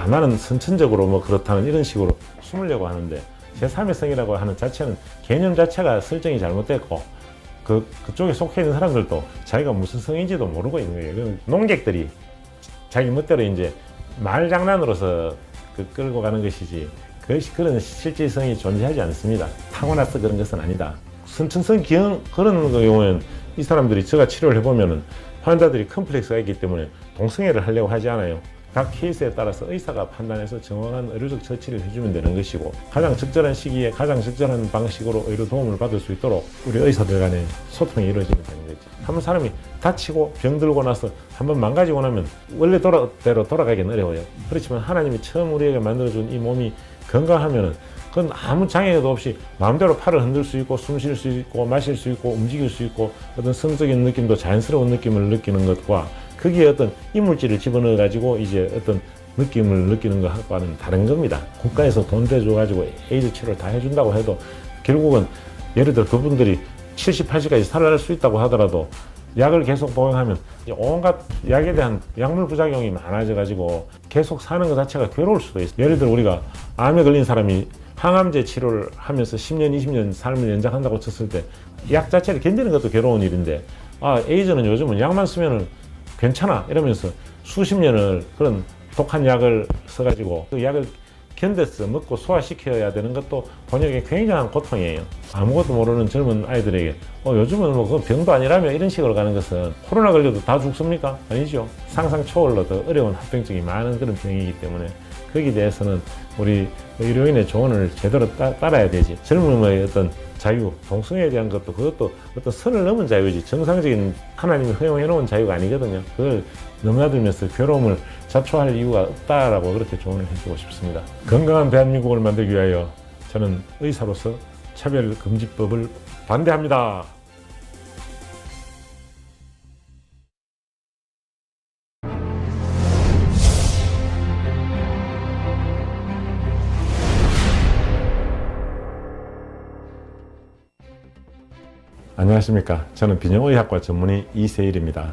나는 선천적으로 뭐 그렇다는 이런 식으로 숨으려고 하는데, 제3의 성이라고 하는 자체는 개념 자체가 설정이 잘못됐고, 그쪽에 속해 있는 사람들도 자기가 무슨 성인지도 모르고 있는 거예요. 농객들이 자기 멋대로 이제 말 장난으로서 끌고 가는 것이지, 그런 실질성이 존재하지 않습니다. 타고나서 그런 것은 아니다. 선천성 기형 그런 경우에는 이 사람들이 제가 치료를 해보면은 환자들이 컴플렉스가 있기 때문에 동성애를 하려고 하지 않아요. 각 케이스에 따라서 의사가 판단해서 정확한 의료적 처치를 해주면 되는 것이고, 가장 적절한 시기에 가장 적절한 방식으로 의료 도움을 받을 수 있도록 우리 의사들 간에 소통이 이루어지면 되는 거지. 한번 사람이 다치고 병들고 나서 한번 망가지고 나면 원래 대로 돌아가기는 어려워요. 그렇지만 하나님이 처음 우리에게 만들어준 이 몸이 건강하면은 그건 아무 장애도 없이 마음대로 팔을 흔들 수 있고, 숨 쉴 수 있고, 마실 수 있고, 움직일 수 있고, 어떤 성적인 느낌도 자연스러운 느낌을 느끼는 것과 거기에 어떤 이물질을 집어넣어 가지고 이제 어떤 느낌을 느끼는 것과는 다른 겁니다. 국가에서 돈 대줘 가지고 에이즈 치료를 다 해준다고 해도 결국은 예를 들어 그분들이 70, 80까지 살아날 수 있다고 하더라도 약을 계속 복용하면 온갖 약에 대한 약물 부작용이 많아져 가지고 계속 사는 것 자체가 괴로울 수도 있어요. 예를 들어 우리가 암에 걸린 사람이 항암제 치료를 하면서 10년, 20년 삶을 연장한다고 쳤을 때 약 자체를 견디는 것도 괴로운 일인데, 에이즈는 요즘은 약만 쓰면은 괜찮아 이러면서 수십 년을 그런 독한 약을 써가지고 그 약을 견뎌서 먹고 소화시켜야 되는 것도 본인에게 굉장한 고통이에요. 아무것도 모르는 젊은 아이들에게 요즘은 뭐 그 병도 아니라며 이런 식으로 가는 것은, 코로나 걸려도 다 죽습니까? 아니죠. 상상 초월로 더 어려운 합병증이 많은 그런 병이기 때문에 거기에 대해서는 우리 의료인의 조언을 제대로 따라야 되지. 젊음의 어떤 자유, 동성애에 대한 것도 그것도 어떤 선을 넘은 자유지, 정상적인 하나님이 허용해 놓은 자유가 아니거든요. 그걸 넘나들면서 괴로움을 자초할 이유가 없다라고 그렇게 조언을 해주고 싶습니다. 건강한 대한민국을 만들기 위하여 저는 의사로서 차별금지법을 반대합니다. 안녕하십니까. 저는 비뇨의학과 전문의 이세일입니다.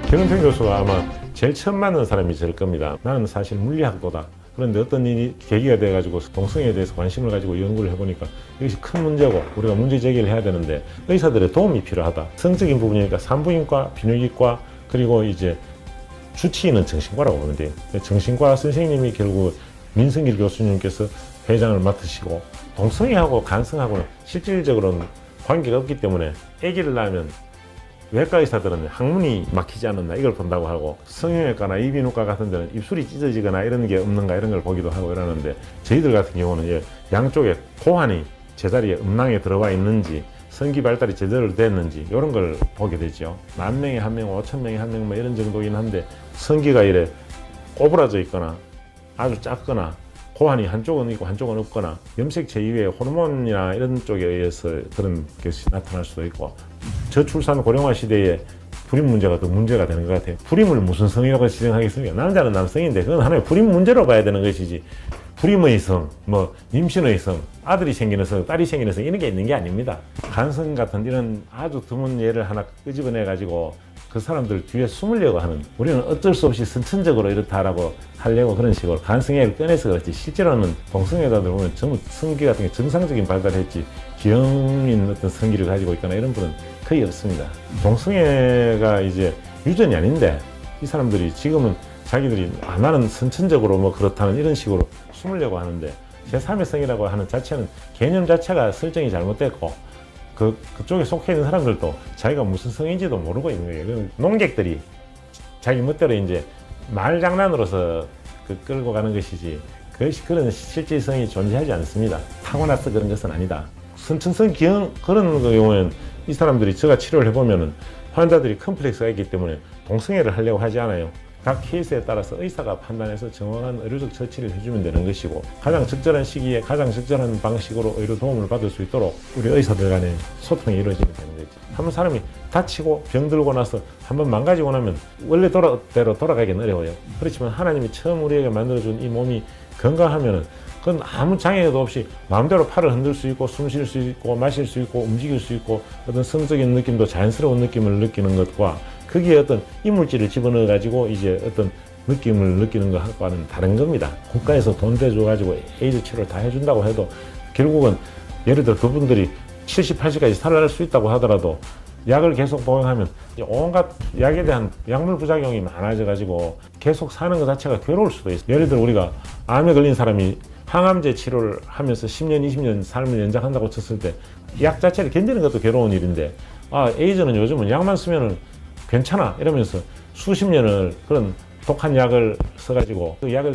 김은평 교수가 아마 제일 처음 만난 사람이 될 겁니다. 나는 사실 물리학도다. 그런데 어떤 일이 계기가 돼가지고 동성애에 대해서 관심을 가지고 연구를 해보니까 이것이 큰 문제고 우리가 문제 제기를 해야 되는데 의사들의 도움이 필요하다. 성적인 부분이니까 산부인과, 비뇨기과, 그리고 이제 주치의는 정신과라고 보면 돼요. 정신과 선생님이 결국 민성길 교수님께서 회장을 맡으시고, 동성애하고 간성하고는 실질적으로는 관계가 없기 때문에 아기를 낳으면 외과 의사들은 항문이 막히지 않았나 이걸 본다고 하고, 성형외과나 이비인후과 같은 데는 입술이 찢어지거나 이런 게 없는가 이런 걸 보기도 하고 이러는데, 저희들 같은 경우는 양쪽에 고환이 제자리에 음낭에 들어와 있는지, 성기 발달이 제대로 됐는지 이런 걸 보게 되죠. 10,000명에 1명, 5,000명에 1명 뭐 이런 정도긴 한데, 성기가 이래 오브라져 있거나 아주 작거나 고환이 한쪽은 있고 한쪽은 없거나, 염색체 이외에 호르몬이나 이런 쪽에 의해서 그런 것이 나타날 수도 있고, 저출산 고령화 시대에 불임 문제가 더 문제가 되는 것 같아요. 불임을 무슨 성이라고 지정하겠습니까? 남자는 남성인데 그건 하나의 불임 문제로 봐야 되는 것이지, 불임의 성, 뭐 임신의 성, 아들이 생기는 성, 딸이 생기는 성 이런 게 있는 게 아닙니다. 간성 같은 이런 아주 드문 예를 하나 끄집어내 가지고 그 사람들 뒤에 숨으려고 하는, 우리는 어쩔 수 없이 선천적으로 이렇다라고 하려고 그런 식으로 간성애를 꺼내서 그렇지, 실제로는 동성애자들 보면 전부 성기 같은 게 정상적인 발달했지 기형인 어떤 성기를 가지고 있거나 이런 분은 거의 없습니다. 동성애가 이제 유전이 아닌데 이 사람들이 지금은 자기들이 나는 선천적으로 뭐 그렇다는 이런 식으로 숨으려고 하는데, 제3의 성이라고 하는 자체는 개념 자체가 설정이 잘못됐고, 그쪽에 속해 있는 사람들도 자기가 무슨 성인지도 모르고 있는 거예요. 농객들이 자기 멋대로 이제 말 장난으로서 끌고 가는 것이지, 그것이 그런 실질성이 존재하지 않습니다. 타고나서 그런 것은 아니다. 선천성 기형 그런 경우에는 이 사람들이 제가 치료를 해보면은 환자들이 컴플렉스가 있기 때문에 동성애를 하려고 하지 않아요. 각 케이스에 따라서 의사가 판단해서 정확한 의료적 처치를 해주면 되는 것이고, 가장 적절한 시기에 가장 적절한 방식으로 의료 도움을 받을 수 있도록 우리 의사들 간에 소통이 이루어지면 되는 거지. 한번 사람이 다치고 병들고 나서 한번 망가지고 나면 원래 대로 돌아가기는 어려워요. 그렇지만 하나님이 처음 우리에게 만들어준 이 몸이 건강하면은 그건 아무 장애도 없이 마음대로 팔을 흔들 수 있고, 숨 쉴 수 있고, 마실 수 있고, 움직일 수 있고, 어떤 성적인 느낌도 자연스러운 느낌을 느끼는 것과 거기에 어떤 이물질을 집어넣어 가지고 이제 어떤 느낌을 느끼는 것과는 다른 겁니다. 국가에서 돈 대줘 가지고 에이즈 치료를 다 해준다고 해도 결국은 예를 들어 그분들이 70, 80까지 살아날 수 있다고 하더라도 약을 계속 복용하면 온갖 약에 대한 약물 부작용이 많아져 가지고 계속 사는 것 자체가 괴로울 수도 있어요. 예를 들어 우리가 암에 걸린 사람이 항암제 치료를 하면서 10년, 20년 삶을 연장한다고 쳤을 때 약 자체를 견디는 것도 괴로운 일인데 에이즈는 요즘은 약만 쓰면 괜찮아 이러면서 수십 년을 그런 독한 약을 써가지고 그 약을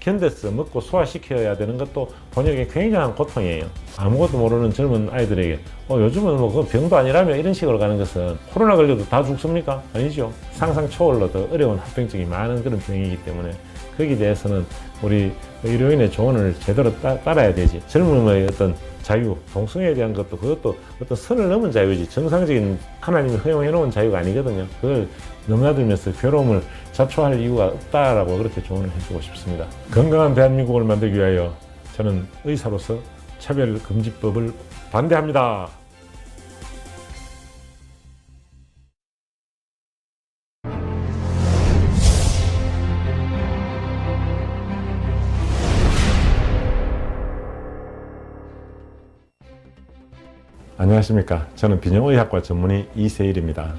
견뎌서 먹고 소화시켜야 되는 것도 본인에게 굉장한 고통이에요. 아무것도 모르는 젊은 아이들에게 요즘은 뭐 그 병도 아니라며 이런 식으로 가는 것은 코로나 걸려도 다 죽습니까? 아니죠. 상상 초월로 더 어려운 합병증이 많은 그런 병이기 때문에 거기에 대해서는 우리 의료인의 조언을 제대로 따라야 되지. 젊음의 어떤 자유, 동성애에 대한 것도 그것도 어떤 선을 넘은 자유지 정상적인 하나님이 허용해 놓은 자유가 아니거든요. 그걸 넘나들면서 괴로움을 자초할 이유가 없다라고 그렇게 조언을 해주고 싶습니다. 건강한 대한민국을 만들기 위하여 저는 의사로서 차별금지법을 반대합니다. 안녕하십니까. 저는 비뇨의학과 전문의 이세일입니다.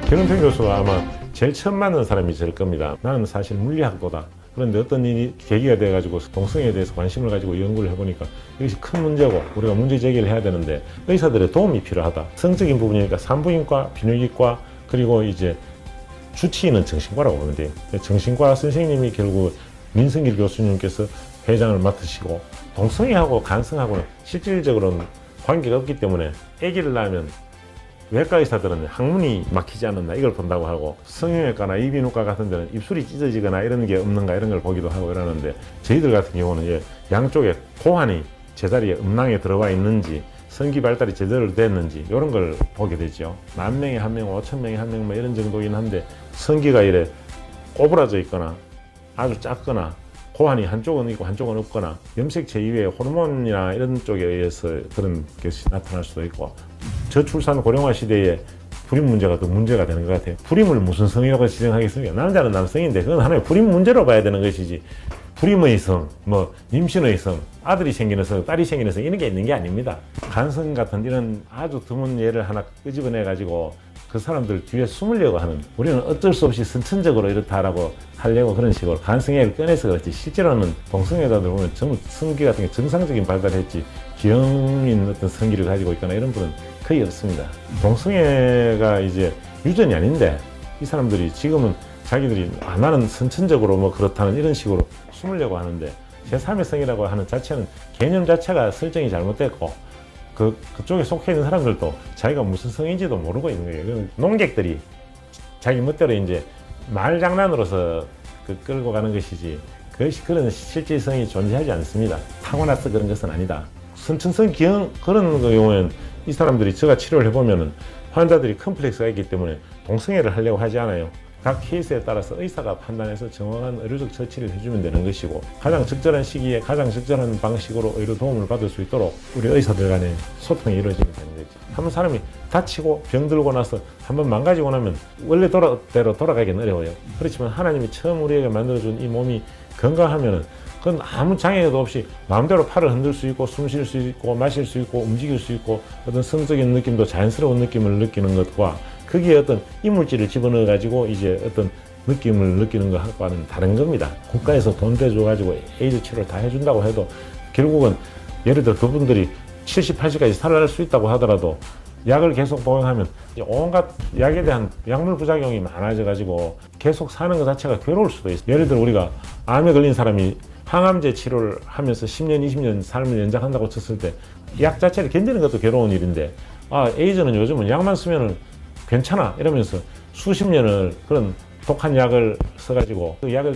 변은평 교수가 아마 제일 처음 만난 사람이 될 겁니다. 나는 사실 물리학도다. 그런데 어떤 일이 계기가 돼가지고 동성애에 대해서 관심을 가지고 연구를 해보니까 이것이 큰 문제고 우리가 문제 제기를 해야 되는데 의사들의 도움이 필요하다. 성적인 부분이니까 산부인과, 비뇨기과 그리고 이제 주치의는 정신과라고 보면 돼요. 정신과 선생님이 결국 민성길 교수님께서 회장을 맡으시고 동성애하고 간성하고는 실질적으로는 관계가 없기 때문에 아기를 낳으면 외과 의사들은 항문이 막히지 않았나 이걸 본다고 하고 성형외과나 이비인후과 같은 데는 입술이 찢어지거나 이런 게 없는가 이런 걸 보기도 하고 이러는데 저희들 같은 경우는 양쪽에 고환이 제자리에 음낭에 들어와 있는지 성기 발달이 제대로 됐는지 이런 걸 보게 되죠. 10,000명에 1명, 5,000명에 1명 뭐 이런 정도긴 한데 성기가 이래 꼬부라져 있거나 아주 작거나 고환이 한쪽은 있고 한쪽은 없거나 염색체 이외에 호르몬이나 이런 쪽에 의해서 그런 것이 나타날 수도 있고 저출산 고령화 시대에 불임 문제가 더 문제가 되는 것 같아요. 불임을 무슨 성이라고 지정하겠습니까? 남자는 남성인데 그건 하나의 불임 문제로 봐야 되는 것이지 불임의 성, 뭐 임신의 성, 아들이 생기는 성, 딸이 생기는 성 이런 게 있는 게 아닙니다. 간성 같은 이런 아주 드문 예를 하나 끄집어내 가지고 그 사람들 뒤에 숨으려고 하는 우리는 어쩔 수 없이 선천적으로 이렇다라고 하려고 그런 식으로 간성애를 꺼내서 그렇지 실제로는 동성애자들 보면 전부 성기 같은 게 정상적인 발달했지 기형인 어떤 성기를 가지고 있거나 이런 분은 거의 없습니다. 동성애가 이제 유전이 아닌데 이 사람들이 지금은 자기들이 나는 선천적으로 뭐 그렇다는 이런 식으로 숨으려고 하는데 제3의 성이라고 하는 자체는 개념 자체가 설정이 잘못됐고 그쪽에 속해 있는 사람들도 자기가 무슨 성인지도 모르고 있는 거예요. 농객들이 자기 멋대로 이제 말 장난으로서 끌고 가는 것이지 그것이 그런 실질성이 존재하지 않습니다. 타고나서 그런 것은 아니다. 선천성 기형 그런 경우에는 이 사람들이 제가 치료를 해보면은 환자들이 컴플렉스가 있기 때문에 동성애를 하려고 하지 않아요. 각 케이스에 따라서 의사가 판단해서 정확한 의료적 처치를 해주면 되는 것이고 가장 적절한 시기에 가장 적절한 방식으로 의료 도움을 받을 수 있도록 우리 의사들 간에 소통이 이루어지면 되는 거지. 한 사람이 다치고 병들고 나서 한번 망가지고 나면 원래대로 돌아가기는 어려워요. 그렇지만 하나님이 처음 우리에게 만들어준 이 몸이 건강하면은 그건 아무 장애도 없이 마음대로 팔을 흔들 수 있고 숨 쉴 수 있고 마실 수 있고 움직일 수 있고 어떤 성적인 느낌도 자연스러운 느낌을 느끼는 것과 거기에 어떤 이물질을 집어넣어 가지고 이제 어떤 느낌을 느끼는 것과는 다른 겁니다. 국가에서 돈 대줘 가지고 에이즈 치료를 다 해준다고 해도 결국은 예를 들어 그분들이 70, 80까지 살아날 수 있다고 하더라도 약을 계속 복용하면 온갖 약에 대한 약물 부작용이 많아져 가지고 계속 사는 것 자체가 괴로울 수도 있어요. 예를 들어 우리가 암에 걸린 사람이 항암제 치료를 하면서 10년, 20년 삶을 연장한다고 쳤을 때 약 자체를 견디는 것도 괴로운 일인데 에이즈는 요즘은 약만 쓰면 괜찮아 이러면서 수십 년을 그런 독한 약을 써가지고 그 약을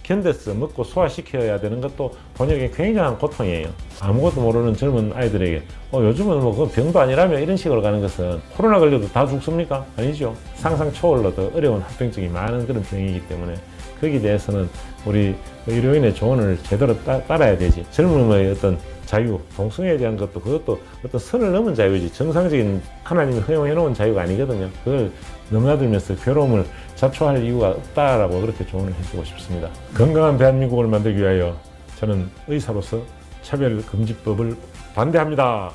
견뎌서 먹고 소화시켜야 되는 것도 본인에게 굉장한 고통이에요. 아무것도 모르는 젊은 아이들에게 요즘은 뭐 그 병도 아니라며 이런 식으로 가는 것은 코로나 걸려도 다 죽습니까? 아니죠. 상상 초월로 더 어려운 합병증이 많은 그런 병이기 때문에 거기에 대해서는 우리 의료인의 조언을 제대로 따라야 되지. 젊음의 어떤 자유, 동성애에 대한 것도 그것도 어떤 선을 넘은 자유지 정상적인 하나님이 허용해 놓은 자유가 아니거든요. 그걸 넘나들면서 괴로움을 자초할 이유가 없다라고 그렇게 조언을 해주고 싶습니다. 건강한 대한민국을 만들기 위하여 저는 의사로서 차별금지법을 반대합니다.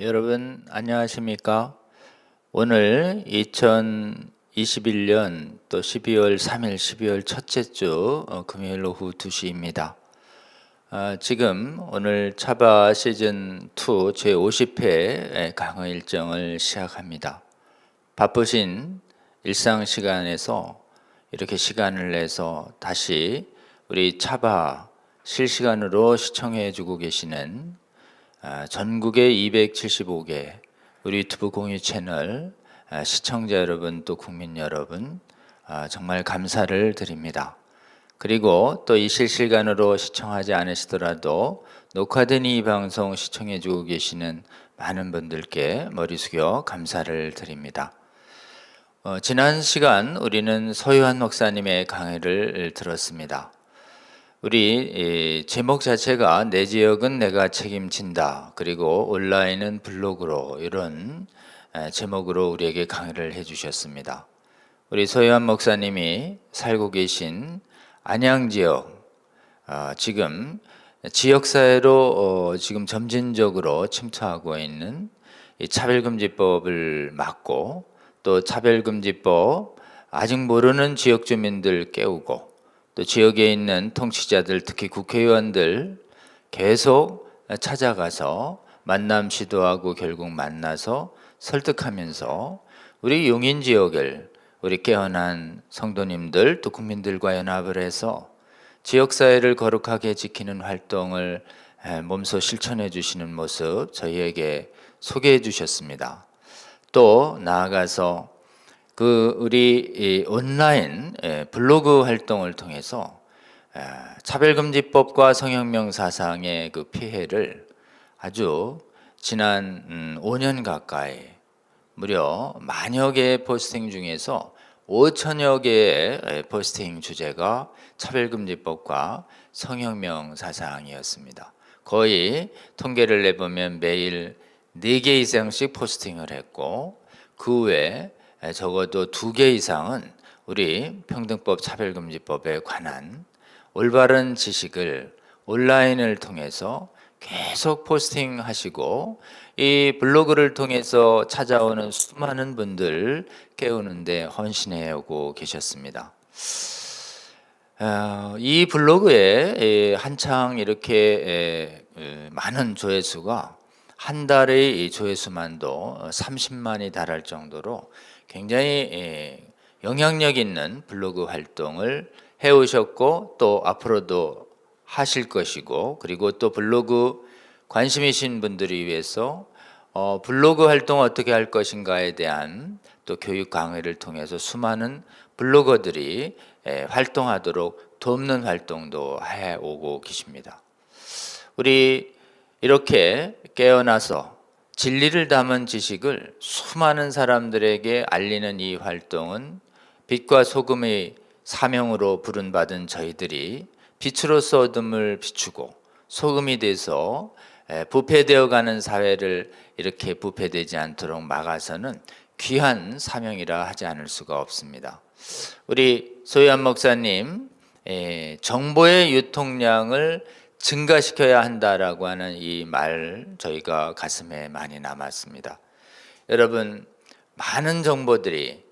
여러분 안녕하십니까? 오늘 2021년 또 12월 3일 12월 첫째 주 금요일 오후 2시입니다. 지금 오늘 차바 시즌 2 제50회 강의 일정을 시작합니다. 바쁘신 일상 시간에서 이렇게 시간을 내서 다시 우리 차바 실시간으로 시청해 주고 계시는 전국의 275개 우리 유튜브 공유 채널 시청자 여러분 또 국민 여러분 정말 감사를 드립니다. 그리고 또 이 실시간으로 시청하지 않으시더라도 녹화된 이 방송 시청해 주고 계시는 많은 분들께 머리 숙여 감사를 드립니다. 지난 시간 우리는 서유한 목사님의 강의를 들었습니다. 우리 제목 자체가 내 지역은 내가 책임진다. 그리고 온라인은 블로그로 이런 제목으로 우리에게 강의를 해주셨습니다. 우리 서유한 목사님이 살고 계신 안양 지역 지금 지역사회로 지금 점진적으로 침투하고 있는 이 차별금지법을 막고 또 차별금지법 아직 모르는 지역 주민들 깨우고 또 지역에 있는 통치자들 특히 국회의원들 계속 찾아가서 만남 시도하고 결국 만나서 설득하면서 우리 용인 지역을 우리 깨어난 성도님들 또 국민들과 연합을 해서 지역사회를 거룩하게 지키는 활동을 몸소 실천해 주시는 모습 저희에게 소개해 주셨습니다. 또 나아가서 우리 온라인 블로그 활동을 통해서 차별금지법과 성혁명 사상의 그 피해를 아주 지난 5년 가까이 무려 만여 개의 포스팅 중에서 5천여 개의 포스팅 주제가 차별금지법과 성혁명 사상이었습니다. 거의 통계를 내보면 매일 4개 이상씩 포스팅을 했고 그 외에 적어도 2개 이상은 우리 평등법 차별금지법에 관한 올바른 지식을 온라인을 통해서 계속 포스팅하시고 이 블로그를 통해서 찾아오는 수많은 분들 깨우는데 헌신해 오고 계셨습니다. 이 블로그에 한창 이렇게 많은 조회수가 한 달의 조회수만도 30만이 달할 정도로 굉장히 영향력 있는 블로그 활동을 해오셨고 또 앞으로도 하실 것이고 그리고 또 블로그 관심이신 분들을 위해서 블로그 활동 어떻게 할 것인가에 대한 또 교육 강의를 통해서 수많은 블로거들이 활동하도록 돕는 활동도 해오고 계십니다. 우리 이렇게 깨어나서 진리를 담은 지식을 수많은 사람들에게 알리는 이 활동은 빛과 소금의 사명으로 부름받은 저희들이 빛으로서 어둠을 비추고 소금이 돼서 부패되어 가는 사회를 이렇게 부패되지 않도록 막아서는 귀한 사명이라 하지 않을 수가 없습니다. 우리 소희환 목사님, 정보의 유통량을 증가시켜야 한다라고 하는 이 말 저희가 가슴에 많이 남았습니다. 여러분, 많은 정보들이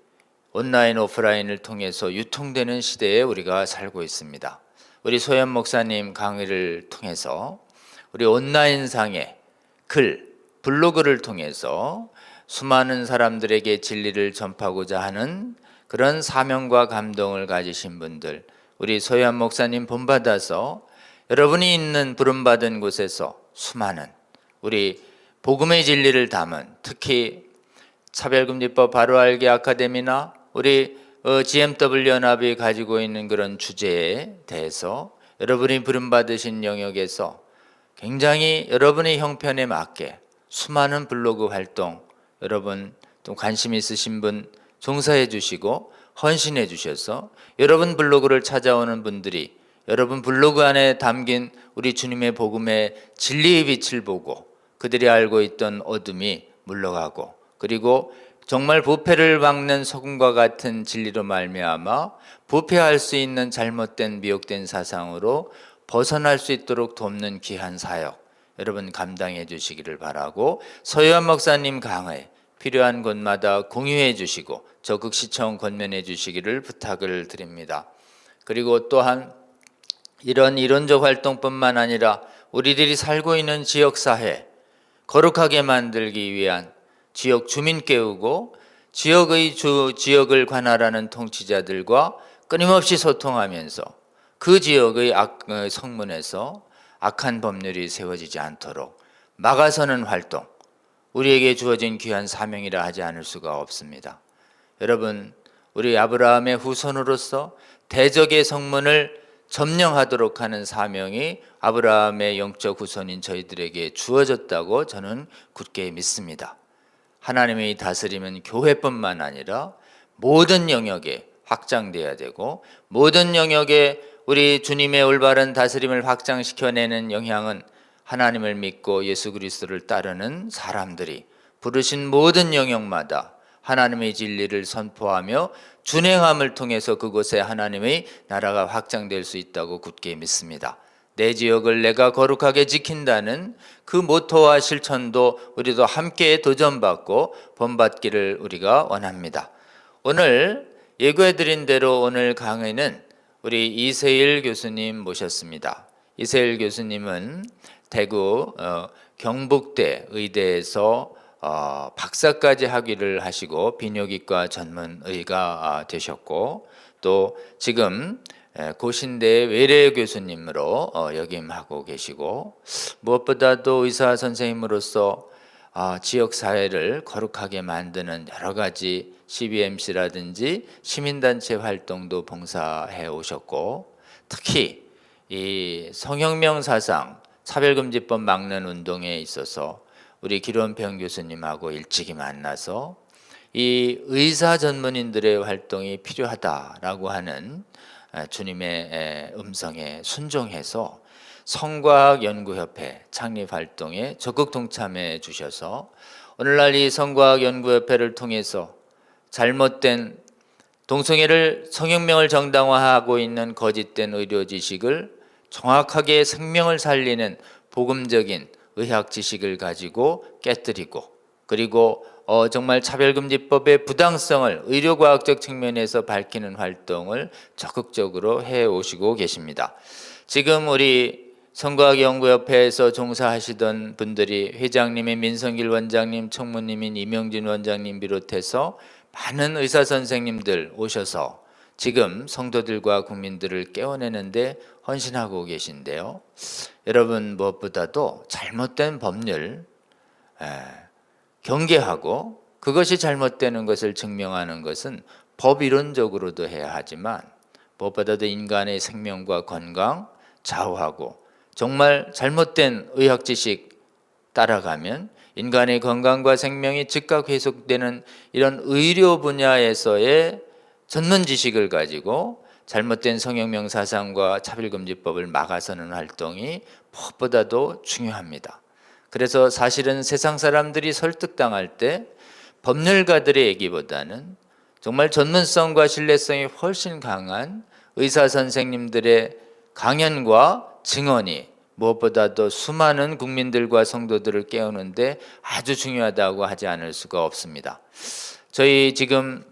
온라인 오프라인을 통해서 유통되는 시대에 우리가 살고 있습니다. 우리 소희환 목사님 강의를 통해서 우리 온라인상의 글, 블로그를 통해서 수많은 사람들에게 진리를 전파하고자 하는 그런 사명과 감동을 가지신 분들, 우리 소희환 목사님 본받아서 여러분이 있는 부름받은 곳에서 수많은 우리 복음의 진리를 담은, 특히 차별금지법 바로알기 아카데미나 우리 GMW 연합이 가지고 있는 그런 주제에 대해서 여러분이 부름받으신 영역에서 굉장히 여러분의 형편에 맞게 수많은 블로그 활동, 여러분 좀 관심 있으신 분 종사해 주시고 헌신해 주셔서 여러분 블로그를 찾아오는 분들이 여러분 블로그 안에 담긴 우리 주님의 복음의 진리의 빛을 보고 그들이 알고 있던 어둠이 물러가고, 그리고 정말 부패를 막는 소금과 같은 진리로 말미암아 부패할 수 있는 잘못된 미혹된 사상으로 벗어날 수 있도록 돕는 귀한 사역 여러분 감당해 주시기를 바라고, 소희환 목사님 강의 필요한 곳마다 공유해 주시고 적극 시청 권면해 주시기를 부탁을 드립니다. 그리고 또한 이런 이론적 활동뿐만 아니라 우리들이 살고 있는 지역사회 거룩하게 만들기 위한 지역 주민 깨우고 지역을 관할하는 통치자들과 끊임없이 소통하면서 그 지역의 성문에서 악한 법률이 세워지지 않도록 막아서는 활동, 우리에게 주어진 귀한 사명이라 하지 않을 수가 없습니다. 여러분, 우리 아브라함의 후손으로서 대적의 성문을 점령하도록 하는 사명이 아브라함의 영적 후손인 저희들에게 주어졌다고 저는 굳게 믿습니다. 하나님의 다스림은 교회뿐만 아니라 모든 영역에 확장돼야 되고, 모든 영역에 우리 주님의 올바른 다스림을 확장시켜내는 영향은 하나님을 믿고 예수 그리스도를 따르는 사람들이 부르신 모든 영역마다 하나님의 진리를 선포하며 준행함을 통해서 그곳에 하나님의 나라가 확장될 수 있다고 굳게 믿습니다. 내 지역을 내가 거룩하게 지킨다는 그 모토와 실천도 우리도 함께 도전받고 본받기를 우리가 원합니다. 오늘 예고해드린 대로 오늘 강의는 우리 이세일 교수님 모셨습니다. 이세일 교수님은 대구 경북대 의대에서 박사까지 학위를 하시고 비뇨기과 전문의가 되셨고, 또 지금 고신대 외래 교수님으로 역임하고 계시고, 무엇보다도 의사 선생님으로서 지역 사회를 거룩하게 만드는 여러 가지 CBMC라든지 시민단체 활동도 봉사해 오셨고, 특히 이 성혁명 사상 차별금지법 막는 운동에 있어서 우리 기론평 교수님하고 일찍이 만나서 이 의사 전문인들의 활동이 필요하다라고 하는 주님의 음성에 순종해서 성과학연구협회 창립 활동에 적극 동참해 주셔서 오늘날 이 성과학연구협회를 통해서 잘못된 동성애를 성혁명을 정당화하고 있는 거짓된 의료 지식을 정확하게 생명을 살리는 복음적인 의학 지식을 가지고 깨뜨리고, 그리고 정말 차별금지법의 부당성을 의료과학적 측면에서 밝히는 활동을 적극적으로 해오시고 계십니다. 지금 우리 성과학연구협회에서 종사하시던 분들이 회장님인 민성길 원장님, 총무님인 이명진 원장님 비롯해서 많은 의사 선생님들 오셔서 지금 성도들과 국민들을 깨워내는데 헌신하고 계신데요. 여러분, 무엇보다도 잘못된 법률 경계하고 그것이 잘못되는 것을 증명하는 것은 법 이론적으로도 해야 하지만 무엇보다도 인간의 생명과 건강 좌우하고 정말 잘못된 의학 지식 따라가면 인간의 건강과 생명이 즉각 회복되는 이런 의료 분야에서의 전문 지식을 가지고 잘못된 성혁명 사상과 차별금지법을 막아서는 활동이 무엇보다도 중요합니다. 그래서 사실은 세상 사람들이 설득당할 때 법률가들의 얘기보다는 정말 전문성과 신뢰성이 훨씬 강한 의사 선생님들의 강연과 증언이 무엇보다도 수많은 국민들과 성도들을 깨우는데 아주 중요하다고 하지 않을 수가 없습니다. 저희 지금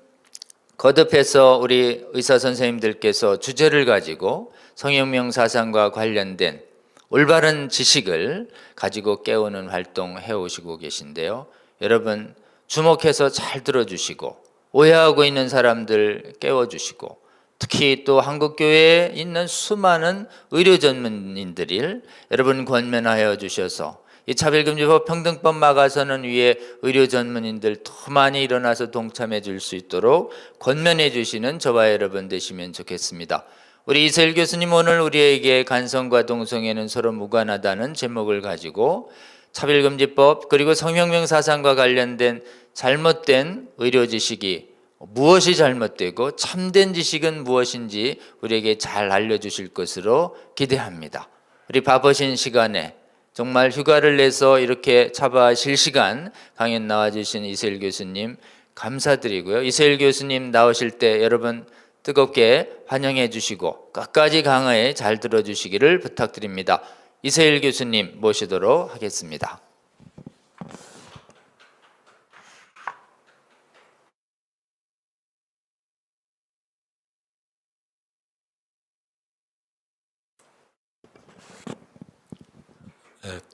거듭해서 우리 의사 선생님들께서 주제를 가지고 성혁명 사상과 관련된 올바른 지식을 가지고 깨우는 활동 해오시고 계신데요. 여러분 주목해서 잘 들어주시고 오해하고 있는 사람들 깨워주시고 특히 또 한국교회에 있는 수많은 의료 전문인들을 여러분 권면하여 주셔서 이 차별금지법 평등법 막아서는 위에 의료 전문인들 더 많이 일어나서 동참해 줄 수 있도록 권면해 주시는 저와 여러분 되시면 좋겠습니다. 우리 이세일 교수님 오늘 우리에게 간성과 동성애는 서로 무관하다는 제목을 가지고 차별금지법 그리고 성혁명 사상과 관련된 잘못된 의료 지식이 무엇이 잘못되고 참된 지식은 무엇인지 우리에게 잘 알려주실 것으로 기대합니다. 우리 바쁘신 시간에 정말 휴가를 내서 이렇게 차바하실 시간 강연 나와주신 이세일 교수님 감사드리고요. 이세일 교수님 나오실 때 여러분 뜨겁게 환영해 주시고 끝까지 강의에 잘 들어주시기를 부탁드립니다. 이세일 교수님 모시도록 하겠습니다.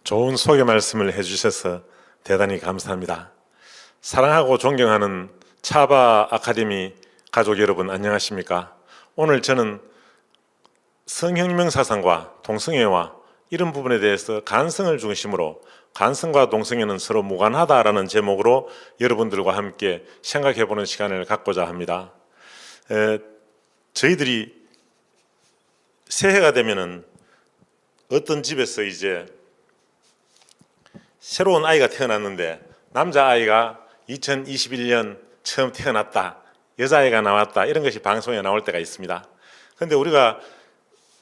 좋은 소개 말씀을 해주셔서 대단히 감사합니다. 사랑하고 존경하는 차바 아카데미 가족 여러분 안녕하십니까? 오늘 저는 성혁명 사상과 동성애와 이런 부분에 대해서 간성을 중심으로 간성과 동성애는 서로 무관하다라는 제목으로 여러분들과 함께 생각해보는 시간을 갖고자 합니다. 저희들이 새해가 되면은 어떤 집에서 이제 새로운 아이가 태어났는데 남자아이가 2021년 처음 태어났다, 여자아이가 나왔다 이런 것이 방송에 나올 때가 있습니다. 그런데 우리가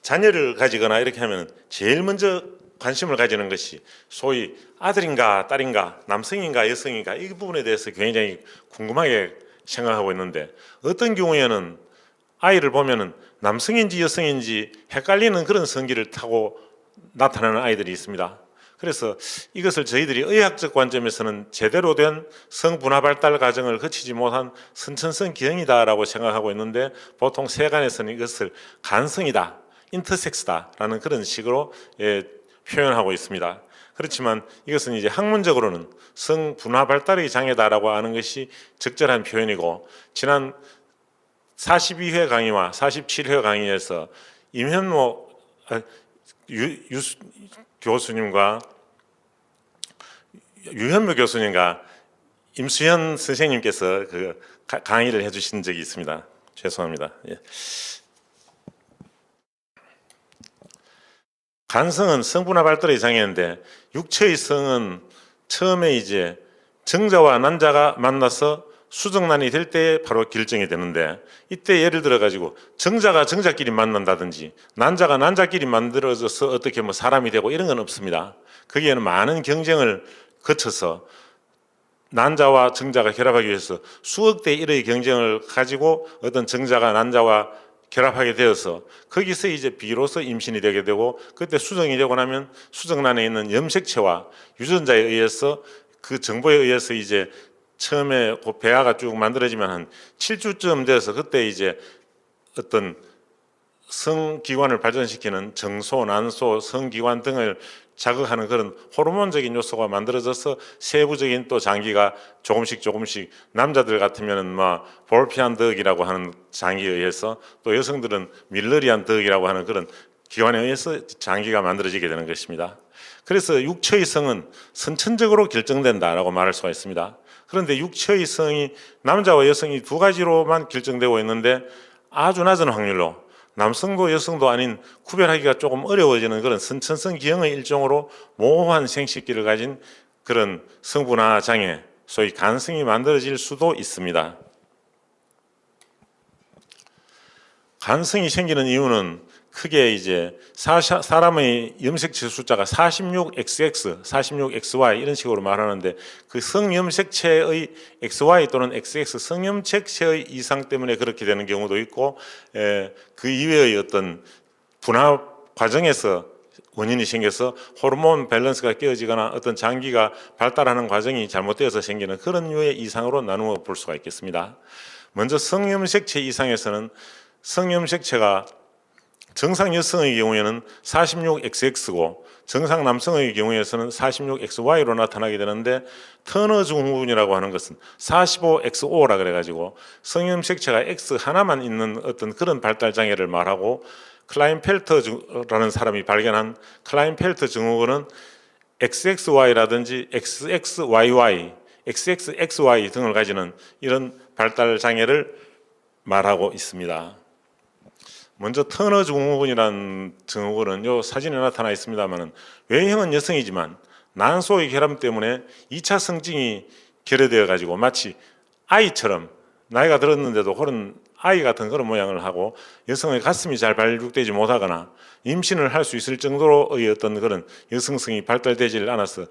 자녀를 가지거나 이렇게 하면 제일 먼저 관심을 가지는 것이 소위 아들인가 딸인가 남성인가 여성인가 이 부분에 대해서 굉장히 궁금하게 생각하고 있는데 어떤 경우에는 아이를 보면은 남성인지 여성인지 헷갈리는 그런 성기를 타고 나타나는 아이들이 있습니다. 그래서 이것을 저희들이 의학적 관점에서는 제대로 된 성분화 발달 과정을 거치지 못한 선천성 기형이다라고 생각하고 있는데 보통 세간에서는 이것을 간성이다, 인터섹스다라는 그런 식으로 표현하고 있습니다. 그렇지만 이것은 이제 학문적으로는 성분화 발달의 장애다라고 하는 것이 적절한 표현이고 지난 42회 강의와 47회 강의에서 임현모 교수님과 유현무 교수님과 임수현 선생님께서 그 강의를 해주신 적이 있습니다. 죄송합니다. 예. 간성은 성분화 발달의 장애인데 육체의 성은 처음에 이제 정자와 난자가 만나서 수정란이 될 때 바로 결정이 되는데 이때 예를 들어 가지고 정자가 정자끼리 만난다든지 난자가 난자끼리 만들어져서 어떻게 뭐 사람이 되고 이런 건 없습니다. 거기에는 많은 경쟁을 거쳐서 난자와 정자가 결합하기 위해서 수억 대 1의 경쟁을 가지고 어떤 정자가 난자와 결합하게 되어서 거기서 이제 비로소 임신이 되게 되고 그때 수정이 되고 나면 수정란에 있는 염색체와 유전자에 의해서 그 정보에 의해서 이제 처음에 그 배아가 쭉 만들어지면 한 7주쯤 돼서 그때 이제 어떤 성기관을 발전시키는 정소, 난소, 성기관 등을 자극하는 그런 호르몬적인 요소가 만들어져서 세부적인 또 장기가 조금씩 남자들 같으면은 볼피안 덕이라고 하는 장기에 의해서 또 여성들은 밀러리안 덕이라고 하는 그런 기관에 의해서 장기가 만들어지게 되는 것입니다. 그래서 육체의 성은 선천적으로 결정된다라고 말할 수가 있습니다. 그런데 육체의 성이 남자와 여성이 두 가지로만 결정되고 있는데 아주 낮은 확률로 남성도 여성도 아닌 구별하기가 조금 어려워지는 그런 선천성 기형의 일종으로 모호한 생식기를 가진 그런 성분화 장애, 소위 간성이 만들어질 수도 있습니다. 간성이 생기는 이유는 크게 이제 사람의 염색체 숫자가 46XX, 46XY 이런 식으로 말하는데 그 성염색체의 XY 또는 XX 성염색체의 이상 때문에 그렇게 되는 경우도 있고 그 이외의 어떤 분화 과정에서 원인이 생겨서 호르몬 밸런스가 깨어지거나 어떤 장기가 발달하는 과정이 잘못되어서 생기는 그런 류의 이상으로 나누어 볼 수가 있겠습니다. 먼저 성염색체 이상에서는 성염색체가 정상 여성의 경우에는 46XX고 정상 남성의 경우에서는 46XY로 나타나게 되는데 터너 증후군이라고 하는 것은 45XO라 그래가지고 성염색체가 X 하나만 있는 어떤 그런 발달 장애를 말하고 클라인펠터라는 사람이 발견한 클라인펠터 증후군은 XXY라든지 XXYY, XXXY 등을 가지는 이런 발달 장애를 말하고 있습니다. 먼저 터너 증후군이라는 증후군은 요 사진에 나타나 있습니다만은 외형은 여성이지만 난소의 결함 때문에 2차 성징이 결여되어 가지고 마치 아이처럼 나이가 들었는데도 그런 아이 같은 그런 모양을 하고 여성의 가슴이 잘 발육되지 못하거나 임신을 할 수 있을 정도로의 어떤 그런 여성성이 발달되지 않아서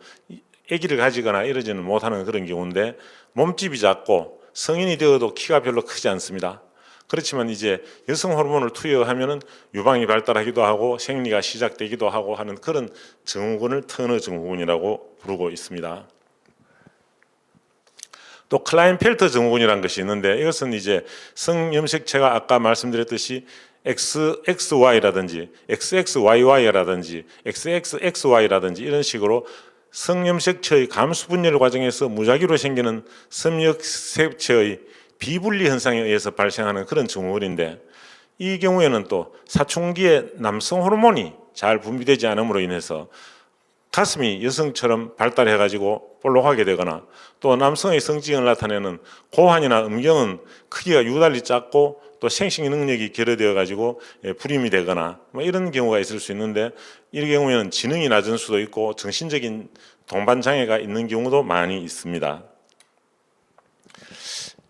아기를 가지거나 이러지는 못하는 그런 경우인데 몸집이 작고 성인이 되어도 키가 별로 크지 않습니다. 그렇지만 이제 여성 호르몬을 투여하면은 유방이 발달하기도 하고 생리가 시작되기도 하고 하는 그런 증후군을 터너 증후군이라고 부르고 있습니다. 또 클라인펠터 증후군이라는 것이 있는데 이것은 이제 성염색체가 아까 말씀드렸듯이 XXY라든지 XXYY라든지 XXXY라든지 이런 식으로 성염색체의 감수 분열 과정에서 무작위로 생기는 성염색체의 비분리 현상에 의해서 발생하는 그런 증후군인데 이 경우에는 또 사춘기에 남성 호르몬이 잘 분비되지 않음으로 인해서 가슴이 여성처럼 발달해가지고 볼록하게 되거나 또 남성의 성징을 나타내는 고환이나 음경은 크기가 유달리 작고 또 생식 능력이 결여되어가지고 불임이 되거나 이런 경우가 있을 수 있는데 이 경우에는 지능이 낮은 수도 있고 정신적인 동반 장애가 있는 경우도 많이 있습니다.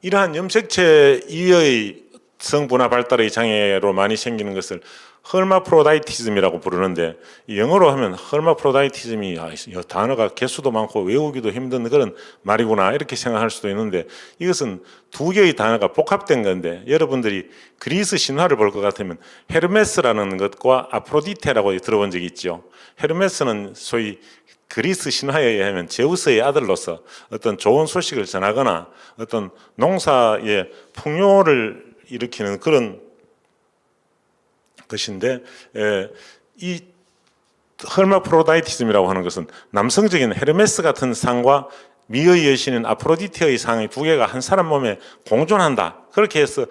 이러한 염색체 이외의 성분화 발달의 장애로 많이 생기는 것을 헐마프로다이티즘이라고 부르는데 영어로 하면 헐마프로다이티즘이 단어가 개수도 많고 외우기도 힘든 그런 말이구나 이렇게 생각할 수도 있는데 이것은 두 개의 단어가 복합된 건데 여러분들이 그리스 신화를 볼 것 같으면 헤르메스라는 것과 아프로디테라고 들어본 적이 있죠. 헤르메스는 소위 그리스 신화에 의하면 제우스의 아들로서 어떤 좋은 소식을 전하거나 어떤 농사의 풍요를 일으키는 그런 것인데 이 헐마프로다이티즘이라고 하는 것은 남성적인 헤르메스 같은 상과 미의 여신인 아프로디테의 상의 두 개가 한 사람 몸에 공존한다. 그렇게 해서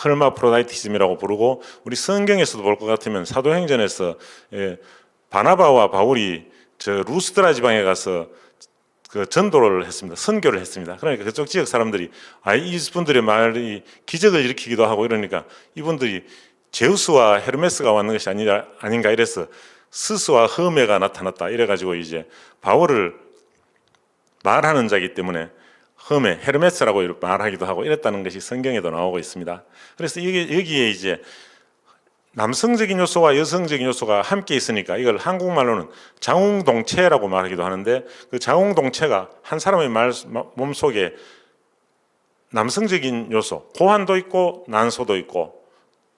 헐마프로다이티즘이라고 부르고 우리 성경에서도 볼 것 같으면 사도행전에서 바나바와 바울이 저 루스드라 지방에 가서 그 전도를 했습니다. 선교를 했습니다. 그러니까 그쪽 지역 사람들이 이분들의 말이 기적을 일으키기도 하고 이러니까 이분들이 제우스와 헤르메스가 왔는 것이 아닌가 이래서 스스와 허메가 나타났다 이래가지고 이제 바울을 말하는 자이기 때문에 허메, 헤르메스라고 말하기도 하고 이랬다는 것이 성경에도 나오고 있습니다. 그래서 여기에 이제 남성적인 요소와 여성적인 요소가 함께 있으니까 이걸 한국말로는 장웅동체라고 말하기도 하는데 그 장웅동체가 한 사람의 몸속에 남성적인 요소, 고환도 있고 난소도 있고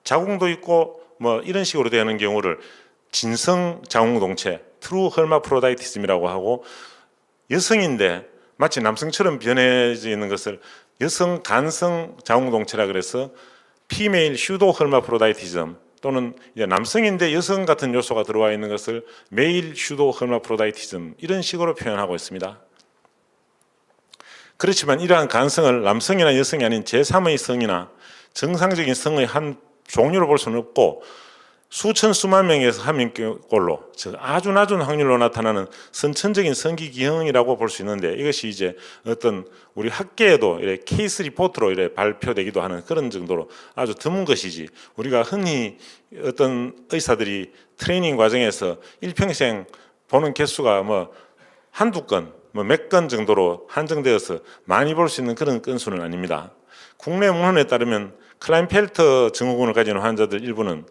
자궁도 있고 뭐 이런 식으로 되는 경우를 진성 자궁동체, 트루 헐마프로다이티즘이라고 하고 여성인데 마치 남성처럼 변해지는 것을 여성 간성 자궁동체라 그래서 피메일 슈도 헐마프로다이티즘 또는 이제 남성인데 여성 같은 요소가 들어와 있는 것을 메일 슈도 허마프로다이티즘 이런 식으로 표현하고 있습니다. 그렇지만 이러한 가능성을 남성이나 여성이 아닌 제3의 성이나 정상적인 성의 한 종류로 볼 수는 없고 수천 수만 명에서 한 명꼴로 즉 아주 낮은 확률로 나타나는 선천적인 성기 기형이라고 볼 수 있는데 이것이 이제 어떤 우리 학계에도 이렇게 케이스 리포트로 이렇게 발표되기도 하는 그런 정도로 아주 드문 것이지 우리가 흔히 어떤 의사들이 트레이닝 과정에서 일평생 보는 개수가 뭐 한두 건, 뭐 몇 건 정도로 한정되어서 많이 볼 수 있는 그런 건수는 아닙니다. 국내 문헌에 따르면 클라인펠터 증후군을 가진 환자들 일부는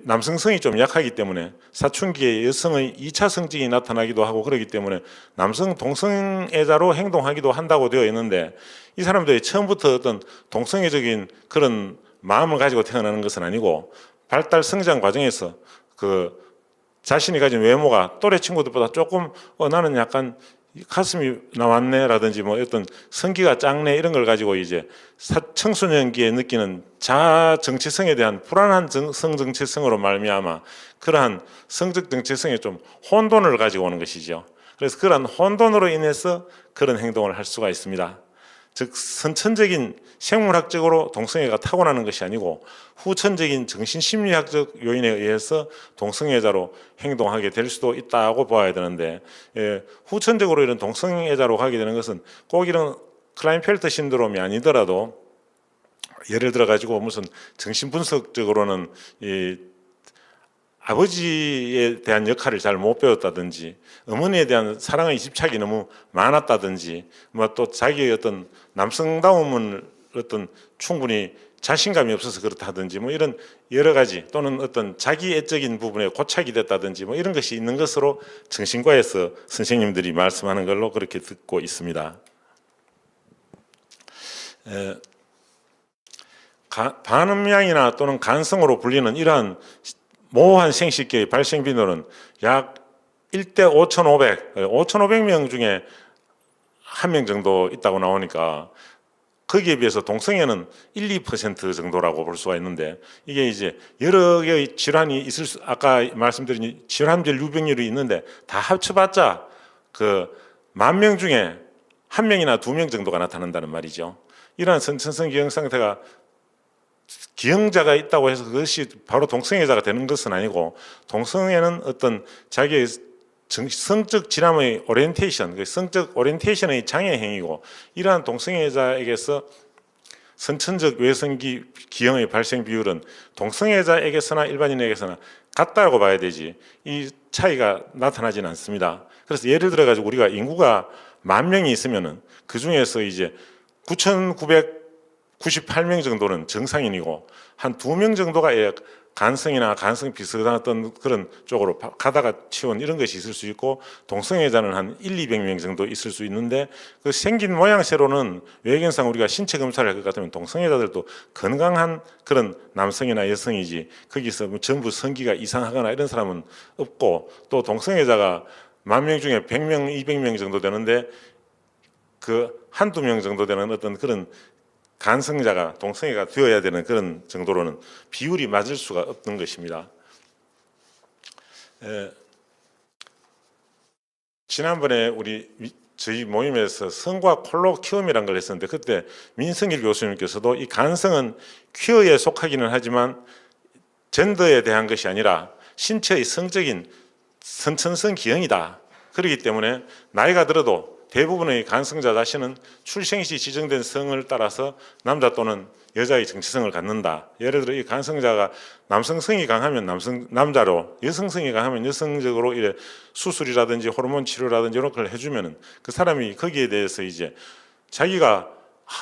남성성이 좀 약하기 때문에 사춘기에 여성의 2차 성징이 나타나기도 하고 그러기 때문에 남성 동성애자로 행동하기도 한다고 되어 있는데 이 사람들이 처음부터 어떤 동성애적인 그런 마음을 가지고 태어나는 것은 아니고 발달 성장 과정에서 그 자신이 가진 외모가 또래 친구들보다 조금 나는 약간 가슴이 나왔네라든지 뭐 어떤 성기가 작네 이런 걸 가지고 이제 청소년기에 느끼는 자아 정체성에 대한 불안한 성 정체성으로 말미암아 그러한 성적 정체성에 좀 혼돈을 가지고 오는 것이죠. 그래서 그러한 혼돈으로 인해서 그런 행동을 할 수가 있습니다. 즉 선천적인 생물학적으로 동성애가 타고나는 것이 아니고 후천적인 정신심리학적 요인에 의해서 동성애자로 행동하게 될 수도 있다고 봐야 되는데 후천적으로 이런 동성애자로 가게 되는 것은 꼭 이런 클라인펠터 신드롬이 아니더라도 예를 들어 가지고 무슨 정신분석적으로는 이 아버지에 대한 역할을 잘 못 배웠다든지 어머니에 대한 사랑의 집착이 너무 많았다든지 뭐 또 자기의 어떤 남성다움은 어떤 충분히 자신감이 없어서 그렇다든지 뭐 이런 여러 가지 또는 어떤 자기애적인 부분에 고착이 됐다든지 뭐 이런 것이 있는 것으로 정신과에서 선생님들이 말씀하는 걸로 그렇게 듣고 있습니다. 반음양이나 또는 간성으로 불리는 이러한 모호한 생식기의 발생 빈도는 약 1대 5,500명 중에 한 명 정도 있다고 나오니까 거기에 비해서 동성애는 1, 2% 정도라고 볼 수가 있는데 이게 이제 여러 개의 질환이 있을 수 아까 말씀드린 질환별 유병률이 있는데 다 합쳐봤자 그 10,000명 중에 1명이나 2명 정도가 나타난다는 말이죠. 이러한 선천성 기형 상태가 기형자가 있다고 해서 그것이 바로 동성애자가 되는 것은 아니고 동성애는 어떤 자기의 성적 질환의 오리엔테이션, 성적 오리엔테이션의 장애 행위고 이러한 동성애자에게서 선천적 외성기 기형의 발생 비율은 동성애자에게서나 일반인에게서나 같다고 봐야 되지 이 차이가 나타나지는 않습니다. 그래서 예를 들어 가지고 우리가 인구가 10,000명이 있으면은 그 중에서 이제 9,998명 정도는 정상인이고 한 2명 정도가 간성이나 간성 비슷한 어떤 그런 쪽으로 가다가 치운 이런 것이 있을 수 있고 동성애자는 한 1,200명 정도 있을 수 있는데 그 생긴 모양새로는 외견상 우리가 신체 검사를 할 것 같으면 동성애자들도 건강한 그런 남성이나 여성이지 거기서 뭐 전부 성기가 이상하거나 이런 사람은 없고 또 동성애자가 10,000명 중에 100명, 200명 정도 되는데 그 한두 명 정도 되는 어떤 그런 간성자가 동성애가 되어야 되는 그런 정도로는 비율이 맞을 수가 없는 것입니다. 지난번에 저희 모임에서 성과 콜로키움이라는 걸 했었는데 그때 민성일 교수님께서도 이 간성은 퀴어에 속하기는 하지만 젠더에 대한 것이 아니라 신체의 성적인 선천성 기형이다. 그렇기 때문에 나이가 들어도 대부분의 간성자 자신은 출생시 지정된 성을 따라서 남자 또는 여자의 정체성을 갖는다. 예를 들어 이 간성자가 남성성이 강하면 남자로, 여성성이 강하면 여성적으로 이래 수술이라든지 호르몬 치료라든지 이런 걸 해주면은 그 사람이 거기에 대해서 이제 자기가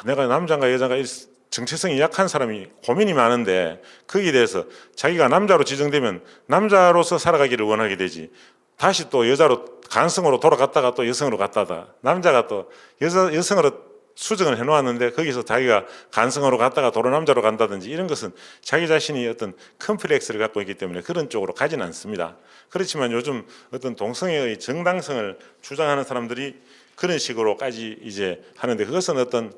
내가 남자인가 여자인가 정체성이 약한 사람이 고민이 많은데 거기에 대해서 자기가 남자로 지정되면 남자로서 살아가기를 원하게 되지. 다시 또 여자로 간성으로 돌아갔다가 또 여성으로 갔다가 남자가 또 여성으로 수정을 해놓았는데 거기서 자기가 간성으로 갔다가 도로 남자로 간다든지 이런 것은 자기 자신이 어떤 컴플렉스를 갖고 있기 때문에 그런 쪽으로 가지는 않습니다. 그렇지만 요즘 어떤 동성애의 정당성을 주장하는 사람들이 그런 식으로까지 이제 하는데 그것은 어떤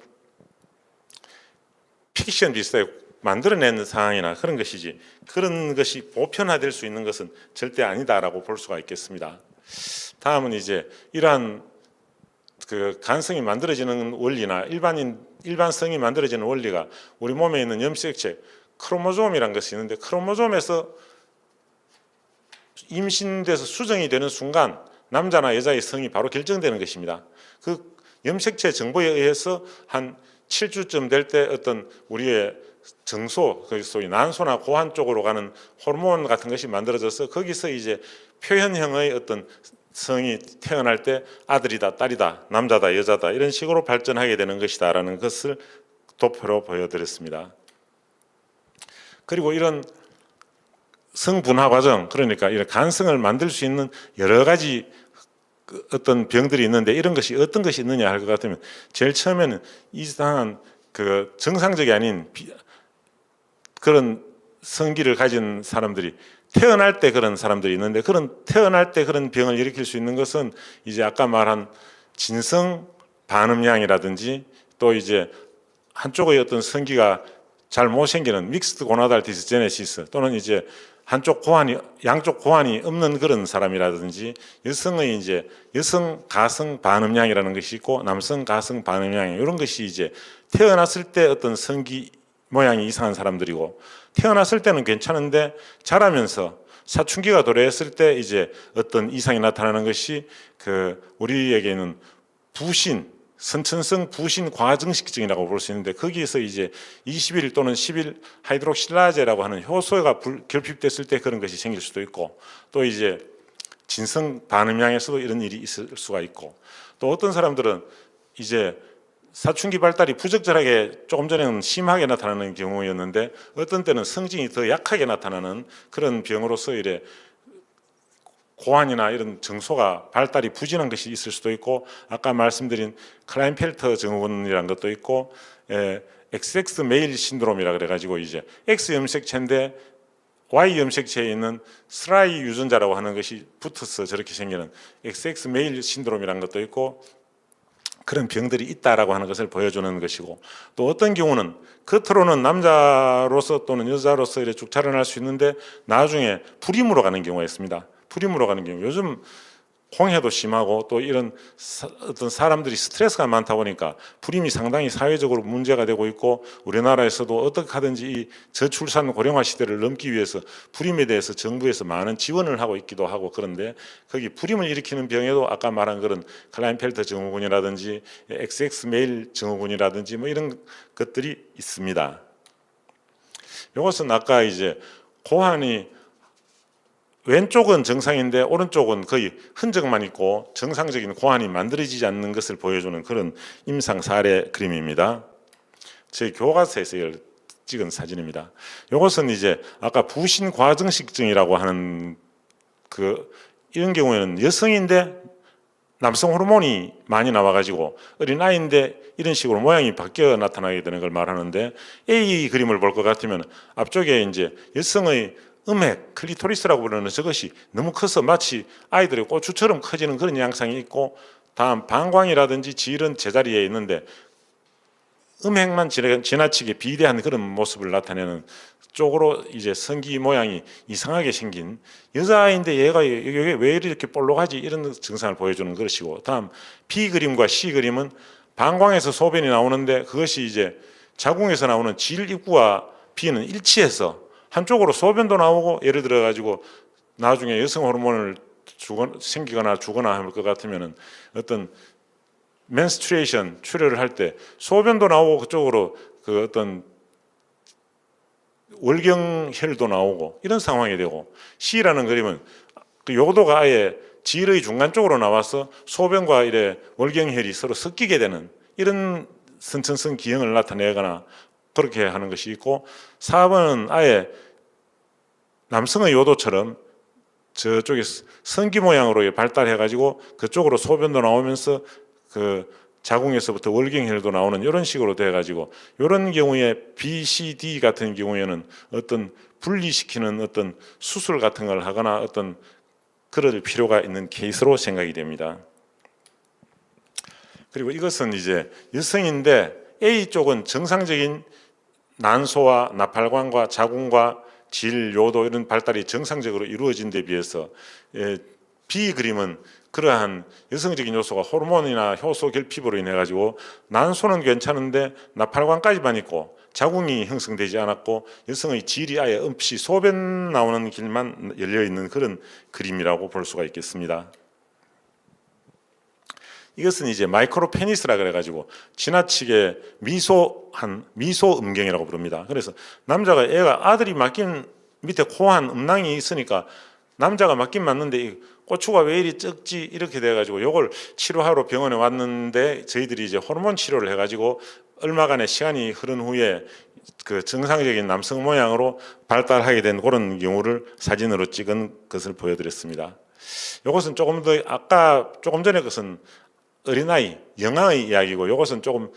픽션 비슷해요. 만들어내는 상황이나 그런 것이지 그런 것이 보편화될 수 있는 것은 절대 아니다라고 볼 수가 있겠습니다. 다음은 이제 이러한 그 간성이 만들어지는 원리나 일반성이 만들어지는 원리가 우리 몸에 있는 염색체 크로모솜이라는 것이 있는데 크로모솜에서 임신돼서 수정이 되는 순간 남자나 여자의 성이 바로 결정되는 것입니다. 그 염색체 정보에 의해서 한 7주쯤 될 때 어떤 우리의 정소, 그 소위 난소나 고환 쪽으로 가는 호르몬 같은 것이 만들어져서 거기서 이제 표현형의 어떤 성이 태어날 때 아들이다, 딸이다, 남자다, 여자다 이런 식으로 발전하게 되는 것이다라는 것을 도표로 보여드렸습니다. 그리고 이런 성분화 과정, 그러니까 이런 간성을 만들 수 있는 여러 가지 어떤 병들이 있는데 이런 것이 어떤 것이 있느냐 할 것 같으면 제일 처음에는 이상한 그 정상적이 아닌 그런 성기를 가진 사람들이 태어날 때 그런 사람들이 있는데 그런 태어날 때 그런 병을 일으킬 수 있는 것은 이제 아까 말한 진성 반음양이라든지 또 이제 한쪽의 어떤 성기가 잘 못 생기는 믹스드 고나달 디스제네시스 또는 이제 한쪽 고환이 양쪽 고환이 없는 그런 사람이라든지 여성의 이제 여성 가성 반음양이라는 것이 있고 남성 가성 반음양 이런 것이 이제 태어났을 때 어떤 성기 모양이 이상한 사람들이고 태어났을 때는 괜찮은데 자라면서 사춘기가 도래했을 때 이제 어떤 이상이 나타나는 것이 그 우리에게는 부신 선천성 부신 과증식증이라고 볼 수 있는데 거기에서 이제 21 또는 11 하이드록실라제라고 하는 효소가 결핍됐을 때 그런 것이 생길 수도 있고 또 이제 진성 반음양에서도 이런 일이 있을 수가 있고 또 어떤 사람들은 이제 사춘기 발달이 부적절하게 조금 전에는 심하게 나타나는 경우였는데 어떤 때는 성징이 더 약하게 나타나는 그런 병으로서 이래 고환이나 이런 정소가 발달이 부진한 것이 있을 수도 있고 아까 말씀드린 클라인펠터 증후군이라는 것도 있고 XX 메일 신드롬이라 그래가지고 이제 X 염색체인데 Y 염색체에 있는 스라이 유전자라고 하는 것이 붙어서 저렇게 생기는 XX 메일 신드롬이라는 것도 있고 그런 병들이 있다라고 하는 것을 보여주는 것이고 또 어떤 경우는 겉으로는 남자로서 또는 여자로서 이렇게 쭉 자라날 수 있는데 나중에 불임으로 가는 경우가 있습니다. 불임으로 가는 경우 요즘 홍해도 심하고 또 이런 어떤 사람들이 스트레스가 많다 보니까 불임이 상당히 사회적으로 문제가 되고 있고 우리나라에서도 어떻게 하든지 이 저출산 고령화 시대를 넘기 위해서 불임에 대해서 정부에서 많은 지원을 하고 있기도 하고 그런데 거기 불임을 일으키는 병에도 아까 말한 그런 클라인펠터 증후군이라든지 XX 메일 증후군이라든지 뭐 이런 것들이 있습니다. 이것은 아까 이제 고환이 왼쪽은 정상인데 오른쪽은 거의 흔적만 있고 정상적인 고환이 만들어지지 않는 것을 보여주는 그런 임상 사례 그림입니다. 제 교과서에서 찍은 사진입니다. 이것은 이제 아까 부신 과증식증이라고 하는 이런 경우에는 여성인데 남성 호르몬이 많이 나와가지고 어린아이인데 이런 식으로 모양이 바뀌어 나타나게 되는 걸 말하는데 A 그림을 볼 것 같으면 앞쪽에 이제 여성의 음핵, 클리토리스라고 부르는 저것이 너무 커서 마치 아이들의 고추처럼 커지는 그런 양상이 있고 다음 방광이라든지 질은 제자리에 있는데 음핵만 지나치게 비대한 그런 모습을 나타내는 쪽으로 이제 성기 모양이 이상하게 생긴 여자아이인데 얘가 여기 왜 이렇게 볼록하지 이런 증상을 보여주는 것이고 다음 B 그림과 C 그림은 방광에서 소변이 나오는데 그것이 이제 자궁에서 나오는 질 입구와 B는 일치해서 한쪽으로 소변도 나오고 예를 들어 가지고 나중에 여성 호르몬을 생기거나 주거나 할 것 같으면은 어떤 menstruation 출혈을 할 때 소변도 나오고 그쪽으로 그 어떤 월경혈도 나오고 이런 상황이 되고 C라는 그림은 그 요도가 아예 질의 중간 쪽으로 나와서 소변과 이래 월경혈이 서로 섞이게 되는 이런 선천성 기형을 나타내거나 그렇게 하는 것이 있고 4번은 아예 남성의 요도처럼 저쪽에 성기 모양으로 발달해가지고 그쪽으로 소변도 나오면서 그 자궁에서부터 월경혈도 나오는 이런 식으로 돼가지고 이런 경우에 B, C, D 같은 경우에는 어떤 분리시키는 어떤 수술 같은 걸 하거나 어떤 그럴 필요가 있는 케이스로 생각이 됩니다. 그리고 이것은 이제 여성인데 A 쪽은 정상적인 난소와 나팔관과 자궁과 질, 요도 이런 발달이 정상적으로 이루어진 데 비해서 B 그림은 그러한 여성적인 요소가 호르몬이나 효소 결핍으로 인해 가지고 난소는 괜찮은데 나팔관까지만 있고 자궁이 형성되지 않았고 여성의 질이 아예 없이 소변 나오는 길만 열려 있는 그런 그림이라고 볼 수가 있겠습니다. 이것은 이제 마이크로 페니스라 그래가지고 지나치게 미소 음경이라고 부릅니다. 그래서 남자가 애가 아들이 맞긴 밑에 코한 음낭이 있으니까 남자가 맞긴 맞는데 이 고추가 왜 이리 적지 이렇게 돼가지고 요걸 치료하러 병원에 왔는데 저희들이 이제 호르몬 치료를 해가지고 얼마간의 시간이 흐른 후에 그 정상적인 남성 모양으로 발달하게 된 그런 경우를 사진으로 찍은 것을 보여드렸습니다. 이것은 조금 더 아까 조금 전에 것은 어린아이, 영아의 이야기고 이것은 조금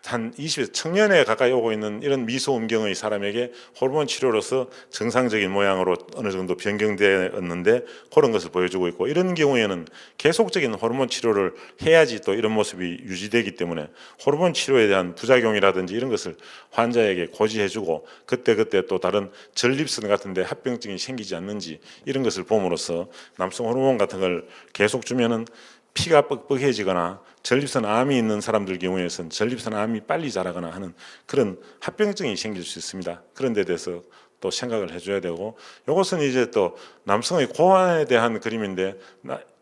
한 20세 청년에 가까이 오고 있는 이런 미소음경의 사람에게 호르몬 치료로서 정상적인 모양으로 어느 정도 변경되었는데 그런 것을 보여주고 있고 이런 경우에는 계속적인 호르몬 치료를 해야지 또 이런 모습이 유지되기 때문에 호르몬 치료에 대한 부작용이라든지 이런 것을 환자에게 고지해주고 그때그때 또 다른 전립선 같은 데 합병증이 생기지 않는지 이런 것을 봄으로써 남성 호르몬 같은 걸 계속 주면은 피가 뻑뻑해지거나 전립선 암이 있는 사람들 경우에는 전립선 암이 빨리 자라거나 하는 그런 합병증이 생길 수 있습니다. 그런 데 대해서 또 생각을 해줘야 되고 이것은 이제 또 남성의 고환에 대한 그림인데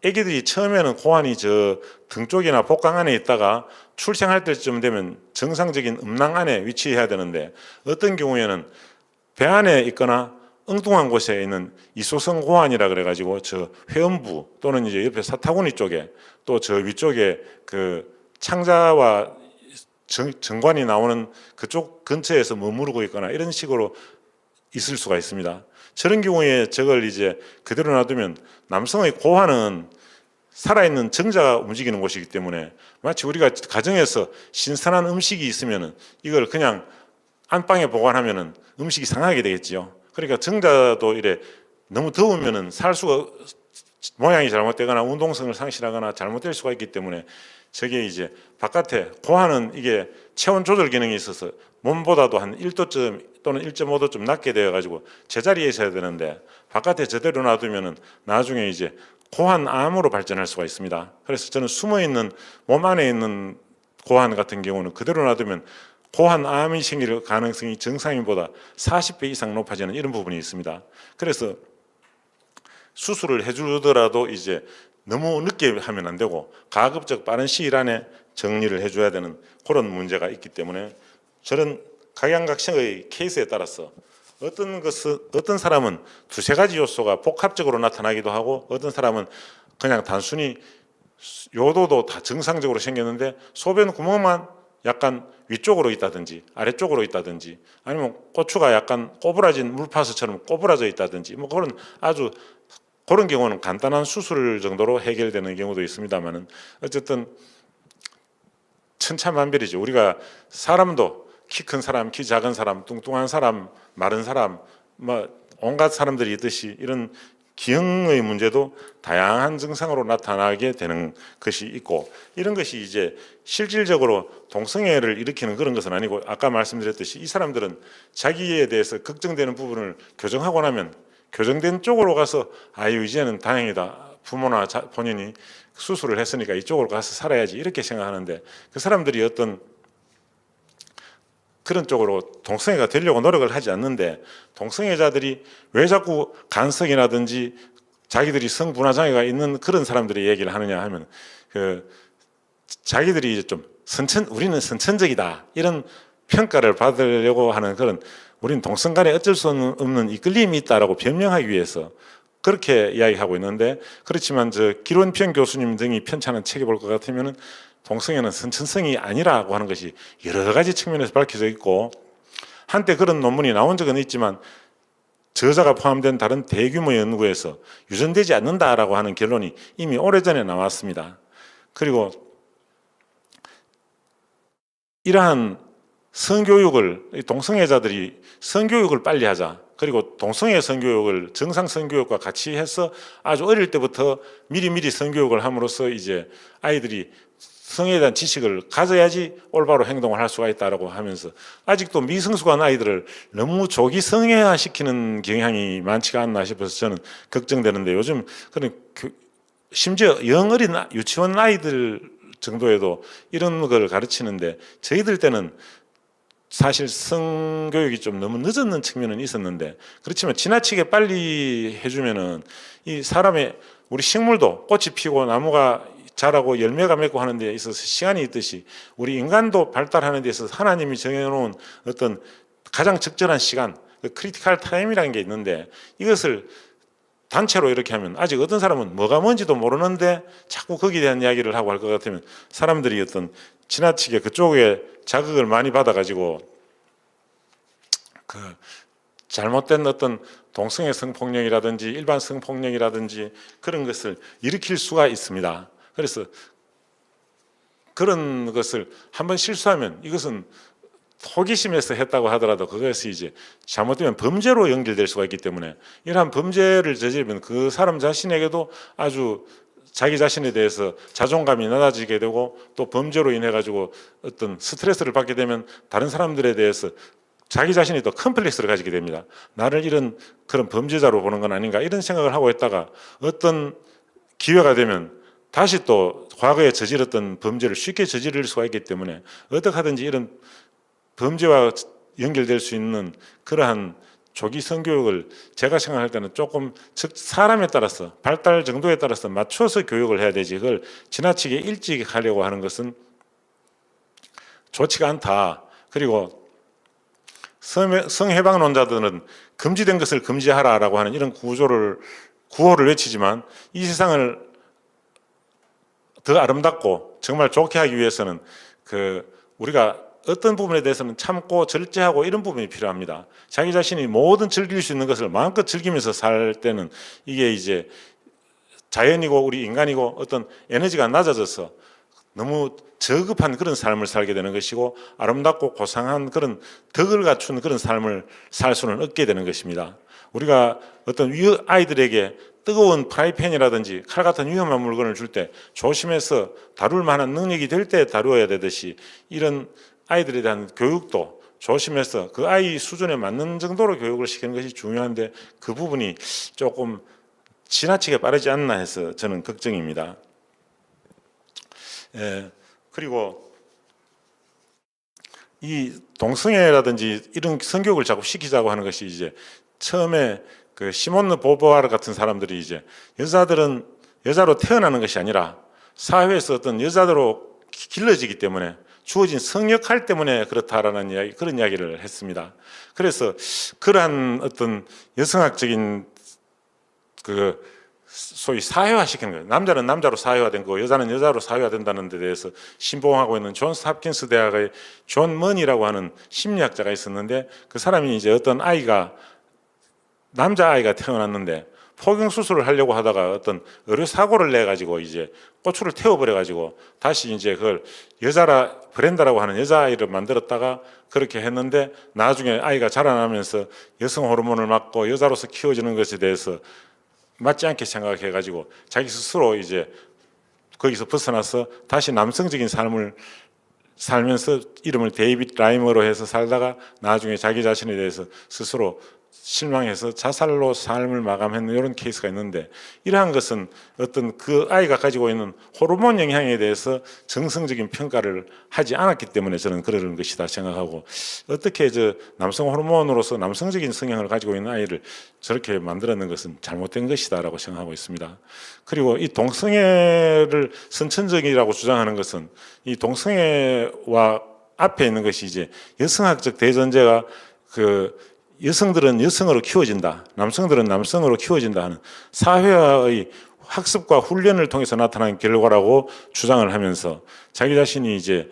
애기들이 처음에는 고환이 저 등 쪽이나 복강 안에 있다가 출생할 때쯤 되면 정상적인 음낭 안에 위치해야 되는데 어떤 경우에는 배 안에 있거나 엉뚱한 곳에 있는 이소성 고환이라 그래가지고 저 회음부 또는 이제 옆에 사타구니 쪽에 또 저 위쪽에 그 창자와 정관이 나오는 그쪽 근처에서 머무르고 있거나 이런 식으로 있을 수가 있습니다. 저런 경우에 저걸 이제 그대로 놔두면 남성의 고환은 살아있는 정자가 움직이는 곳이기 때문에 마치 우리가 가정에서 신선한 음식이 있으면은 이걸 그냥 안방에 보관하면은 음식이 상하게 되겠지요. 그러니까 정자도 이래 너무 더우면은 살 수가 모양이 잘못되거나 운동성을 상실하거나 잘못될 수가 있기 때문에 저게 이제 바깥에 고환은 이게 체온 조절 기능이 있어서 몸보다도 한 1도쯤 또는 1.5도쯤 낮게 되어 가지고 제자리에 있어야 되는데 바깥에 저대로 놔두면은 나중에 이제 고환암으로 발전할 수가 있습니다. 그래서 저는 숨어 있는 몸 안에 있는 고환 같은 경우는 그대로 놔두면 고환암이 생길 가능성이 정상인보다 40배 이상 높아지는 이런 부분이 있습니다. 그래서 수술을 해주더라도 이제 너무 늦게 하면 안 되고 가급적 빠른 시일 안에 정리를 해줘야 되는 그런 문제가 있기 때문에 저는 각양각색의 케이스에 따라서 어떤 사람은 두세 가지 요소가 복합적으로 나타나기도 하고 어떤 사람은 그냥 단순히 요도도 다 정상적으로 생겼는데 소변 구멍만 약간 위쪽으로 있다든지 아래쪽으로 있다든지 아니면 고추가 약간 꼬부라진 물파스처럼 꼬부라져 있다든지 뭐 그런 경우는 간단한 수술 정도로 해결되는 경우도 있습니다만은 어쨌든 천차만별이죠. 우리가 사람도 키 큰 사람, 키 작은 사람, 뚱뚱한 사람, 마른 사람 뭐 온갖 사람들이 있듯이 이런 기형의 문제도 다양한 증상으로 나타나게 되는 것이 있고 이런 것이 이제 실질적으로 동성애를 일으키는 그런 것은 아니고 아까 말씀드렸듯이 이 사람들은 자기에 대해서 걱정되는 부분을 교정하고 나면 교정된 쪽으로 가서 아유 이제는 다행이다 부모나 본인이 수술을 했으니까 이쪽으로 가서 살아야지 이렇게 생각하는데 그 사람들이 어떤 그런 쪽으로 동성애가 되려고 노력을 하지 않는데 동성애자들이 왜 자꾸 간성이라든지 자기들이 성분화장애가 있는 그런 사람들의 얘기를 하느냐 하면 자기들이 이제 좀 우리는 선천적이다 이런 평가를 받으려고 하는 그런 우리는 동성 간에 어쩔 수 없는 이끌림이 있다라고 변명하기 위해서 그렇게 이야기하고 있는데 그렇지만 저 기론평 교수님 등이 편찬한 책에 볼 것 같으면은 동성애는 선천성이 아니라고 하는 것이 여러 가지 측면에서 밝혀져 있고 한때 그런 논문이 나온 적은 있지만 저자가 포함된 다른 대규모 연구에서 유전되지 않는다라고 하는 결론이 이미 오래전에 나왔습니다. 그리고 이러한 동성애자들이 성교육을 빨리 하자. 그리고 동성애 성교육을 정상 성교육과 같이 해서 아주 어릴 때부터 미리미리 성교육을 함으로써 이제 아이들이 성에 대한 지식을 가져야지 올바로 행동을 할 수가 있다라고 하면서 아직도 미성숙한 아이들을 너무 조기 성애화시키는 경향이 많지가 않나 싶어서 저는 걱정되는데, 요즘 그런 심지어 영어린 유치원 아이들 정도에도 이런 걸 가르치는데, 저희들 때는 사실 성교육이 좀 너무 늦었는 측면은 있었는데, 그렇지만 지나치게 빨리 해주면은 이 사람의, 우리 식물도 꽃이 피고 나무가 자라고 열매가 맺고 하는 데 있어서 시간이 있듯이 우리 인간도 발달하는 데 있어서 하나님이 정해놓은 어떤 가장 적절한 시간, 크리티컬 타임이라는 게 있는데, 이것을 단체로 이렇게 하면 아직 어떤 사람은 뭐가 뭔지도 모르는데 자꾸 거기에 대한 이야기를 하고 할 것 같으면 사람들이 어떤 지나치게 그쪽에 자극을 많이 받아가지고 그 잘못된 어떤 동성애 성폭력이라든지 일반 성폭력이라든지 그런 것을 일으킬 수가 있습니다. 그래서 그런 것을 한번 실수하면 이것은 호기심에서 했다고 하더라도 그것이 이제 잘못되면 범죄로 연결될 수가 있기 때문에, 이러한 범죄를 저지르면 그 사람 자신에게도 아주 자기 자신에 대해서 자존감이 낮아지게 되고, 또 범죄로 인해 가지고 어떤 스트레스를 받게 되면 다른 사람들에 대해서 자기 자신이 더 컴플렉스를 가지게 됩니다. 나를 이런 그런 범죄자로 보는 건 아닌가, 이런 생각을 하고 있다가 어떤 기회가 되면 다시 또 과거에 저질렀던 범죄를 쉽게 저지를 수가 있기 때문에, 어떻게 하든지 이런 범죄와 연결될 수 있는 그러한 조기 성교육을 제가 생각할 때는 조금 사람에 따라서 발달 정도에 따라서 맞춰서 교육을 해야 되지, 그걸 지나치게 일찍 하려고 하는 것은 좋지가 않다. 그리고 성해방론자들은 금지된 것을 금지하라라고 하는 이런 구호를 외치지만, 이 세상을 더 아름답고 정말 좋게 하기 위해서는 우리가 어떤 부분에 대해서는 참고 절제하고 이런 부분이 필요합니다. 자기 자신이 모든 즐길 수 있는 것을 마음껏 즐기면서 살 때는 이게 이제 자연이고 우리 인간이고 어떤 에너지가 낮아져서 너무 저급한 그런 삶을 살게 되는 것이고, 아름답고 고상한 그런 덕을 갖춘 그런 삶을 살 수는 없게 되는 것입니다. 우리가 어떤 아이들에게 뜨거운 프라이팬이라든지 칼 같은 위험한 물건을 줄 때 조심해서 다룰 만한 능력이 될 때 다루어야 되듯이, 이런 아이들에 대한 교육도 조심해서 그 아이 수준에 맞는 정도로 교육을 시키는 것이 중요한데, 그 부분이 조금 지나치게 빠르지 않나 해서 저는 걱정입니다. 그리고 이 동성애라든지 이런 성교육을 자꾸 시키자고 하는 것이 이제 처음에 그 시몬느 보부아르 같은 사람들이 이제 여자들은 여자로 태어나는 것이 아니라 사회에서 어떤 여자로 길러지기 때문에 주어진 성역할 때문에 그렇다라는 이야기, 그런 이야기를 했습니다. 그래서 그러한 어떤 여성학적인 소위 사회화시키는 거예요. 남자는 남자로 사회화된 거고 여자는 여자로 사회화된다는 데 대해서 신봉하고 있는 존스 홉킨스 대학의 존 머니라고 하는 심리학자가 있었는데, 그 사람이 이제 어떤 남자아이가 태어났는데 포경 수술을 하려고 하다가 어떤 의료 사고를 내 가지고 이제 고추를 태워버려 가지고 다시 이제 그걸 브렌다라고 하는 여자아이를 만들었다가 그렇게 했는데, 나중에 아이가 자라나면서 여성 호르몬을 맞고 여자로서 키워지는 것에 대해서 맞지 않게 생각해 가지고 자기 스스로 이제 거기서 벗어나서 다시 남성적인 삶을 살면서 이름을 데이빗 라이머로 해서 살다가 나중에 자기 자신에 대해서 스스로 실망해서 자살로 삶을 마감했는 이런 케이스가 있는데, 이러한 것은 어떤 그 아이가 가지고 있는 호르몬 영향에 대해서 정성적인 평가를 하지 않았기 때문에 저는 그러는 것이다 생각하고, 어떻게 남성 호르몬으로서 남성적인 성향을 가지고 있는 아이를 저렇게 만들어낸 것은 잘못된 것이다라고 생각하고 있습니다. 그리고 이 동성애를 선천적이라고 주장하는 것은, 이 동성애와 앞에 있는 것이 이제 여성학적 대전제가 여성들은 여성으로 키워진다, 남성들은 남성으로 키워진다 하는 사회화의 학습과 훈련을 통해서 나타난 결과라고 주장을 하면서, 자기 자신이 이제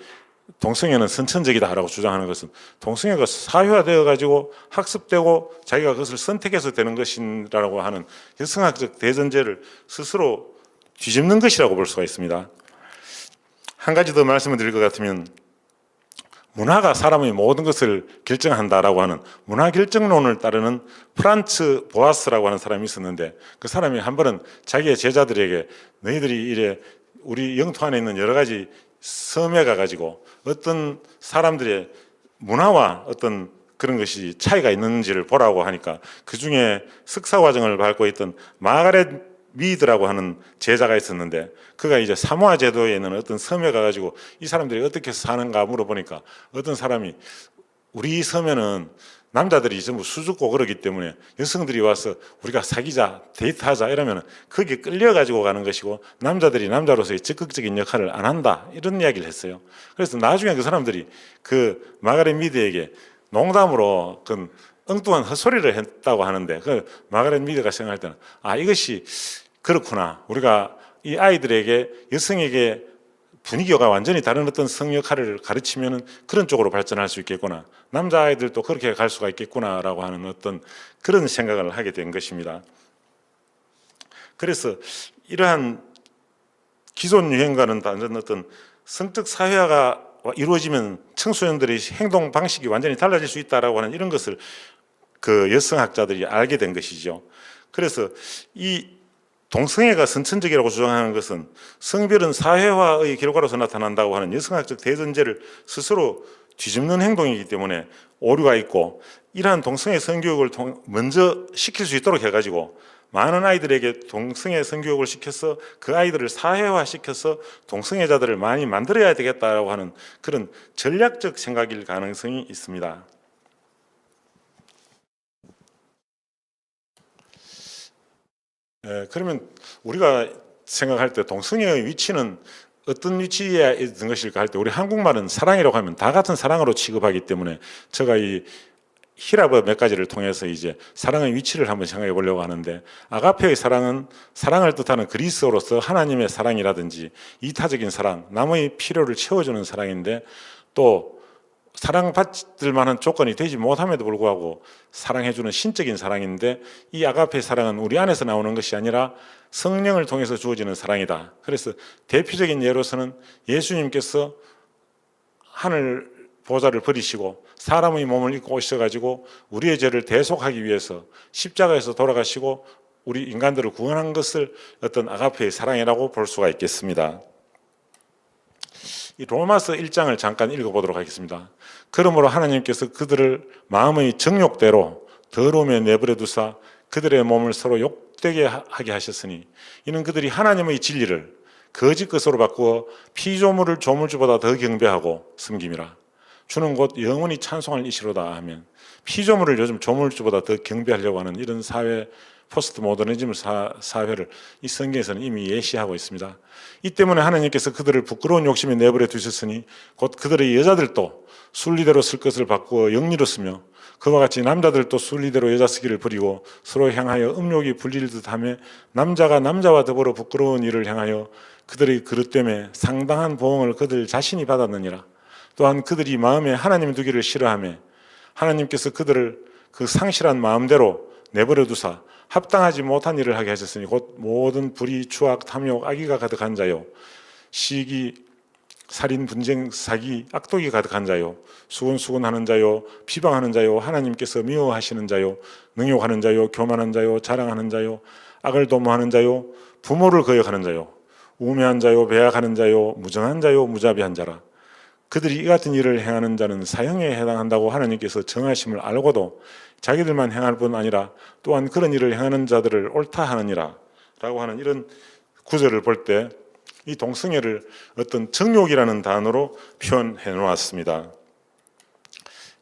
동성애는 선천적이다라고 주장하는 것은 동성애가 사회화되어 가지고 학습되고 자기가 그것을 선택해서 되는 것이라고 하는 여성학적 대전제를 스스로 뒤집는 것이라고 볼 수가 있습니다. 한 가지 더 말씀을 드릴 것 같으면, 문화가 사람의 모든 것을 결정한다라고 하는 문화결정론을 따르는 프란츠 보아스라고 하는 사람이 있었는데, 그 사람이 한 번은 자기의 제자들에게 너희들이 이래 우리 영토 안에 있는 여러 가지 섬에 가가지고 어떤 사람들의 문화와 어떤 그런 것이 차이가 있는지를 보라고 하니까 그 중에 석사 과정을 밟고 있던 마가렛 미드라고 하는 제자가 있었는데 그가 이제 사모아 제도에 있는 어떤 섬에 가가지고 이 사람들이 어떻게 사는가 물어보니까 어떤 사람이 우리 섬에는 남자들이 전부 수줍고 그러기 때문에 여성들이 와서 우리가 사귀자 데이트하자 이러면 거기에 끌려가지고 가는 것이고 남자들이 남자로서의 적극적인 역할을 안 한다 이런 이야기를 했어요. 그래서 나중에 그 사람들이 그 마가렛 미드에게 농담으로 그 엉뚱한 헛소리를 했다고 하는데 그 마가렛 미드가 생각할 때는 이것이 그렇구나. 우리가 이 아이들에게 여성에게 분위기가 완전히 다른 어떤 성 역할을 가르치면은 그런 쪽으로 발전할 수 있겠구나. 남자아이들도 그렇게 갈 수가 있겠구나라고 하는 어떤 그런 생각을 하게 된 것입니다. 그래서 이러한 기존 유행과는 다른 어떤 성적 사회화가 이루어지면 청소년들의 행동 방식이 완전히 달라질 수 있다라고 하는 이런 것을 그 여성학자들이 알게 된 것이죠. 그래서 이 동성애가 선천적이라고 주장하는 것은 성별은 사회화의 결과로서 나타난다고 하는 여성학적 대전제를 스스로 뒤집는 행동이기 때문에 오류가 있고 이러한 동성애 성교육을 먼저 시킬 수 있도록 해가지고 많은 아이들에게 동성애 성교육을 시켜서 그 아이들을 사회화시켜서 동성애자들을 많이 만들어야 되겠다라고 하는 그런 전략적 생각일 가능성이 있습니다. 그러면 우리가 생각할 때 동성애의 위치는 어떤 위치에 있는 것일까 할 때 우리 한국말은 사랑이라고 하면 다 같은 사랑으로 취급하기 때문에 제가 이 히라버 몇 가지를 통해서 이제 사랑의 위치를 한번 생각해 보려고 하는데 아가페의 사랑은 사랑을 뜻하는 그리스어로서 하나님의 사랑이라든지 이타적인 사랑, 남의 필요를 채워주는 사랑인데 또 사랑받을 만한 조건이 되지 못함에도 불구하고 사랑해주는 신적인 사랑인데 이 아가페 사랑은 우리 안에서 나오는 것이 아니라 성령을 통해서 주어지는 사랑이다. 그래서 대표적인 예로서는 예수님께서 하늘 보좌를 버리시고 사람의 몸을 입고 오셔가지고 우리의 죄를 대속하기 위해서 십자가에서 돌아가시고 우리 인간들을 구원한 것을 어떤 아가페의 사랑이라고 볼 수가 있겠습니다. 이 로마서 1장을 잠깐 읽어보도록 하겠습니다. 그러므로 하나님께서 그들을 마음의 정욕대로 더러움에 내버려 두사 그들의 몸을 서로 욕되게 하게 하셨으니 이는 그들이 하나님의 진리를 거짓 것으로 바꾸어 피조물을 조물주보다 더 경배하고 섬김이라. 주는 곧 영원히 찬송할 이시로다 하면 피조물을 요즘 조물주보다 더 경배하려고 하는 이런 사회 포스트 모더니즘 사회를 이 성경에서는 이미 예시하고 있습니다. 이 때문에 하나님께서 그들을 부끄러운 욕심에 내버려 두셨으니 곧 그들의 여자들도 순리대로 쓸 것을 바꾸어 영리로 쓰며 그와 같이 남자들도 순리대로 여자 쓰기를 버리고 서로 향하여 음욕이 불릴 듯하며 남자가 남자와 더불어 부끄러운 일을 향하여 그들의 그릇 때문에 상당한 보응을 그들 자신이 받았느니라. 또한 그들이 마음에 하나님 두기를 싫어하며 하나님께서 그들을 그 상실한 마음대로 내버려 두사 합당하지 못한 일을 하게 하셨으니 곧 모든 불의, 추악, 탐욕, 악의가 가득한 자요 시기, 살인, 분쟁, 사기, 악독이 가득한 자요 수군수군하는 자요 비방하는 자요 하나님께서 미워하시는 자요 능욕하는 자요 교만한 자요 자랑하는 자요 악을 도모하는 자요 부모를 거역하는 자요 우매한 자요 배약하는 자요 무정한 자요 무자비한 자라. 그들이 이 같은 일을 행하는 자는 사형에 해당한다고 하나님께서 정하심을 알고도 자기들만 행할 뿐 아니라 또한 그런 일을 행하는 자들을 옳다 하느니라 라고 하는 이런 구절을 볼 때 이 동성애를 어떤 정욕이라는 단어로 표현해 놓았습니다.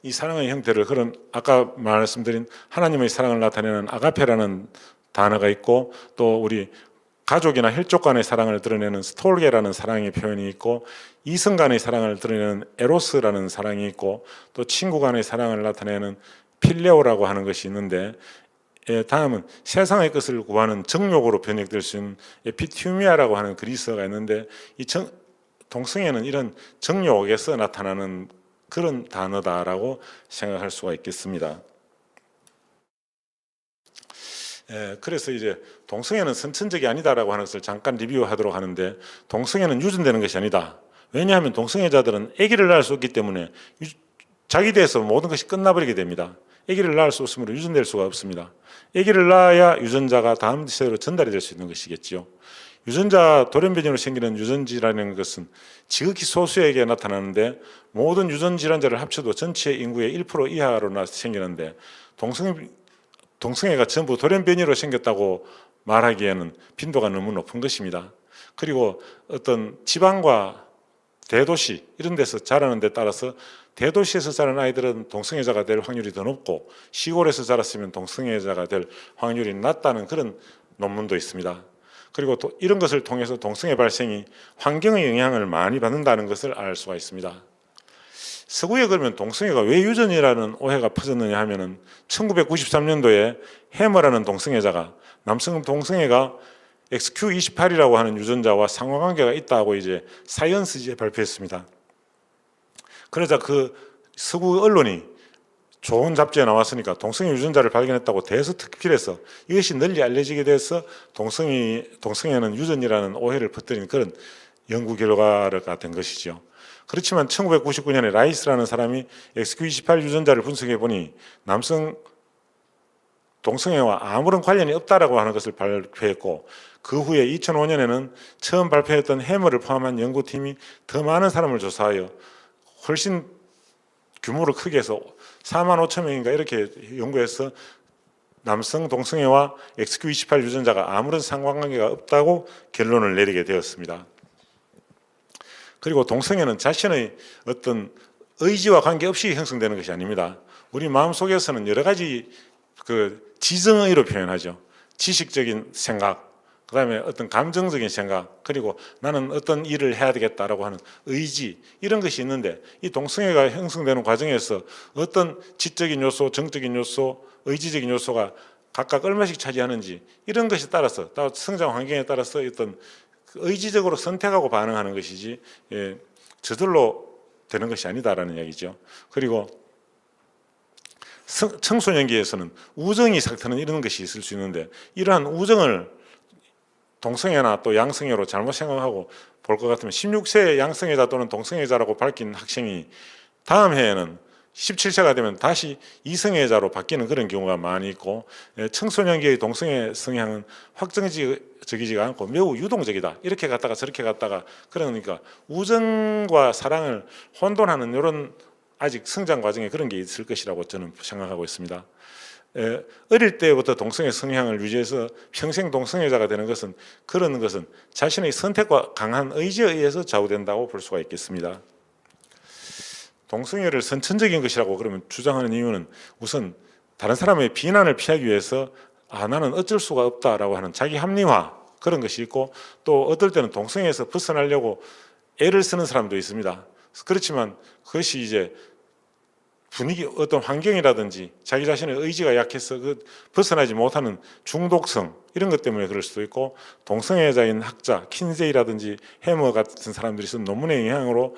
이 사랑의 형태를 그런 아까 말씀드린 하나님의 사랑을 나타내는 아가페라는 단어가 있고 또 우리 가족이나 혈족 간의 사랑을 드러내는 스톨게라는 사랑의 표현이 있고 이성 간의 사랑을 드러내는 에로스라는 사랑이 있고 또 친구 간의 사랑을 나타내는 필레오라고 하는 것이 있는데 다음은 세상의 것을 구하는 정욕으로 번역될 수 있는 에피튜미아라고 하는 그리스어가 있는데 이 동성애는 이런 정욕에서 나타나는 그런 단어다라고 생각할 수가 있겠습니다. 그래서 이제 동성애는 선천적이 아니다라고 하는 것을 잠깐 리뷰하도록 하는데 동성애는 유전되는 것이 아니다. 왜냐하면 동성애자들은 아기를 낳을 수 없기 때문에 자기 대해서 모든 것이 끝나버리게 됩니다. 아기를 낳을 수 없으므로 유전될 수가 없습니다. 아기를 낳아야 유전자가 다음 세대로 전달이 될 수 있는 것이겠지요. 유전자 돌연변이로 생기는 유전질환이라는 것은 지극히 소수에게 나타나는데 모든 유전 질환자를 합쳐도 전체 인구의 1% 이하로 생기는데 동성애가 전부 돌연변이로 생겼다고 말하기에는 빈도가 너무 높은 것입니다. 그리고 어떤 지방과 대도시 이런 데서 자라는 데 따라서 대도시에서 자란 아이들은 동성애자가 될 확률이 더 높고 시골에서 자랐으면 동성애자가 될 확률이 낮다는 그런 논문도 있습니다. 그리고 또 이런 것을 통해서 동성애 발생이 환경의 영향을 많이 받는다는 것을 알 수가 있습니다. 서구에 그러면 동성애가 왜 유전이라는 오해가 퍼졌느냐 하면은 1993년도에 해머라는 동성애자가 남성 동성애가 XQ28이라고 하는 유전자와 상호관계가 있다고 이제 사이언스지에 발표했습니다. 그러자 그 서구 언론이 좋은 잡지에 나왔으니까 동성애 유전자를 발견했다고 대서특필해서 이것이 널리 알려지게 돼서 동성애는 유전이라는 오해를 퍼뜨린 그런 연구 결과가 된 것이죠. 그렇지만 1999년에 라이스라는 사람이 XQ28 유전자를 분석해 보니 남성 동성애와 아무런 관련이 없다라고 하는 것을 발표했고 그 후에 2005년에는 처음 발표했던 해머를 포함한 연구팀이 더 많은 사람을 조사하여 훨씬 규모를 크게 해서 4만 5천 명인가 이렇게 연구해서 남성 동성애와 XQ28 유전자가 아무런 상관관계가 없다고 결론을 내리게 되었습니다. 그리고 동성애는 자신의 어떤 의지와 관계없이 형성되는 것이 아닙니다. 우리 마음속에서는 여러 가지 그 지정의로 표현하죠. 지식적인 생각, 그 다음에 어떤 감정적인 생각, 그리고 나는 어떤 일을 해야 되겠다라고 하는 의지, 이런 것이 있는데 이 동성애가 형성되는 과정에서 어떤 지적인 요소, 정적인 요소, 의지적인 요소가 각각 얼마씩 차지하는지 이런 것에 따라서 성장 환경에 따라서 어떤 의지적으로 선택하고 반응하는 것이지 저절로 되는 것이 아니다라는 이야기죠. 그리고 청소년기에서는 우정이 삭트는 이런 것이 있을 수 있는데 이러한 우정을 동성애나 또 양성애로 잘못 생각하고 볼 것 같으면 16세 양성애자 또는 동성애자라고 밝힌 학생이 다음 해에는 17세가 되면 다시 이성애자로 바뀌는 그런 경우가 많이 있고 청소년기의 동성애 성향은 확정적이지가 않고 매우 유동적이다. 이렇게 갔다가 저렇게 갔다가 그러니까 우정과 사랑을 혼돈하는 이런 아직 성장 과정에 그런 게 있을 것이라고 저는 생각하고 있습니다. 어릴 때부터 동성애 성향을 유지해서 평생 동성애자가 되는 것은 그런 것은 자신의 선택과 강한 의지에 의해서 좌우된다고 볼 수가 있겠습니다. 동성애를 선천적인 것이라고 그러면 주장하는 이유는 우선 다른 사람의 비난을 피하기 위해서 나는 어쩔 수가 없다라고 하는 자기 합리화 그런 것이 있고 또 어떨 때는 동성애에서 벗어나려고 애를 쓰는 사람도 있습니다. 그렇지만 그것이 이제 분위기 어떤 환경이라든지 자기 자신의 의지가 약해서 벗어나지 못하는 중독성 이런 것 때문에 그럴 수도 있고 동성애자인 학자 킨세이라든지 해머 같은 사람들이 쓴 논문의 영향으로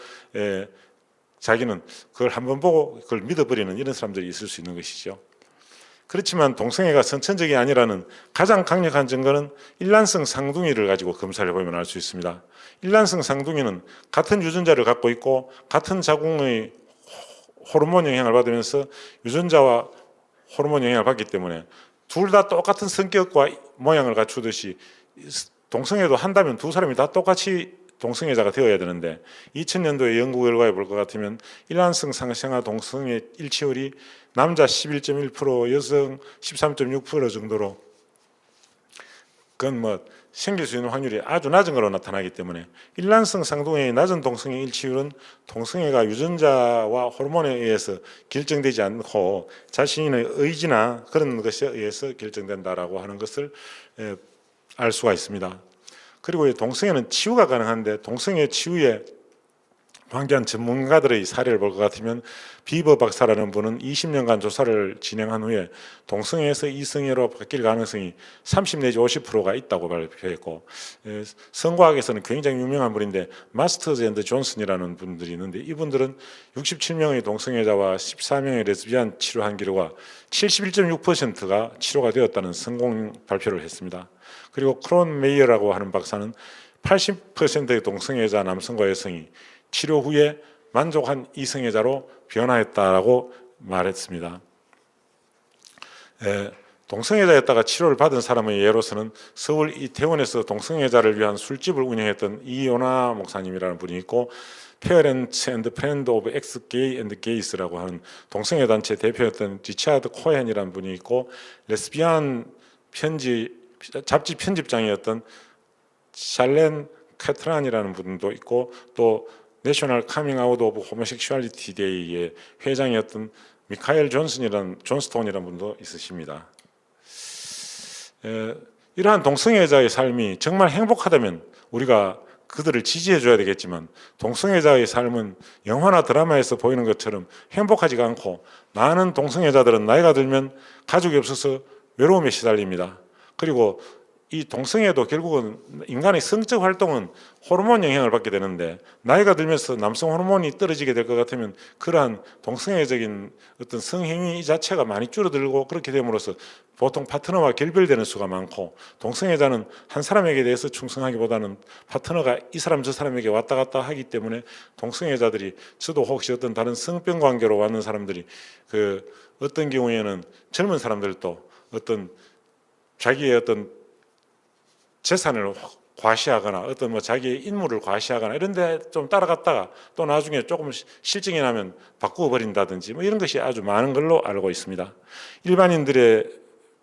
자기는 그걸 한번 보고 그걸 믿어버리는 이런 사람들이 있을 수 있는 것이죠. 그렇지만 동성애가 선천적이 아니라는 가장 강력한 증거는 일란성 쌍둥이를 가지고 검사를 해보면 알 수 있습니다. 일란성 쌍둥이는 같은 유전자를 갖고 있고 같은 자궁의 호르몬 영향을 받으면서 유전자와 호르몬 영향을 받기 때문에 둘 다 똑같은 성격과 모양을 갖추듯이 동성애도 한다면 두 사람이 다 똑같이 동성애자가 되어야 되는데 2000년도의 연구 결과에 볼 것 같으면 일란성 상생아 동성애 일치율이 남자 11.1%, 여성 13.6% 정도로 그건 뭐 생길 수 있는 확률이 아주 낮은 걸로 나타나기 때문에 일란성 쌍둥이의 낮은 동성애 일치율은 동성애가 유전자와 호르몬에 의해서 결정되지 않고 자신의 의지나 그런 것에 의해서 결정된다라고 하는 것을 알 수가 있습니다. 그리고 동성애는 치유가 가능한데 동성애 치유에 관계한 전문가들의 사례를 볼 것 같으면 비버 박사라는 분은 20년간 조사를 진행한 후에 동성애에서 이성애로 바뀔 가능성이 30 내지 50%가 있다고 발표했고 성과학에서는 굉장히 유명한 분인데 마스터즈 앤드 존슨이라는 분들이 있는데 이분들은 67명의 동성애자와 14명의 레즈비안 치료한 결과 71.6%가 치료가 되었다는 성공 발표를 했습니다. 그리고 크론 메이어라고 하는 박사는 80%의 동성애자 남성과 여성이 치료 후에 만족한 이성애자로 변화했다라고 말했습니다. 동성애자였다가 치료를 받은 사람의 예로서는 서울 이태원에서 동성애자를 위한 술집을 운영했던 이요나 목사님이라는 분이 있고, 페어런츠 앤드 프렌드 오브 엑스 게이 앤드 게이스라고 하는 동성애 단체 대표였던 리차드 코헨이라는 분이 있고, 레스비안 잡지 편집장이었던 샬렌 캐트란이라는 분도 있고, 또 내셔널 카밍 아웃 오브 호모섹슈얼리티 데이의 회장이었던 미카엘 존스톤이라는 분도 있으십니다. 이러한 동성애자의 삶이 정말 행복하다면 우리가 그들을 지지해 줘야 되겠지만, 동성애자의 삶은 영화나 드라마에서 보이는 것처럼 행복하지가 않고, 많은 동성애자들은 나이가 들면 가족이 없어서 외로움에 시달립니다. 그리고 이 동성애도 결국은 인간의 성적 활동은 호르몬 영향을 받게 되는데, 나이가 들면서 남성 호르몬이 떨어지게 될 것 같으면 그러한 동성애적인 어떤 성행위 자체가 많이 줄어들고, 그렇게 됨으로써 보통 파트너와 결별되는 수가 많고, 동성애자는 한 사람에게 대해서 충성하기보다는 파트너가 이 사람 저 사람에게 왔다 갔다 하기 때문에, 동성애자들이, 저도 혹시 어떤 다른 성병 관계로 왔는 사람들이 어떤 경우에는 젊은 사람들도 어떤 자기의 어떤 재산을 과시하거나 어떤 자기의 인물을 과시하거나 이런 데 좀 따라갔다가 또 나중에 조금 실증이 나면 바꾸어 버린다든지 이런 것이 아주 많은 걸로 알고 있습니다. 일반인들에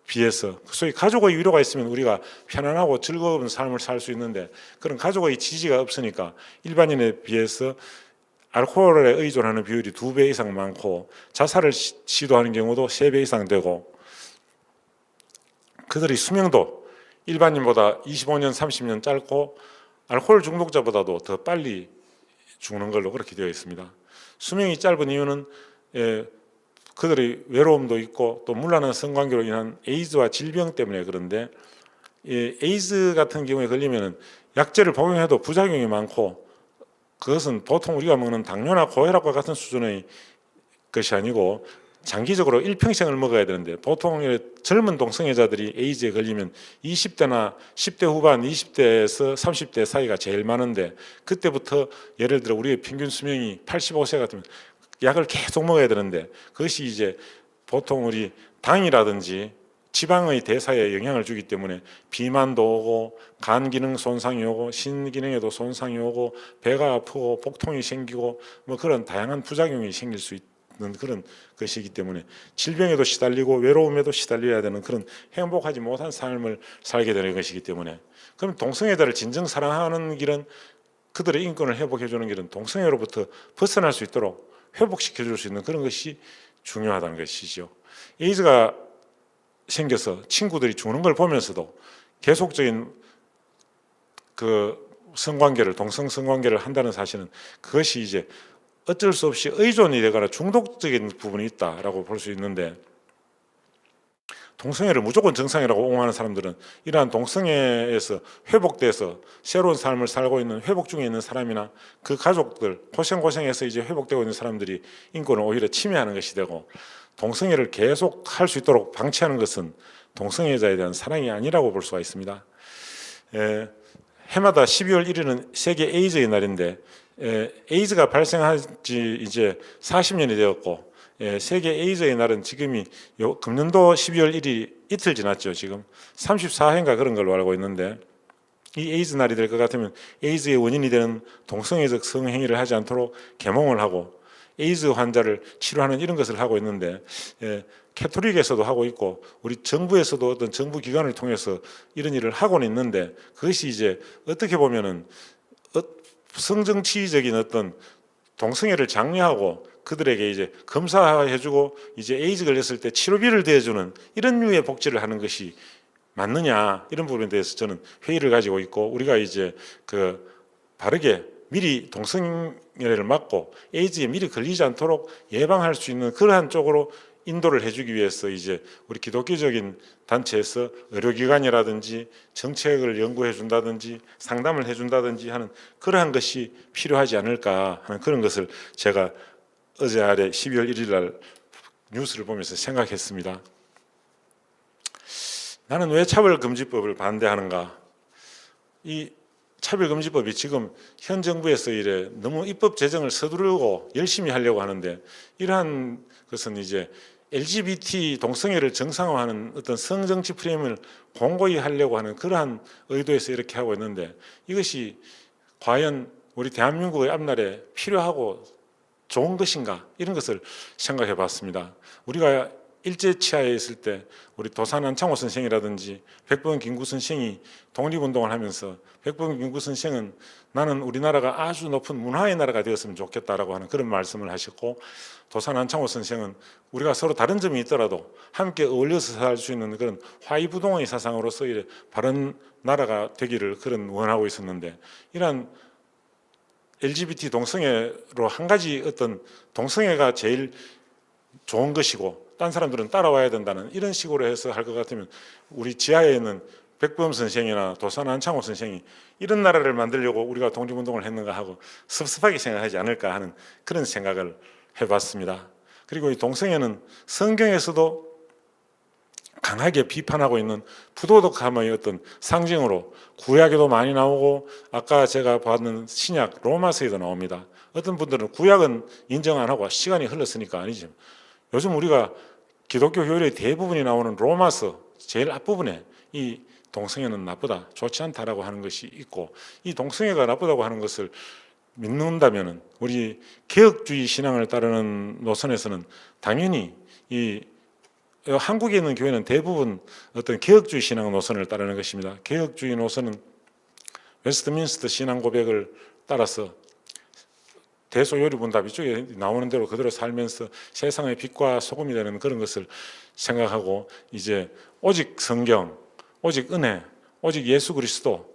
비해서 소위 가족의 위로가 있으면 우리가 편안하고 즐거운 삶을 살 수 있는데, 그런 가족의 지지가 없으니까 일반인에 비해서 알코올에 의존하는 비율이 2배 이상 많고, 자살을 시도하는 경우도 3배 이상 되고, 그들의 수명도 일반인보다 25년, 30년 짧고, 알코올 중독자보다도 더 빨리 죽는 걸로 그렇게 되어 있습니다. 수명이 짧은 이유는 그들의 외로움도 있고, 또 문란한 성관계로 인한 에이즈와 질병 때문에 그런데, 에이즈 같은 경우에 걸리면 약제를 복용해도 부작용이 많고, 그것은 보통 우리가 먹는 당뇨나 고혈압과 같은 수준의 것이 아니고 장기적으로 일평생을 먹어야 되는데, 보통 젊은 동성애자들이 에이즈에 걸리면 20대나 10대 후반, 20대에서 30대 사이가 제일 많은데, 그때부터 예를 들어 우리의 평균 수명이 85세 같으면 약을 계속 먹어야 되는데, 그것이 이제 보통 우리 당이라든지 지방의 대사에 영향을 주기 때문에 비만도 오고, 간 기능 손상이 오고, 신기능에도 손상이 오고, 배가 아프고 복통이 생기고 그런 다양한 부작용이 생길 수 있는 그런 것이기 때문에 질병에도 시달리고 외로움에도 시달려야 되는 그런 행복하지 못한 삶을 살게 되는 것이기 때문에, 그럼 동성애자를 진정 사랑하는 길은, 그들의 인권을 회복해 주는 길은 동성애로부터 벗어날 수 있도록 회복시켜 줄 수 있는 그런 것이 중요하다는 것이죠. 에이즈가 생겨서 친구들이 죽는 걸 보면서도 계속적인 성관계를, 동성 성관계를 한다는 사실은, 그것이 이제 어쩔 수 없이 의존이 되거나 중독적인 부분이 있다라고 볼 수 있는데, 동성애를 무조건 정상이라고 옹호하는 사람들은 이러한 동성애에서 회복돼서 새로운 삶을 살고 있는, 회복 중에 있는 사람이나 그 가족들, 고생해서 이제 회복되고 있는 사람들이 인권을 오히려 침해하는 것이 되고, 동성애를 계속 할 수 있도록 방치하는 것은 동성애자에 대한 사랑이 아니라고 볼 수가 있습니다. 해마다 12월 1일은 세계 에이즈의 날인데, 에이즈가 발생한 지 이제 40년이 되었고, 세계 에이즈의 날은 지금이 금년도 12월 1일이 이틀 지났죠. 지금 34회인가 그런 걸로 알고 있는데, 이 에이즈 날이 될 것 같으면 에이즈의 원인이 되는 동성애적 성행위를 하지 않도록 계몽을 하고, 에이즈 환자를 치료하는 이런 것을 하고 있는데, 캐톨릭에서도 하고 있고 우리 정부에서도 어떤 정부 기관을 통해서 이런 일을 하고는 있는데, 그것이 이제 어떻게 보면은 성정치적인 어떤 동성애를 장려하고 그들에게 이제 검사해주고 이제 에이즈 걸렸을 때 치료비를 대주는 이런 류의 복지를 하는 것이 맞느냐, 이런 부분에 대해서 저는 회의를 가지고 있고, 우리가 이제 바르게 미리 동성애를 막고 에이즈에 미리 걸리지 않도록 예방할 수 있는 그러한 쪽으로 인도를 해주기 위해서 이제 우리 기독교적인 단체에서 의료기관이라든지 정책을 연구해 준다든지 상담을 해준다든지 하는 그러한 것이 필요하지 않을까 하는 그런 것을 제가 어제 아래 12월 1일 날 뉴스를 보면서 생각했습니다. 나는 왜 차별금지법을 반대하는가? 이 차별금지법이 지금 현 정부에서 이래 너무 입법 제정을 서두르고 열심히 하려고 하는데, 이러한 것은 이제 LGBT 동성애를 정상화하는 어떤 성정치 프레임을 공고히 하려고 하는 그러한 의도에서 이렇게 하고 있는데 이것이 과연 우리 대한민국의 앞날에 필요하고 좋은 것인가 이런 것을 생각해 봤습니다. 우리가 일제치하에 있을 때 우리 도산 안창호 선생이라든지 백범 김구 선생이 독립운동을 하면서 백범 김구 선생은 나는 우리나라가 아주 높은 문화의 나라가 되었으면 좋겠다라고 하는 그런 말씀을 하셨고 도산 안창호 선생은 우리가 서로 다른 점이 있더라도 함께 어울려서 살 수 있는 그런 화이부동의 사상으로서 이래 바른 나라가 되기를 그런 원하고 있었는데 이러한 LGBT 동성애로 한 가지 어떤 동성애가 제일 좋은 것이고 딴 사람들은 따라와야 된다는 이런 식으로 해서 할 것 같으면 우리 지하에 있는 백범 선생이나 도산 안창호 선생이 이런 나라를 만들려고 우리가 독립운동을 했는가 하고 섭섭하게 생각하지 않을까 하는 그런 생각을 해봤습니다. 그리고 이 동성애는 성경에서도 강하게 비판하고 있는 부도덕함의 어떤 상징으로 구약에도 많이 나오고 아까 제가 봤는 신약 로마서에도 나옵니다. 어떤 분들은 구약은 인정 안 하고 시간이 흘렀으니까 아니죠. 요즘 우리가 기독교 교리의 대부분이 나오는 로마서 제일 앞부분에 이 동성애는 나쁘다, 좋지 않다라고 하는 것이 있고 이 동성애가 나쁘다고 하는 것을 믿는다면은 우리 개혁주의 신앙을 따르는 노선에서는 당연히 이 한국에 있는 교회는 대부분 어떤 개혁주의 신앙 노선을 따르는 것입니다. 개혁주의 노선은 웨스트민스터 신앙 고백을 따라서 대소요리분답 이쪽에 나오는 대로 그대로 살면서 세상의 빛과 소금이 되는 그런 것을 생각하고 이제 오직 성경, 오직 은혜, 오직 예수 그리스도,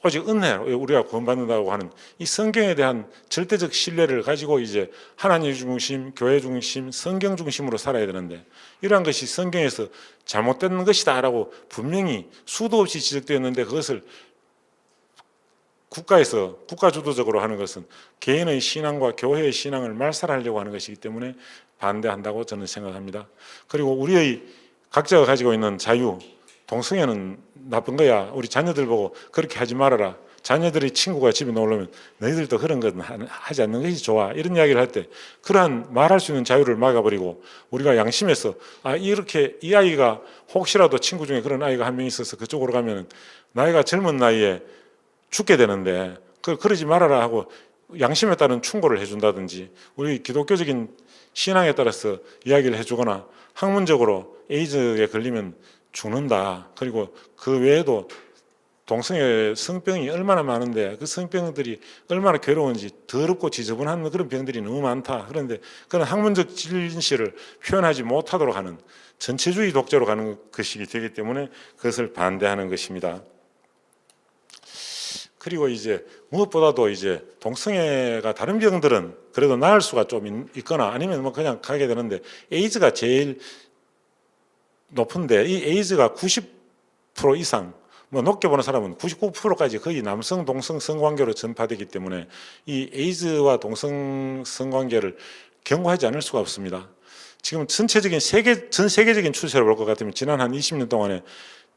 오직 은혜로 우리가 구원받는다고 하는 이 성경에 대한 절대적 신뢰를 가지고 이제 하나님 중심, 교회 중심, 성경 중심으로 살아야 되는데 이러한 것이 성경에서 잘못된 것이다라고 분명히 수도 없이 지적되었는데 그것을 국가에서 국가주도적으로 하는 것은 개인의 신앙과 교회의 신앙을 말살하려고 하는 것이기 때문에 반대한다고 저는 생각합니다. 그리고 우리의 각자가 가지고 있는 자유, 동성애는 나쁜 거야. 우리 자녀들 보고 그렇게 하지 말아라. 자녀들의 친구가 집에 놀러오면 너희들도 그런 건 하지 않는 것이 좋아. 이런 이야기를 할 때 그러한 말할 수 있는 자유를 막아버리고 우리가 양심에서 이렇게 이 아이가 혹시라도 친구 중에 그런 아이가 한 명 있어서 그쪽으로 가면 나이가 젊은 나이에 죽게 되는데 그러지 말아라 하고 양심에 따른 충고를 해준다든지 우리 기독교적인 신앙에 따라서 이야기를 해주거나 학문적으로 에이즈에 걸리면 죽는다. 그리고 그 외에도 동성애 성병이 얼마나 많은데 그 성병들이 얼마나 괴로운지 더럽고 지저분한 그런 병들이 너무 많다. 그런데 그런 학문적 진실을 표현하지 못하도록 하는 전체주의 독재로 가는 것이기 되기 때문에 그것을 반대하는 것입니다. 그리고 이제 무엇보다도 이제 동성애가 다른 병들은 그래도 나을 수가 좀 있거나 아니면 뭐 그냥 가게 되는데 에이즈가 제일 높은데 이 에이즈가 90% 이상 뭐 높게 보는 사람은 99%까지 거의 남성 동성 성관계로 전파되기 때문에 이 에이즈와 동성 성관계를 경고하지 않을 수가 없습니다. 지금 전 세계적인 추세를 볼 것 같으면 지난 한 20년 동안에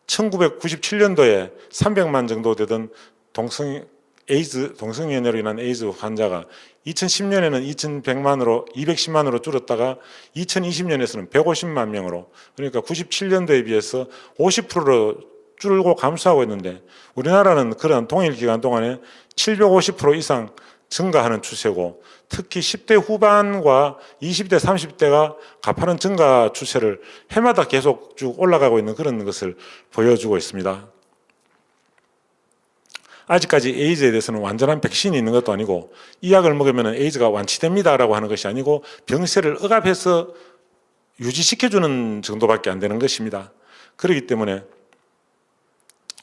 1997년도에 300만 정도 되던 동성애로 인한 에이즈 환자가 2010년에는 2100만으로 210만으로 줄었다가 2020년에서는 150만 명으로 그러니까 97년도에 비해서 50%로 줄고 감소하고 있는데 우리나라는 그런 동일 기간 동안에 750% 이상 증가하는 추세고 특히 10대 후반과 20대 30대가 가파른 증가 추세를 해마다 계속 쭉 올라가고 있는 그런 것을 보여주고 있습니다. 아직까지 에이즈에 대해서는 완전한 백신이 있는 것도 아니고 이 약을 먹으면 에이즈가 완치됩니다라고 하는 것이 아니고 병세를 억압해서 유지시켜주는 정도밖에 안 되는 것입니다. 그렇기 때문에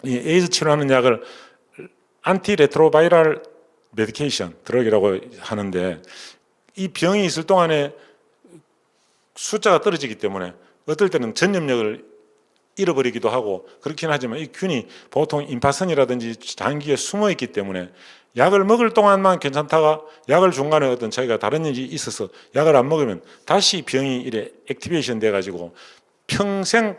이 에이즈 치료하는 약을 안티레트로바이럴 메디케이션 드럭이라고 하는데 이 병이 있을 동안에 숫자가 떨어지기 때문에 어떨 때는 전염력을 잃어버리기도 하고 그렇긴 하지만 이 균이 보통 임파선이라든지 장기에 숨어 있기 때문에 약을 먹을 동안만 괜찮다가 약을 중간에 어떤 자기가 다른 일이 있어서 약을 안 먹으면 다시 병이 이래 액티베이션 돼가지고 평생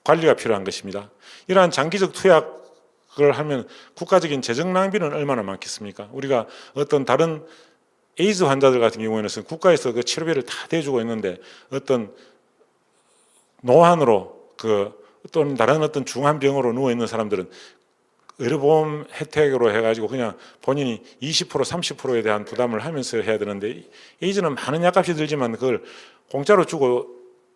관리가 필요한 것입니다. 이러한 장기적 투약을 하면 국가적인 재정 낭비는 얼마나 많겠습니까? 우리가 어떤 다른 에이즈 환자들 같은 경우에는 국가에서 그 치료비를 다 대주고 있는데 어떤 노안으로 또는 다른 어떤 중한 병으로 누워 있는 사람들은 의료보험 혜택으로 해가지고 그냥 본인이 20% 30%에 대한 부담을 하면서 해야 되는데, 에이즈는 많은 약값이 들지만 그걸 공짜로 주고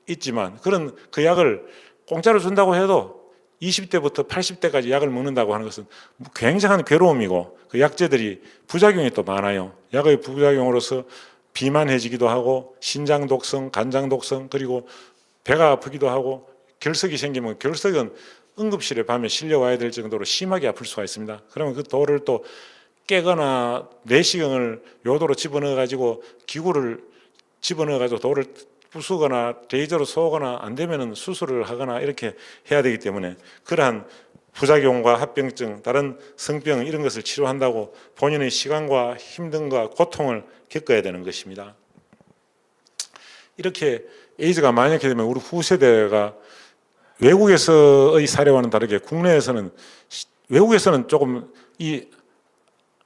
있지만 그런 그 약을 공짜로 준다고 해도 20대부터 80대까지 약을 먹는다고 하는 것은 굉장한 괴로움이고, 그 약제들이 부작용이 또 많아요. 약의 부작용으로서 비만해지기도 하고 신장 독성, 간장 독성, 그리고 배가 아프기도 하고, 결석이 생기면 결석은 응급실에 밤에 실려와야 될 정도로 심하게 아플 수가 있습니다. 그러면 그 돌을 또 깨거나 내시경을 요도로 집어넣어 가지고 기구를 집어넣어 가지고 돌을 부수거나 레이저로 쏘거나 안 되면은 수술을 하거나 이렇게 해야 되기 때문에 그러한 부작용과 합병증, 다른 성병 이런 것을 치료한다고 본인의 시간과 힘듦과 고통을 겪어야 되는 것입니다. 이렇게 에이즈가 만약에 되면 우리 후세대가 외국에서의 사례와는 다르게 외국에서는 조금 이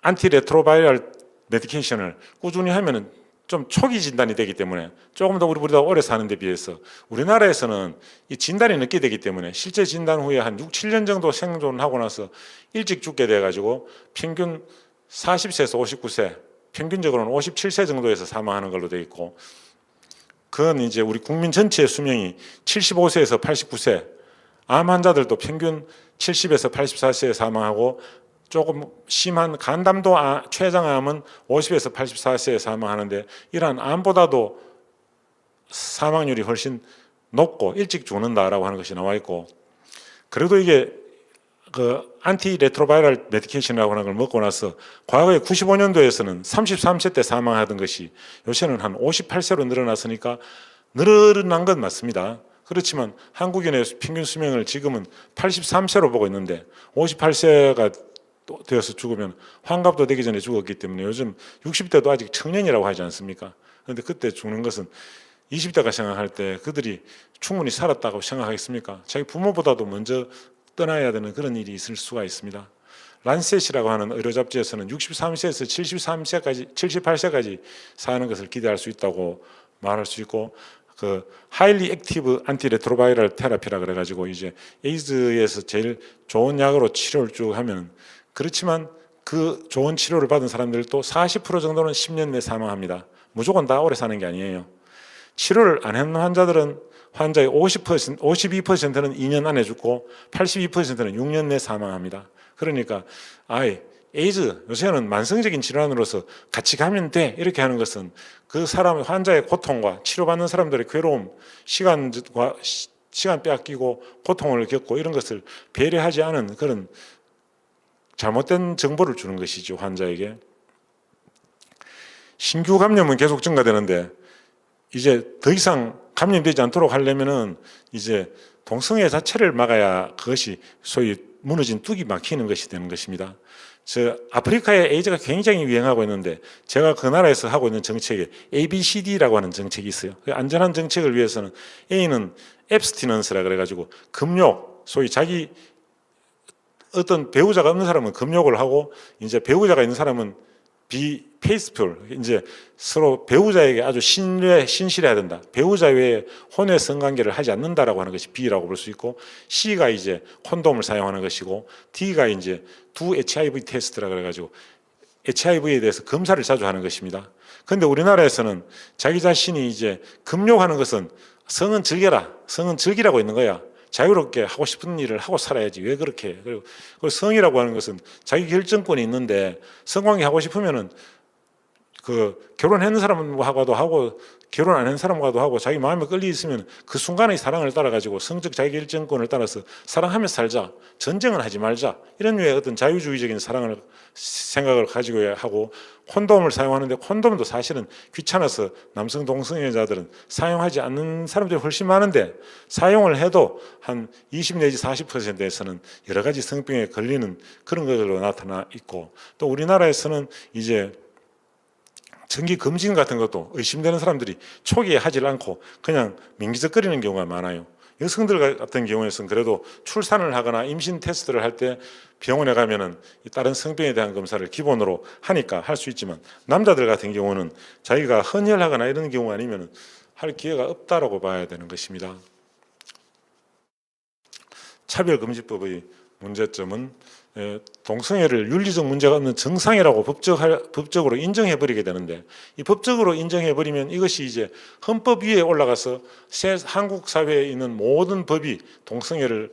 안티레트로바이럴 메디케이션을 꾸준히 하면은 좀 초기 진단이 되기 때문에 조금 더 우리보다 오래 사는 데 비해서 우리나라에서는 이 진단이 늦게 되기 때문에 실제 진단 후에 한 6, 7년 정도 생존하고 나서 일찍 죽게 돼 가지고 평균 40세에서 59세, 평균적으로는 57세 정도에서 사망하는 걸로 돼 있고, 그건 이제 우리 국민 전체의 수명이 75세에서 89세, 암 환자들도 평균 70에서 84세에 사망하고, 조금 심한 간담도 췌장암은 50에서 84세에 사망하는데, 이러한 암보다도 사망률이 훨씬 높고 일찍 죽는다라고 하는 것이 나와 있고, 그래도 이게 그 안티레트로바이럴 메디케이션이라고 하는 걸 먹고 나서 과거에 95년도에서는 33세 때 사망하던 것이 요새는 한 58세로 늘어났으니까 늘어난 건 맞습니다. 그렇지만 한국인의 평균 수명을 지금은 83세로 보고 있는데 58세가 되어서 죽으면 환갑도 되기 전에 죽었기 때문에 요즘 60대도 아직 청년이라고 하지 않습니까? 그런데 그때 죽는 것은 20대가 생각할 때 그들이 충분히 살았다고 생각하겠습니까? 자기 부모보다도 먼저 떠나야 되는 그런 일이 있을 수가 있습니다. 란셋이라고 하는 의료 잡지에서는 63세에서 78세까지 사는 것을 기대할 수 있다고 말할 수 있고, 그 하일리 액티브 안티레트로바이럴 테라피라 그래가지고 이제 에이즈에서 제일 좋은 약으로 치료를 쭉 하면, 그렇지만 그 좋은 치료를 받은 사람들도 40% 정도는 10년 내 사망합니다. 무조건 다 오래 사는 게 아니에요. 치료를 안 한 환자들은 환자의 52%는 2년 안에 죽고 82%는 6년 내 사망합니다. 그러니까 에이즈 요새는 만성적인 질환으로서 같이 가면 돼 이렇게 하는 것은 그 사람의 환자의 고통과 치료받는 사람들의 괴로움, 시간 빼앗기고 고통을 겪고 이런 것을 배려하지 않은 그런 잘못된 정보를 주는 것이죠, 환자에게. 신규 감염은 계속 증가되는데 이제 더 이상 감염되지 않도록 하려면은 이제 동성애 자체를 막아야 그것이 소위 무너진 뚝이 막히는 것이 되는 것입니다. 아프리카에 에이즈가 굉장히 유행하고 있는데 제가 그 나라에서 하고 있는 정책에 ABCD라고 하는 정책이 있어요. 안전한 정책을 위해서는 A는 앱스티넌스라 그래가지고 금욕, 소위 자기 어떤 배우자가 없는 사람은 금욕을 하고, 이제 배우자가 있는 사람은 페이스풀, 이제 서로 배우자에게 아주 신실해야 된다. 배우자 외에 혼외 성관계를 하지 않는다라고 하는 것이 B라고 볼 수 있고, C가 이제 콘돔을 사용하는 것이고, D가 이제 두 HIV 테스트라 그래가지고 HIV에 대해서 검사를 자주 하는 것입니다. 그런데 우리나라에서는 자기 자신이 이제 금욕하는 것은 성은 즐겨라, 성은 즐기라고 있는 거야. 자유롭게 하고 싶은 일을 하고 살아야지 왜 그렇게 해. 그리고 성이라고 하는 것은 자기 결정권이 있는데, 성관계 하고 싶으면은 그 결혼한 사람하고도 하고 결혼 안 한 사람과도 하고 자기 마음에 끌려 있으면 그 순간의 사랑을 따라 가지고 성적 자기 결정권을 따라서 사랑하면서 살자, 전쟁은 하지 말자, 이런 류의 어떤 자유주의적인 생각을 가지고 하고, 콘돔을 사용하는데 콘돔도 사실은 귀찮아서 남성 동성애자들은 사용하지 않는 사람들이 훨씬 많은데, 사용을 해도 한 20 내지 40%에서는 여러 가지 성병에 걸리는 그런 것으로 나타나 있고, 또 우리나라에서는 이제 정기 검진 같은 것도 의심되는 사람들이 초기에 하질 않고 그냥 민기적거리는 경우가 많아요. 여성들 같은 경우에는 그래도 출산을 하거나 임신 테스트를 할 때 병원에 가면은 다른 성병에 대한 검사를 기본으로 하니까 할 수 있지만, 남자들 같은 경우는 자기가 헌혈하거나 이런 경우 아니면은 할 기회가 없다라고 봐야 되는 것입니다. 차별금지법의 문제점은 동성애를 윤리적 문제가 없는 정상이라고 법적으로 인정해버리게 되는데, 이 법적으로 인정해버리면 이것이 이제 헌법 위에 올라가서 한국 사회에 있는 모든 법이 동성애를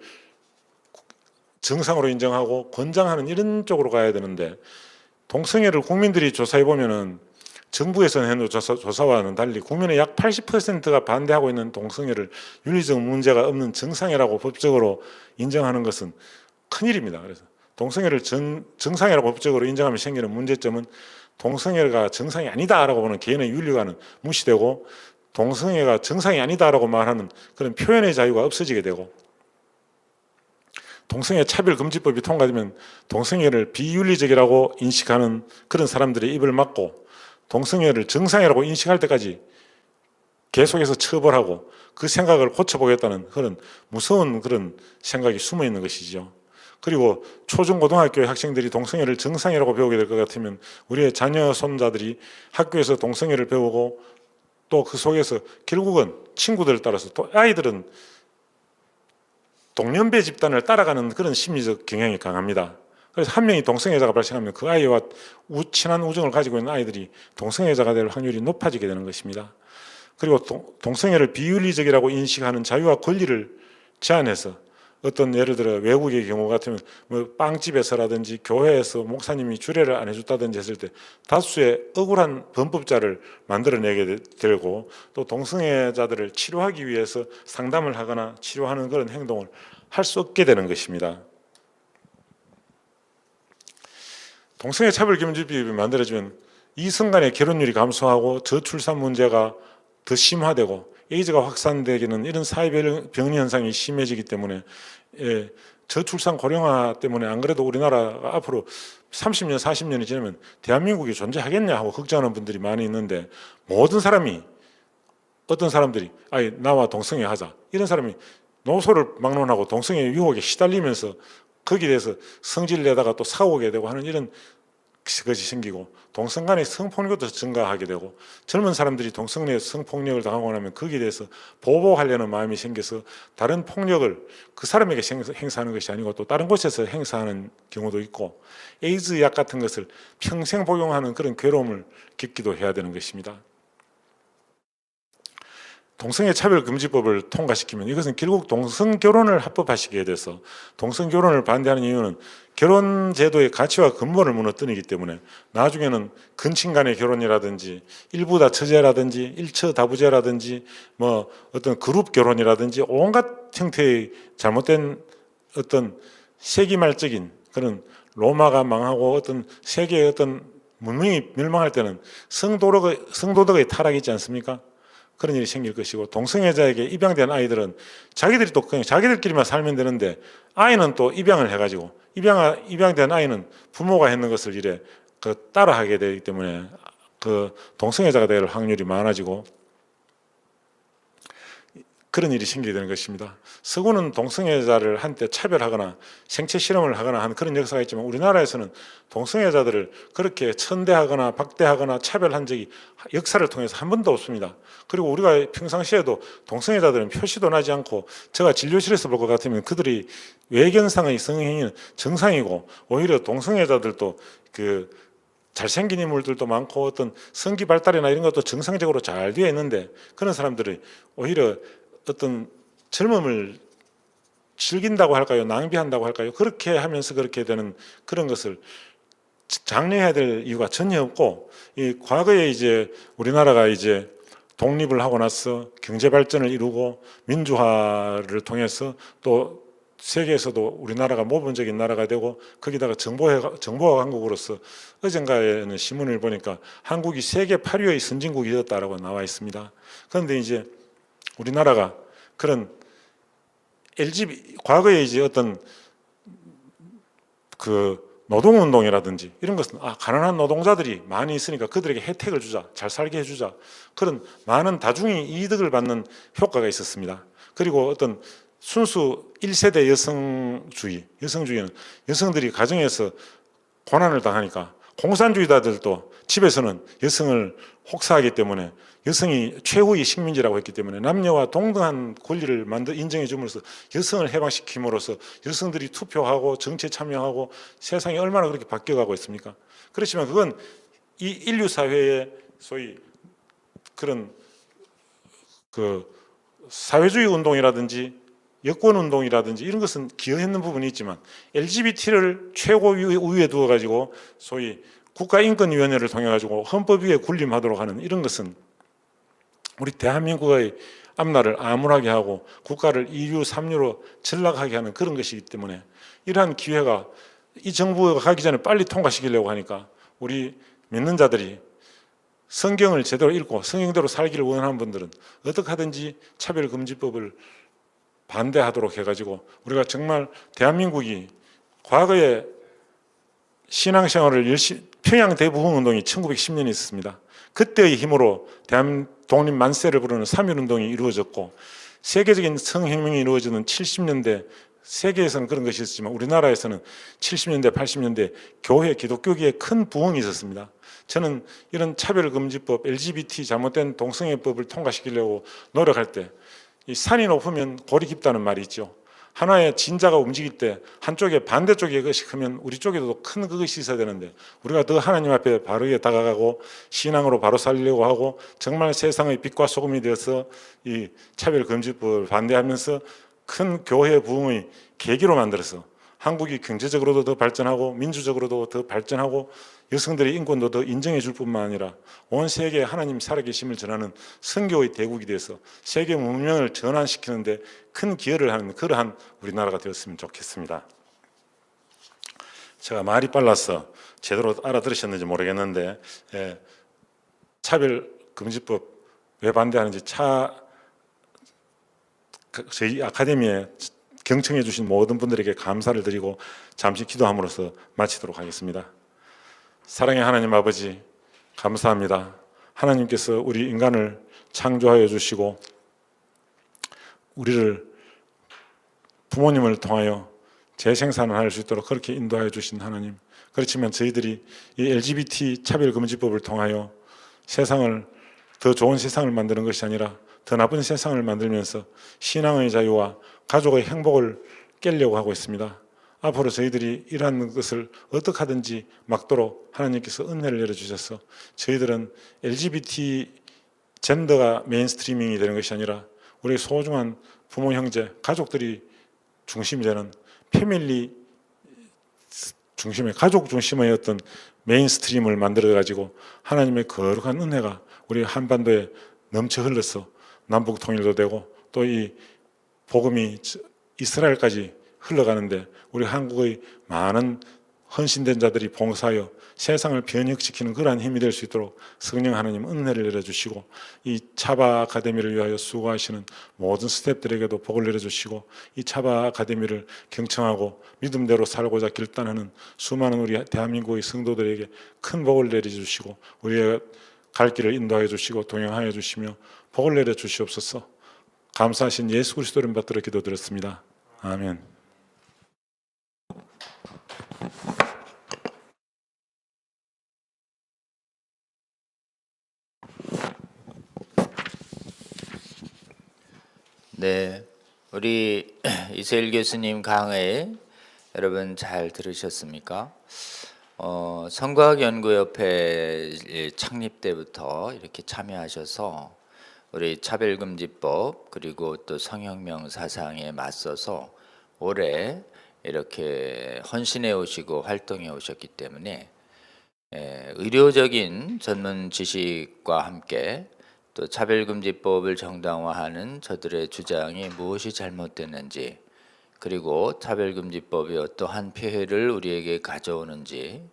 정상으로 인정하고 권장하는 이런 쪽으로 가야 되는데, 동성애를 국민들이 조사해 보면은 정부에서 해놓은 조사와는 달리 국민의 약 80%가 반대하고 있는 동성애를 윤리적 문제가 없는 정상이라고 법적으로 인정하는 것은 큰일입니다. 그래서 동성애를 정상이라고 법적으로 인정하면 생기는 문제점은 동성애가 정상이 아니다라고 보는 개인의 윤리관은 무시되고, 동성애가 정상이 아니다라고 말하는 그런 표현의 자유가 없어지게 되고, 동성애 차별금지법이 통과되면 동성애를 비윤리적이라고 인식하는 그런 사람들의 입을 막고, 동성애를 정상이라고 인식할 때까지 계속해서 처벌하고 그 생각을 고쳐보겠다는 그런 무서운 그런 생각이 숨어 있는 것이죠. 그리고 초중고등학교의 학생들이 동성애를 정상이라고 배우게 될 것 같으면 우리의 자녀 손자들이 학교에서 동성애를 배우고, 또 그 속에서 결국은 친구들을 따라서 또 아이들은 동년배 집단을 따라가는 그런 심리적 경향이 강합니다. 그래서 한 명이 동성애자가 발생하면 그 아이와 친한 우정을 가지고 있는 아이들이 동성애자가 될 확률이 높아지게 되는 것입니다. 그리고 동성애를 비윤리적이라고 인식하는 자유와 권리를 제한해서, 어떤 예를 들어 외국의 경우 같으면 뭐 빵집에서라든지 교회에서 목사님이 주례를 안 해줬다든지 했을 때 다수의 억울한 범법자를 만들어내게 되고, 또 동성애자들을 치료하기 위해서 상담을 하거나 치료하는 그런 행동을 할 수 없게 되는 것입니다. 동성애 차별금지법이 만들어지면 이성 간의 결혼율이 감소하고 저출산 문제가 더 심화되고 에이즈가 확산되기는 이런 사회병리 현상이 심해지기 때문에, 저출산 고령화 때문에 안 그래도 우리나라가 앞으로 30년, 40년이 지나면 대한민국이 존재하겠냐 하고 걱정하는 분들이 많이 있는데, 모든 사람이, 어떤 사람들이 나와 동성애 하자, 이런 사람이 노소를 막론하고 동성애 유혹에 시달리면서 거기에 대해서 성질 내다가 또 사오게 되고 하는 이런 것이 생기고, 동성 간의 성폭력도 증가하게 되고, 젊은 사람들이 동성 내 성폭력을 당하고 나면 거기에 대해서 보복하려는 마음이 생겨서 다른 폭력을 그 사람에게 행사하는 것이 아니고 또 다른 곳에서 행사하는 경우도 있고, 에이즈 약 같은 것을 평생 복용하는 그런 괴로움을 겪기도 해야 되는 것입니다. 동성애 차별금지법을 통과시키면 이것은 결국 동성결혼을 합법화시키게 돼서, 동성결혼을 반대하는 이유는 결혼제도의 가치와 근본을 무너뜨리기 때문에 나중에는 근친 간의 결혼이라든지 일부다 처제라든지 일처다부제라든지 뭐 어떤 그룹 결혼이라든지 온갖 형태의 잘못된 어떤 세기말적인 그런, 로마가 망하고 어떤 세계의 어떤 문명이 멸망할 때는 성도덕의 타락이 있지 않습니까? 그런 일이 생길 것이고, 동성애자에게 입양된 아이들은 자기들이 또 그냥 자기들끼리만 살면 되는데, 아이는 또 입양을 해가지고 입양된 아이는 부모가 했는 것을 이래 따라하게 되기 때문에 동성애자가 될 확률이 많아지고 그런 일이 생기게 되는 것입니다. 서구는 동성애자를 한때 차별하거나 생체 실험을 하거나 하는 그런 역사가 있지만, 우리나라에서는 동성애자들을 그렇게 천대하거나 박대하거나 차별한 적이 역사를 통해서 한 번도 없습니다. 그리고 우리가 평상시에도 동성애자들은 표시도 나지 않고, 제가 진료실에서 볼 것 같으면 그들이 외견상의 성행위는 정상이고, 오히려 동성애자들도 잘생긴 인물들도 많고 어떤 성기 발달이나 이런 것도 정상적으로 잘 되어 있는데, 그런 사람들이 오히려 어떤 젊음을 즐긴다고 할까요? 낭비한다고 할까요? 그렇게 하면서 그렇게 되는 그런 것을 장려해야 될 이유가 전혀 없고, 이 과거에 이제 우리나라가 이제 독립을 하고 나서 경제 발전을 이루고 민주화를 통해서 또 세계에서도 우리나라가 모범적인 나라가 되고, 거기다가 정보화 강국으로서 어젠가에는 신문을 보니까 한국이 세계 8위의 선진국이 되었다라고 나와 있습니다. 그런데 이제 우리나라가 그런 과거에 이제 어떤 노동운동이라든지 이런 것은 가난한 노동자들이 많이 있으니까 그들에게 혜택을 주자, 잘 살게 해주자, 그런 많은 다중이 이득을 받는 효과가 있었습니다. 그리고 어떤 순수 1세대 여성주의는 여성들이 가정에서 고난을 당하니까 공산주의자들도 집에서는 여성을 혹사하기 때문에 여성이 최후의 식민지라고 했기 때문에 남녀와 동등한 권리를 인정해 줌으로써 여성을 해방시킴으로써 여성들이 투표하고 정치에 참여하고 세상이 얼마나 그렇게 바뀌어가고 있습니까? 그렇지만 그건 이 인류 사회의 소위 그런 그 사회주의 운동이라든지 여권 운동이라든지 이런 것은 기여했는 부분이 있지만 LGBT를 최고 우위에 두어 가지고 소위 국가인권위원회를 통해 가지고 헌법 위에 군림하도록 하는 이런 것은 우리 대한민국의 앞날을 암울하게 하고 국가를 2류, 3류로 전락하게 하는 그런 것이기 때문에 이러한 기회가 이 정부가 가기 전에 빨리 통과시키려고 하니까 우리 믿는 자들이 성경을 제대로 읽고 성경대로 살기를 원하는 분들은 어떻게 하든지 차별금지법을 반대하도록 해가지고 우리가 정말 대한민국이 과거에 신앙생활을 열심히 평양 대부흥운동이 1910년에 있었습니다. 그때의 힘으로 대한 독립 만세를 부르는 3.1운동이 이루어졌고 세계적인 성혁명이 이루어지는 70년대 세계에서는 그런 것이 있었지만 우리나라에서는 70년대 80년대 교회 기독교계에 큰 부흥이 있었습니다. 저는 이런 차별금지법 LGBT 잘못된 동성애법을 통과시키려고 노력할 때 이 산이 높으면 골이 깊다는 말이 있죠. 하나의 진자가 움직일 때 한쪽에 반대쪽에 그것이 크면 우리 쪽에도 큰 그것이 있어야 되는데 우리가 더 하나님 앞에 바르게 다가가고 신앙으로 바로 살려고 하고 정말 세상의 빛과 소금이 되어서 이 차별금지법을 반대하면서 큰 교회 부흥의 계기로 만들어서 한국이 경제적으로도 더 발전하고 민주적으로도 더 발전하고 여성들의 인권도 더 인정해 줄 뿐만 아니라 온 세계에 하나님 살아계심을 전하는 선교의 대국이 돼서 세계 문명을 전환시키는 데 큰 기여를 하는 그러한 우리나라가 되었으면 좋겠습니다. 제가 말이 빨라서 제대로 알아들으셨는지 모르겠는데 차별금지법 왜 반대하는지 저희 아카데미에 경청해 주신 모든 분들에게 감사를 드리고 잠시 기도함으로써 마치도록 하겠습니다. 사랑의 하나님 아버지 감사합니다. 하나님께서 우리 인간을 창조하여 주시고 우리를 부모님을 통하여 재생산을 할 수 있도록 그렇게 인도하여 주신 하나님, 그렇지만 저희들이 이 LGBT 차별금지법을 통하여 세상을 더 좋은 세상을 만드는 것이 아니라 더 나쁜 세상을 만들면서 신앙의 자유와 가족의 행복을 깨려고 하고 있습니다. 앞으로 저희들이 이러한 것을 어떻게 하든지 막도록 하나님께서 은혜를 내려주셔서 저희들은 LGBT 젠더가 메인스트리밍이 되는 것이 아니라 우리 소중한 부모, 형제, 가족들이 중심이 되는 패밀리 중심의 가족 중심의 어떤 메인스트림을 만들어 가지고 하나님의 거룩한 은혜가 우리 한반도에 넘쳐 흘러서 남북 통일도 되고 또 이 복음이 이스라엘까지 흘러가는데 우리 한국의 많은 헌신된 자들이 봉사하여 세상을 변혁시키는 그러한 힘이 될 수 있도록 성령 하나님 은혜를 내려주시고 이 차바 아카데미를 위하여 수고하시는 모든 스태프들에게도 복을 내려주시고 이 차바 아카데미를 경청하고 믿음대로 살고자 결단하는 수많은 우리 대한민국의 성도들에게 큰 복을 내려주시고 우리의 갈 길을 인도하여 주시고 동행하여 주시며 복을 내려주시옵소서. 감사하신 예수 그리스도 이름 받들어 기도드렸습니다. 아멘. 네, 우리 이세일 교수님 강의 여러분 잘 들으셨습니까? 성과학연구협회 창립 때부터 이렇게 참여하셔서 우리 차별금지법 그리고 또 성혁명 사상에 맞서서 오래 이렇게 헌신해 오시고 활동해 오셨기 때문에 의료적인 전문 지식과 함께 또 차별금지법을 정당화하는 저들의 주장이 무엇이 잘못됐는지 그리고 차별금지법이 어떠한 폐해를 우리에게 가져오는지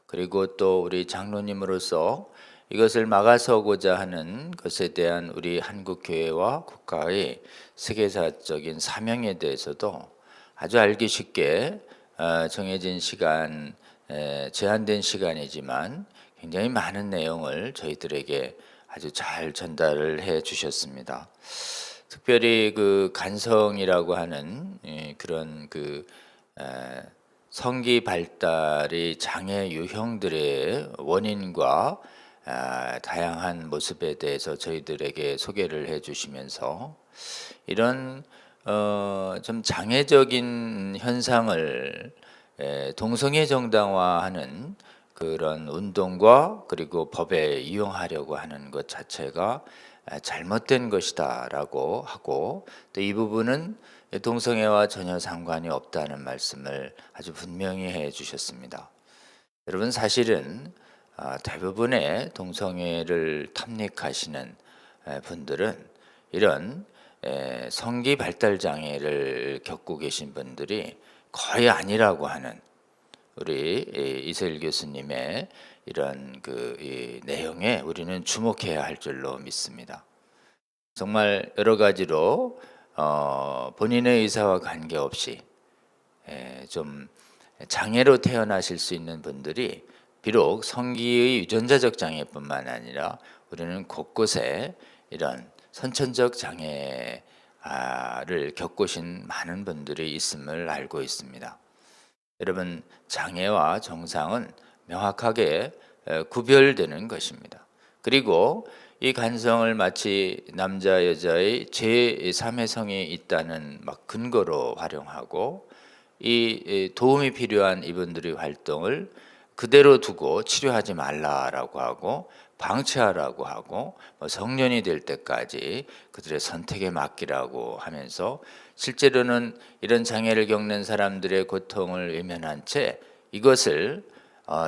그리고 또 우리 장로님으로서 이것을 막아서고자 하는 것에 대한 우리 한국교회와 국가의 세계사적인 사명에 대해서도 아주 알기 쉽게 정해진 시간, 제한된 시간이지만 굉장히 많은 내용을 저희들에게 아주 잘 전달을 해 주셨습니다. 특별히 그 간성이라고 하는 그런 성기 발달의 장애 유형들의 원인과 다양한 모습에 대해서 저희들에게 소개를 해주시면서 이런 좀 장애적인 현상을 동성애 정당화하는 그런 운동과 그리고 법에 이용하려고 하는 것 자체가 잘못된 것이다라고 하고, 또 이 부분은 동성애와 전혀 상관이 없다는 말씀을 아주 분명히 해 주셨습니다. 여러분, 사실은 대부분의 동성애를 탐닉하시는 분들은 이런 성기 발달 장애를 겪고 계신 분들이 거의 아니라고 하는 우리 이세일 교수님의 이런 이 내용에 우리는 주목해야 할 줄로 믿습니다. 정말 여러 가지로 본인의 의사와 관계없이 좀 장애로 태어나실 수 있는 분들이 비록 성기의 유전자적 장애뿐만 아니라 우리는 곳곳에 이런 선천적 장애를 겪으신 많은 분들이 있음을 알고 있습니다. 여러분, 장애와 정상은 명확하게 구별되는 것입니다. 그리고 이 간성을 마치 남자 여자의 제3의 성이 있다는 근거로 활용하고, 이 도움이 필요한 이분들의 활동을 그대로 두고 치료하지 말라라고 하고 방치하라고 하고 성년이 될 때까지 그들의 선택에 맡기라고 하면서, 실제로는 이런 장애를 겪는 사람들의 고통을 외면한 채 이것을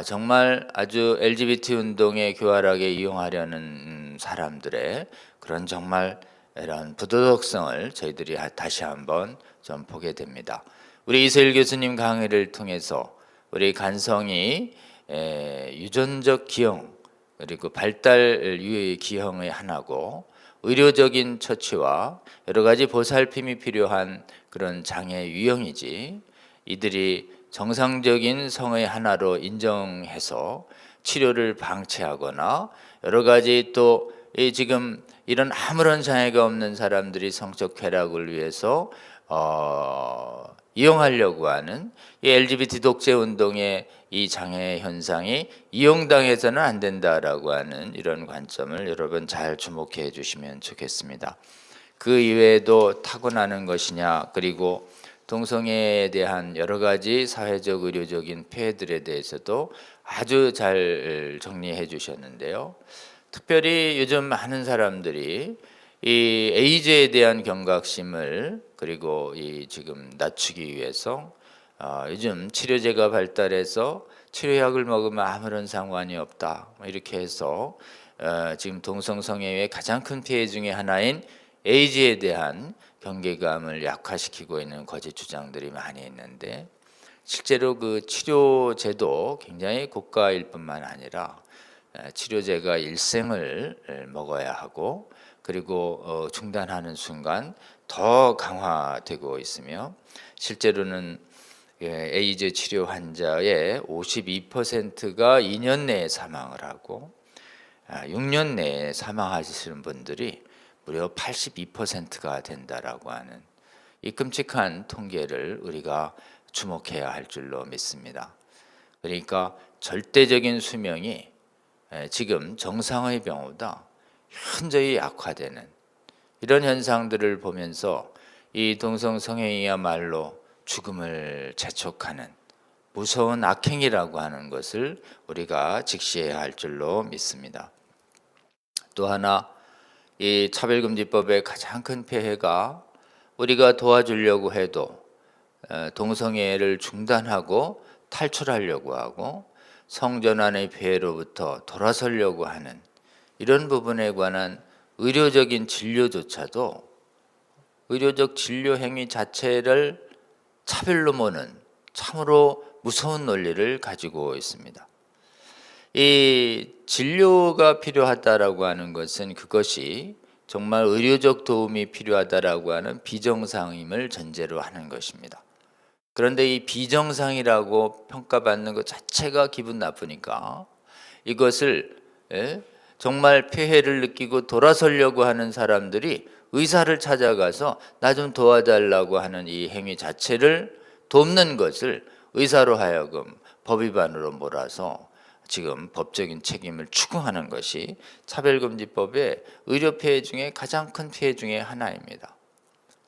정말 아주 LGBT 운동에 교활하게 이용하려는 사람들의 그런 정말 이런 부도덕성을 저희들이 다시 한번 좀 보게 됩니다. 우리 이세일 교수님 강의를 통해서 우리 간성이 유전적 기형 그리고 발달 유의 기형의 하나고, 의료적인 처치와 여러 가지 보살핌이 필요한 그런 장애 유형이지, 이들이 정상적인 성의 하나로 인정해서 치료를 방치하거나 여러 가지 또 지금 이런 아무런 장애가 없는 사람들이 성적 쾌락을 위해서 이용하려고 하는 이 LGBT 독재 운동의 이 장애 현상이 이용당해서는 안 된다라고 하는 이런 관점을 여러분 잘 주목해 주시면 좋겠습니다. 그 이외에도 타고나는 것이냐, 그리고 동성애에 대한 여러 가지 사회적 의료적인 폐해들에 대해서도 아주 잘 정리해 주셨는데요. 특별히 요즘 많은 사람들이 이 에이즈에 대한 경각심을 그리고 지금 낮추기 위해서 요즘 치료제가 발달해서 치료약을 먹으면 아무런 상관이 없다 이렇게 해서 지금 동성성애의 가장 큰 피해 중에 하나인 에이즈에 대한 경계감을 약화시키고 있는 거짓 주장들이 많이 있는데, 실제로 그 치료제도 굉장히 고가일 뿐만 아니라 치료제가 일생을 먹어야 하고, 그리고 중단하는 순간 더 강화되고 있으며, 실제로는 에이즈 치료 환자의 52%가 2년 내에 사망을 하고 6년 내에 사망하시는 분들이 무려 82%가 된다라고 하는 이 끔찍한 통계를 우리가 주목해야 할 줄로 믿습니다. 그러니까 절대적인 수명이 지금 정상의 병보다 현저히 약화되는 이런 현상들을 보면서 이 동성성애이야말로 죽음을 재촉하는 무서운 악행이라고 하는 것을 우리가 직시해야 할 줄로 믿습니다. 또 하나, 이 차별금지법의 가장 큰 폐해가 우리가 도와주려고 해도 동성애를 중단하고 탈출하려고 하고 성전환의 폐해로부터 돌아서려고 하는 이런 부분에 관한 의료적인 진료조차도 의료적 진료 행위 자체를 차별로 보는 참으로 무서운 논리를 가지고 있습니다. 이 진료가 필요하다라고 하는 것은 그것이 정말 의료적 도움이 필요하다라고 하는 비정상임을 전제로 하는 것입니다. 그런데 이 비정상이라고 평가받는 것 자체가 기분 나쁘니까 이것을 정말 폐해를 느끼고 돌아서려고 하는 사람들이 의사를 찾아가서 나 좀 도와달라고 하는 이 행위 자체를 돕는 것을 의사로 하여금 법 위반으로 몰아서 지금 법적인 책임을 추궁하는 것이 차별금지법의 의료 피해 중에 가장 큰 피해 중에 하나입니다.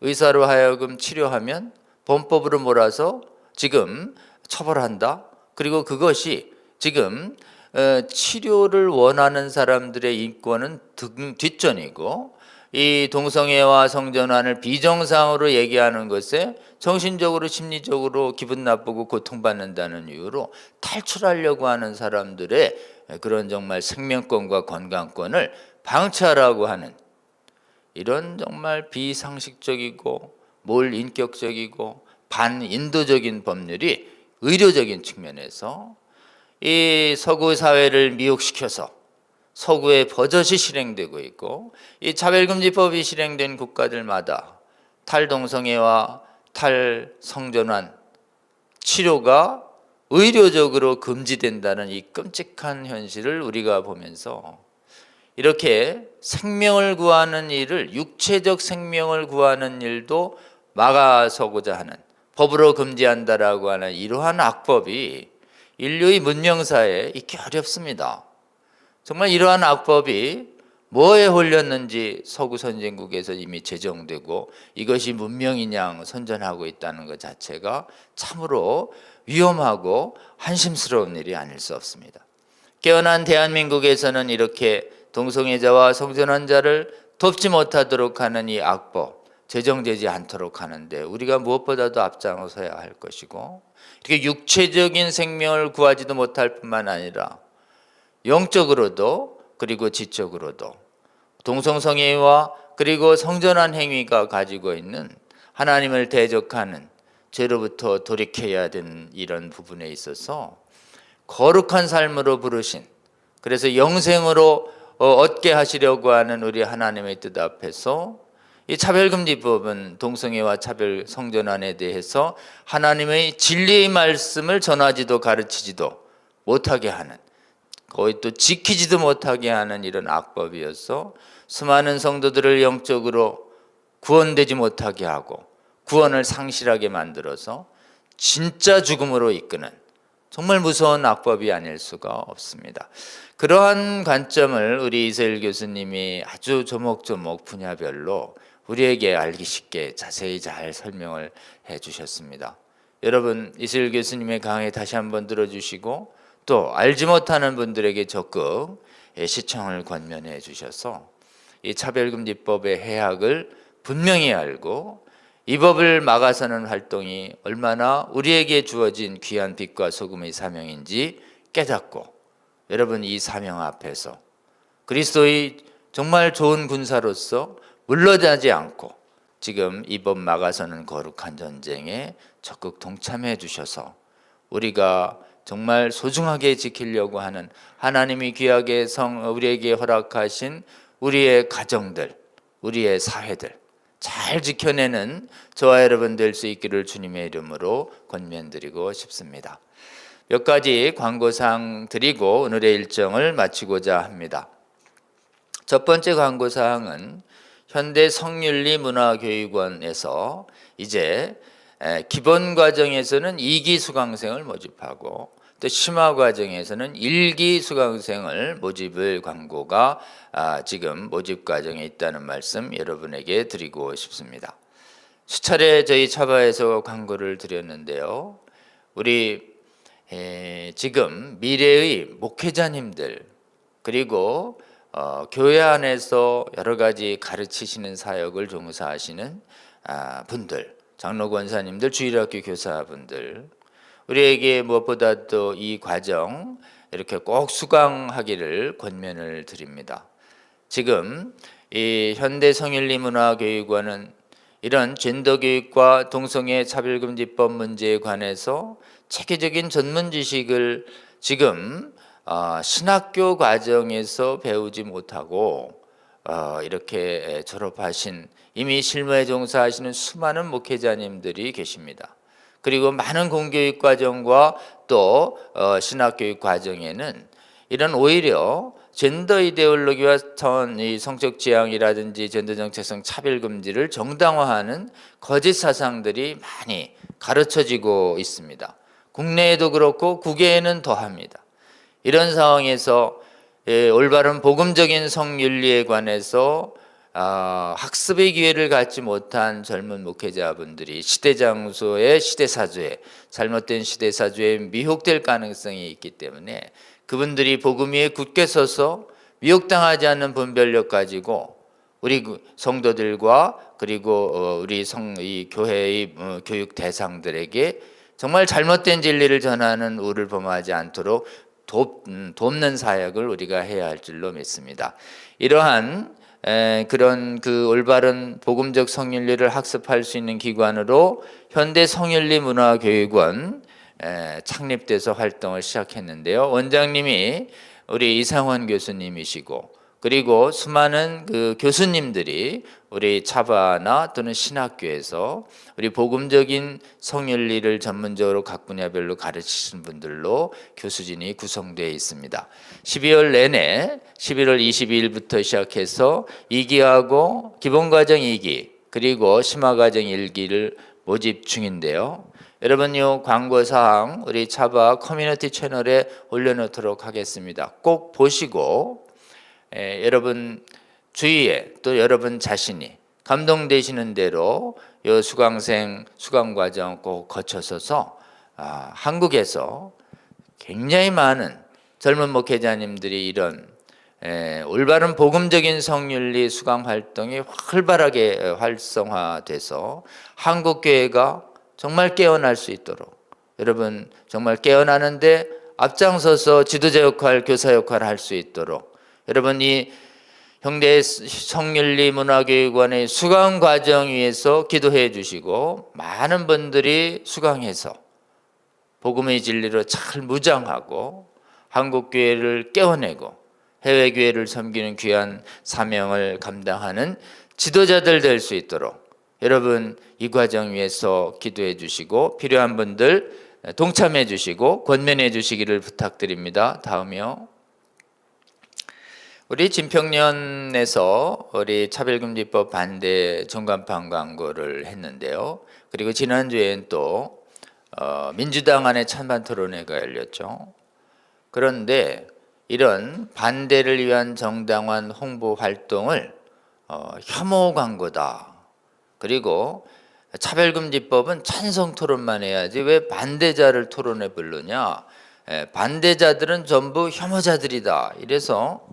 의사로 하여금 치료하면 범법으로 몰아서 지금 처벌한다. 그리고 그것이 지금 치료를 원하는 사람들의 인권은 뒷전이고 이 동성애와 성전환을 비정상으로 얘기하는 것에 정신적으로 심리적으로 기분 나쁘고 고통받는다는 이유로 탈출하려고 하는 사람들의 그런 정말 생명권과 건강권을 방치하라고 하는 이런 정말 비상식적이고 몰인격적이고 반인도적인 법률이 의료적인 측면에서 이 서구 사회를 미혹시켜서 서구에 버젓이 실행되고 있고 이 차별금지법이 실행된 국가들마다 탈동성애와 탈성전환 치료가 의료적으로 금지된다는 이 끔찍한 현실을 우리가 보면서 이렇게 생명을 구하는 일을 육체적 생명을 구하는 일도 막아서고자 하는 법으로 금지한다라고 하는 이러한 악법이 인류의 문명사에 있기 어렵습니다. 정말 이러한 악법이 뭐에 홀렸는지 서구 선진국에서 이미 제정되고 이것이 문명인양 선전하고 있다는 것 자체가 참으로 위험하고 한심스러운 일이 아닐 수 없습니다. 깨어난 대한민국에서는 이렇게 동성애자와 성전환자를 돕지 못하도록 하는 이 악법 제정되지 않도록 하는데 우리가 무엇보다도 앞장서야 할 것이고 이렇게 육체적인 생명을 구하지도 못할 뿐만 아니라 영적으로도 그리고 지적으로도 동성성애와 그리고 성전환 행위가 가지고 있는 하나님을 대적하는 죄로부터 돌이켜야 되는 이런 부분에 있어서 거룩한 삶으로 부르신 그래서 영생으로 얻게 하시려고 하는 우리 하나님의 뜻 앞에서 이 차별금지법은 동성애와 차별 성전환에 대해서 하나님의 진리의 말씀을 전하지도 가르치지도 못하게 하는 거의 또 지키지도 못하게 하는 이런 악법이어서 수많은 성도들을 영적으로 구원되지 못하게 하고 구원을 상실하게 만들어서 진짜 죽음으로 이끄는 정말 무서운 악법이 아닐 수가 없습니다. 그러한 관점을 우리 이세일 교수님이 아주 조목조목 분야별로 우리에게 알기 쉽게 자세히 잘 설명을 해 주셨습니다. 여러분 이세일 교수님의 강의 다시 한번 들어주시고 또 알지 못하는 분들에게 적극 시청을 권면해 주셔서 이 차별금지법의 해악을 분명히 알고 이 법을 막아서는 활동이 얼마나 우리에게 주어진 귀한 빛과 소금의 사명인지 깨닫고 여러분 이 사명 앞에서 그리스도의 정말 좋은 군사로서 물러나지 않고 지금 이 법 막아서는 거룩한 전쟁에 적극 동참해 주셔서 우리가 정말 소중하게 지키려고 하는 하나님이 귀하게 우리에게 허락하신 우리의 가정들, 우리의 사회들 잘 지켜내는 저와 여러분 될 수 있기를 주님의 이름으로 권면드리고 싶습니다. 몇 가지 광고사항 드리고 오늘의 일정을 마치고자 합니다. 첫 번째 광고사항은 현대 성윤리문화교육원에서 이제 기본 과정에서는 2기 수강생을 모집하고 또 심화 과정에서는 1기 수강생을 모집을 광고가 지금 모집 과정에 있다는 말씀 여러분에게 드리고 싶습니다. 수차례 저희 차바에서 광고를 드렸는데요. 우리 지금 미래의 목회자님들 그리고 교회 안에서 여러 가지 가르치시는 사역을 종사하시는 분들 장로 권사님들, 주일학교 교사분들 우리에게 무엇보다도 이 과정 이렇게 꼭 수강하기를 권면을 드립니다. 지금 이 현대 성윤리문화교육원은 이런 젠더 교육과 동성애 차별금지법 문제에 관해서 체계적인 전문 지식을 지금 신학교 과정에서 배우지 못하고 이렇게 졸업하신 이미 실무에 종사하시는 수많은 목회자님들이 계십니다. 그리고 많은 공교육 과정과 또 신학교육 과정에는 이런 오히려 젠더 이데올로기와 이 성적 지향이라든지 젠더 정체성 차별 금지를 정당화하는 거짓 사상들이 많이 가르쳐지고 있습니다. 국내에도 그렇고 국외에는 더합니다. 이런 상황에서 올바른 복음적인 성윤리에 관해서 학습의 기회를 갖지 못한 젊은 목회자분들이 시대장소의 시대사주에 잘못된 시대사주에 미혹될 가능성이 있기 때문에 그분들이 복음 위에 굳게 서서 미혹당하지 않는 분별력 가지고 우리 성도들과 그리고 우리 이 교회의 교육 대상들에게 정말 잘못된 진리를 전하는 우를 범하지 않도록 돕는 사역을 우리가 해야 할 줄로 믿습니다. 이러한 그런 그 올바른 복음적 성윤리를 학습할 수 있는 기관으로 현대 성윤리 문화교육원 창립돼서 활동을 시작했는데요. 원장님이 우리 이상원 교수님이시고 그리고 수많은 그 교수님들이 우리 차바나 또는 신학교에서 우리 복음적인 성윤리를 전문적으로 각 분야별로 가르치시는 분들로 교수진이 구성되어 있습니다. 12월 내내 11월 22일부터 시작해서 2기하고 기본과정 2기 그리고 심화과정 1기를 모집 중인데요. 여러분 이 광고사항 우리 차바 커뮤니티 채널에 올려놓도록 하겠습니다. 꼭 보시고 여러분 주위에 또 여러분 자신이 감동되시는 대로 이 수강생 수강과정 꼭 거쳐서서 한국에서 굉장히 많은 젊은 목회자님들이 이런 올바른 복음적인 성윤리 수강 활동이 활발하게 활성화돼서 한국교회가 정말 깨어날 수 있도록 여러분 정말 깨어나는데 앞장서서 지도자 역할, 교사 역할을 할 수 있도록 여러분 이 현대 성윤리 문화교육원의 수강 과정 위에서 기도해 주시고 많은 분들이 수강해서 복음의 진리로 잘 무장하고 한국교회를 깨워내고 해외교회를 섬기는 귀한 사명을 감당하는 지도자들 될 수 있도록 여러분 이 과정 위에서 기도해 주시고 필요한 분들 동참해 주시고 권면해 주시기를 부탁드립니다. 다음이요. 우리 진평년에서 우리 차별금지법 반대 전광판 광고를 했는데요. 그리고 지난주엔 또 민주당 안에 찬반 토론회가 열렸죠. 그런데 이런 반대를 위한 정당한 홍보 활동을 혐오 광고다. 그리고 차별금지법은 찬성 토론만 해야지 왜 반대자를 토론에 부르냐. 반대자들은 전부 혐오자들이다. 이래서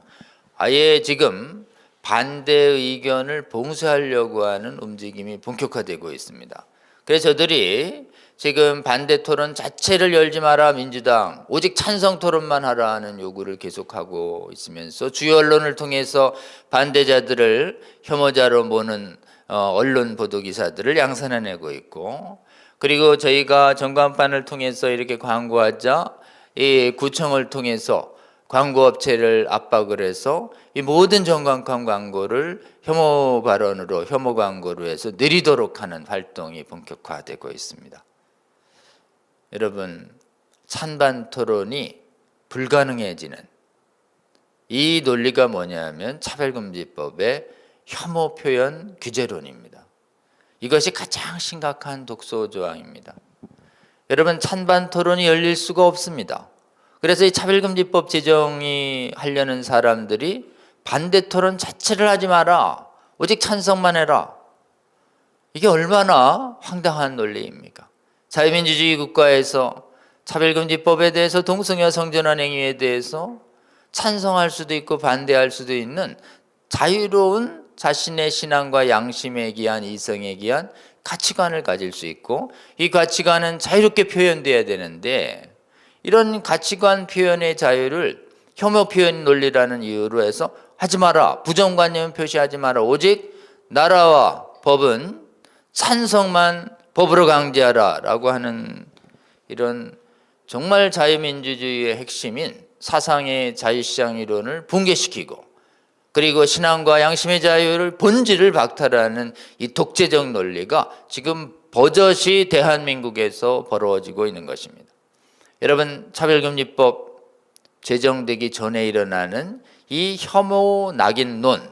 아예 지금 반대 의견을 봉쇄하려고 하는 움직임이 본격화되고 있습니다. 그래서 저들이 지금 반대 토론 자체를 열지 마라 민주당 오직 찬성 토론만 하라는 요구를 계속하고 있으면서 주요 언론을 통해서 반대자들을 혐오자로 모는 언론 보도 기사들을 양산해내고 있고 그리고 저희가 전광판을 통해서 이렇게 광고하자 이 구청을 통해서 광고업체를 압박을 해서 이 모든 전광판 광고를 혐오 발언으로 혐오 광고로 해서 내리도록 하는 활동이 본격화되고 있습니다. 여러분 찬반 토론이 불가능해지는 이 논리가 뭐냐면 차별금지법의 혐오 표현 규제론입니다. 이것이 가장 심각한 독소 조항입니다. 여러분 찬반 토론이 열릴 수가 없습니다. 그래서 이 차별금지법 제정이 하려는 사람들이 반대 토론 자체를 하지 마라. 오직 찬성만 해라. 이게 얼마나 황당한 논리입니까? 자유민주주의 국가에서 차별금지법에 대해서 동성애 성전환 행위에 대해서 찬성할 수도 있고 반대할 수도 있는 자유로운 자신의 신앙과 양심에 기한 이성에 기한 가치관을 가질 수 있고 이 가치관은 자유롭게 표현돼야 되는데 이런 가치관 표현의 자유를 혐오 표현 논리라는 이유로 해서 하지 마라. 부정관념 표시하지 마라. 오직 나라와 법은 찬성만 법으로 강제하라 라고 하는 이런 정말 자유민주주의의 핵심인 사상의 자유시장 이론을 붕괴시키고 그리고 신앙과 양심의 자유를 본질을 박탈하는 이 독재적 논리가 지금 버젓이 대한민국에서 벌어지고 있는 것입니다. 여러분 차별금지법 제정되기 전에 일어나는 이 혐오 낙인론,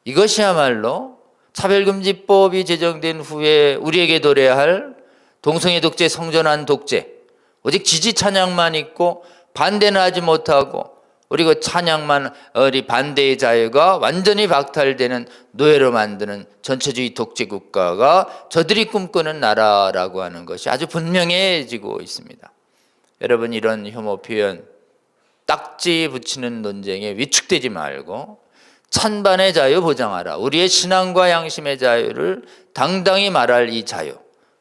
이것이야말로 차별금지법이 제정된 후에 우리에게 도래해야 할 동성애 독재, 성전환 독재, 오직 지지 찬양만 있고 반대는 하지 못하고 우리 그 찬양만 우리 반대의 자유가 완전히 박탈되는 노예로 만드는 전체주의 독재 국가가 저들이 꿈꾸는 나라라고 하는 것이 아주 분명해지고 있습니다. 여러분, 이런 혐오 표현 딱지 붙이는 논쟁에 위축되지 말고 찬반의 자유 보장하라. 우리의 신앙과 양심의 자유를 당당히 말할 이 자유,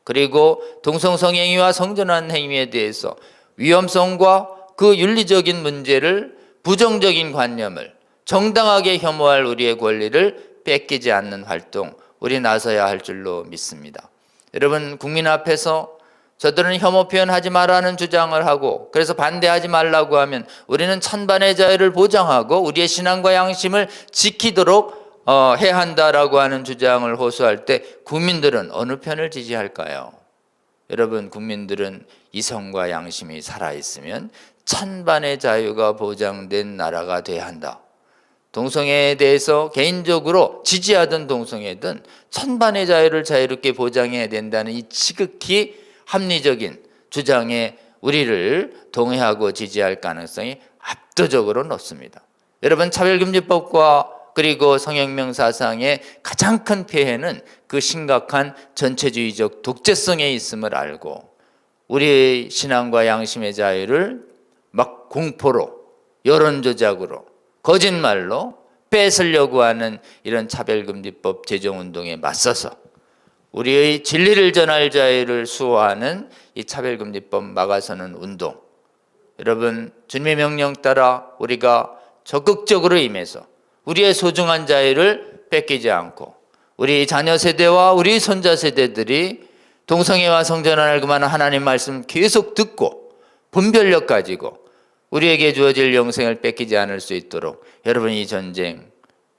그리고 동성성행위와 성전환 행위에 대해서 위험성과 그 윤리적인 문제를, 부정적인 관념을 정당하게 혐오할 우리의 권리를 뺏기지 않는 활동, 우리 나서야 할 줄로 믿습니다. 여러분, 국민 앞에서 저들은 혐오 표현하지 말라는 주장을 하고 그래서 반대하지 말라고 하면 우리는 찬반의 자유를 보장하고 우리의 신앙과 양심을 지키도록 해야 한다라고 하는 주장을 호소할 때 국민들은 어느 편을 지지할까요? 여러분, 국민들은 이성과 양심이 살아있으면 찬반의 자유가 보장된 나라가 돼야 한다. 동성애에 대해서 개인적으로 지지하던 동성애든 찬반의 자유를 자유롭게 보장해야 된다는 이 지극히 합리적인 주장에 우리를 동의하고 지지할 가능성이 압도적으로 높습니다. 여러분, 차별금지법과 그리고 성혁명 사상의 가장 큰 폐해는 그 심각한 전체주의적 독재성에 있음을 알고 우리의 신앙과 양심의 자유를 막 공포로, 여론 조작으로, 거짓말로 뺏으려고 하는 이런 차별금지법 제정운동에 맞서서 우리의 진리를 전할 자유를 수호하는 이 차별금지법 막아서는 운동, 여러분, 주님의 명령 따라 우리가 적극적으로 임해서 우리의 소중한 자유를 뺏기지 않고 우리 자녀 세대와 우리 손자 세대들이 동성애와 성전환을 그만한 하나님 말씀 계속 듣고 분별력 가지고 우리에게 주어질 영생을 뺏기지 않을 수 있도록 여러분, 이 전쟁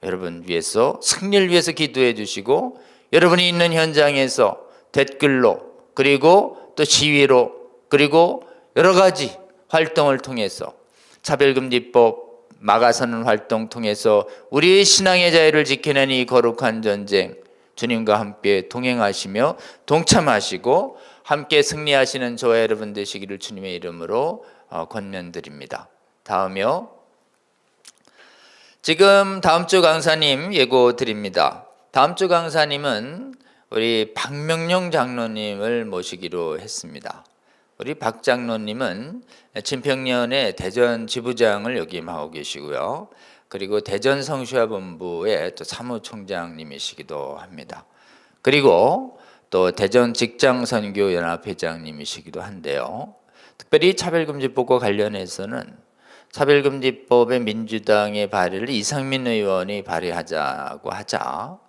여러분 위해서, 승리를 위해서 기도해 주시고, 여러분이 있는 현장에서 댓글로, 그리고 또 시위로, 그리고 여러 가지 활동을 통해서 차별금지법 막아서는 활동 통해서 우리의 신앙의 자유를 지키는 이 거룩한 전쟁 주님과 함께 동행하시며 동참하시고 함께 승리하시는 저와 여러분 되시기를 주님의 이름으로 권면드립니다. 다음이요. 지금 다음 주 강사님 예고 드립니다. 다음 주 강사님은 우리 박명룡 장로님을 모시기로 했습니다. 우리 박 장로님은 진평년의 대전 지부장을 역임하고 계시고요. 그리고 대전 성수야본부의 또 사무총장님이시기도 합니다. 그리고 또 대전 직장선교연합회장님이시기도 한데요. 특별히 차별금지법과 관련해서는 차별금지법의 민주당의 발의를 이상민 의원이 발의하자고 하자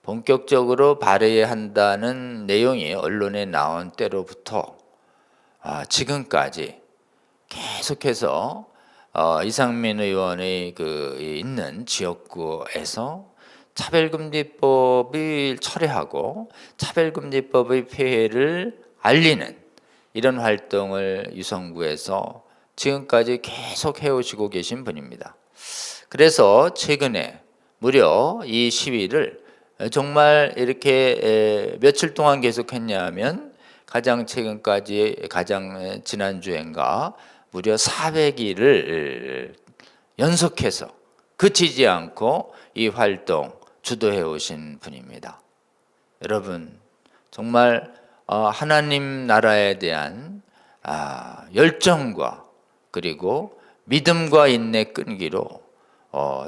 본격적으로 발의한다는 내용이 언론에 나온 때로부터 지금까지 계속해서 이상민 의원의 있는 지역구에서 차별금지법을 철회하고 차별금지법의 폐해를 알리는 이런 활동을 유성구에서 지금까지 계속 해오시고 계신 분입니다. 그래서 최근에 무려 이 시위를 정말 이렇게 며칠 동안 계속했냐면 가장 최근까지 가장 지난주엔가 무려 400일을 연속해서 그치지 않고 이 활동 주도해 오신 분입니다. 여러분, 정말 하나님 나라에 대한 열정과 그리고 믿음과 인내 끈기로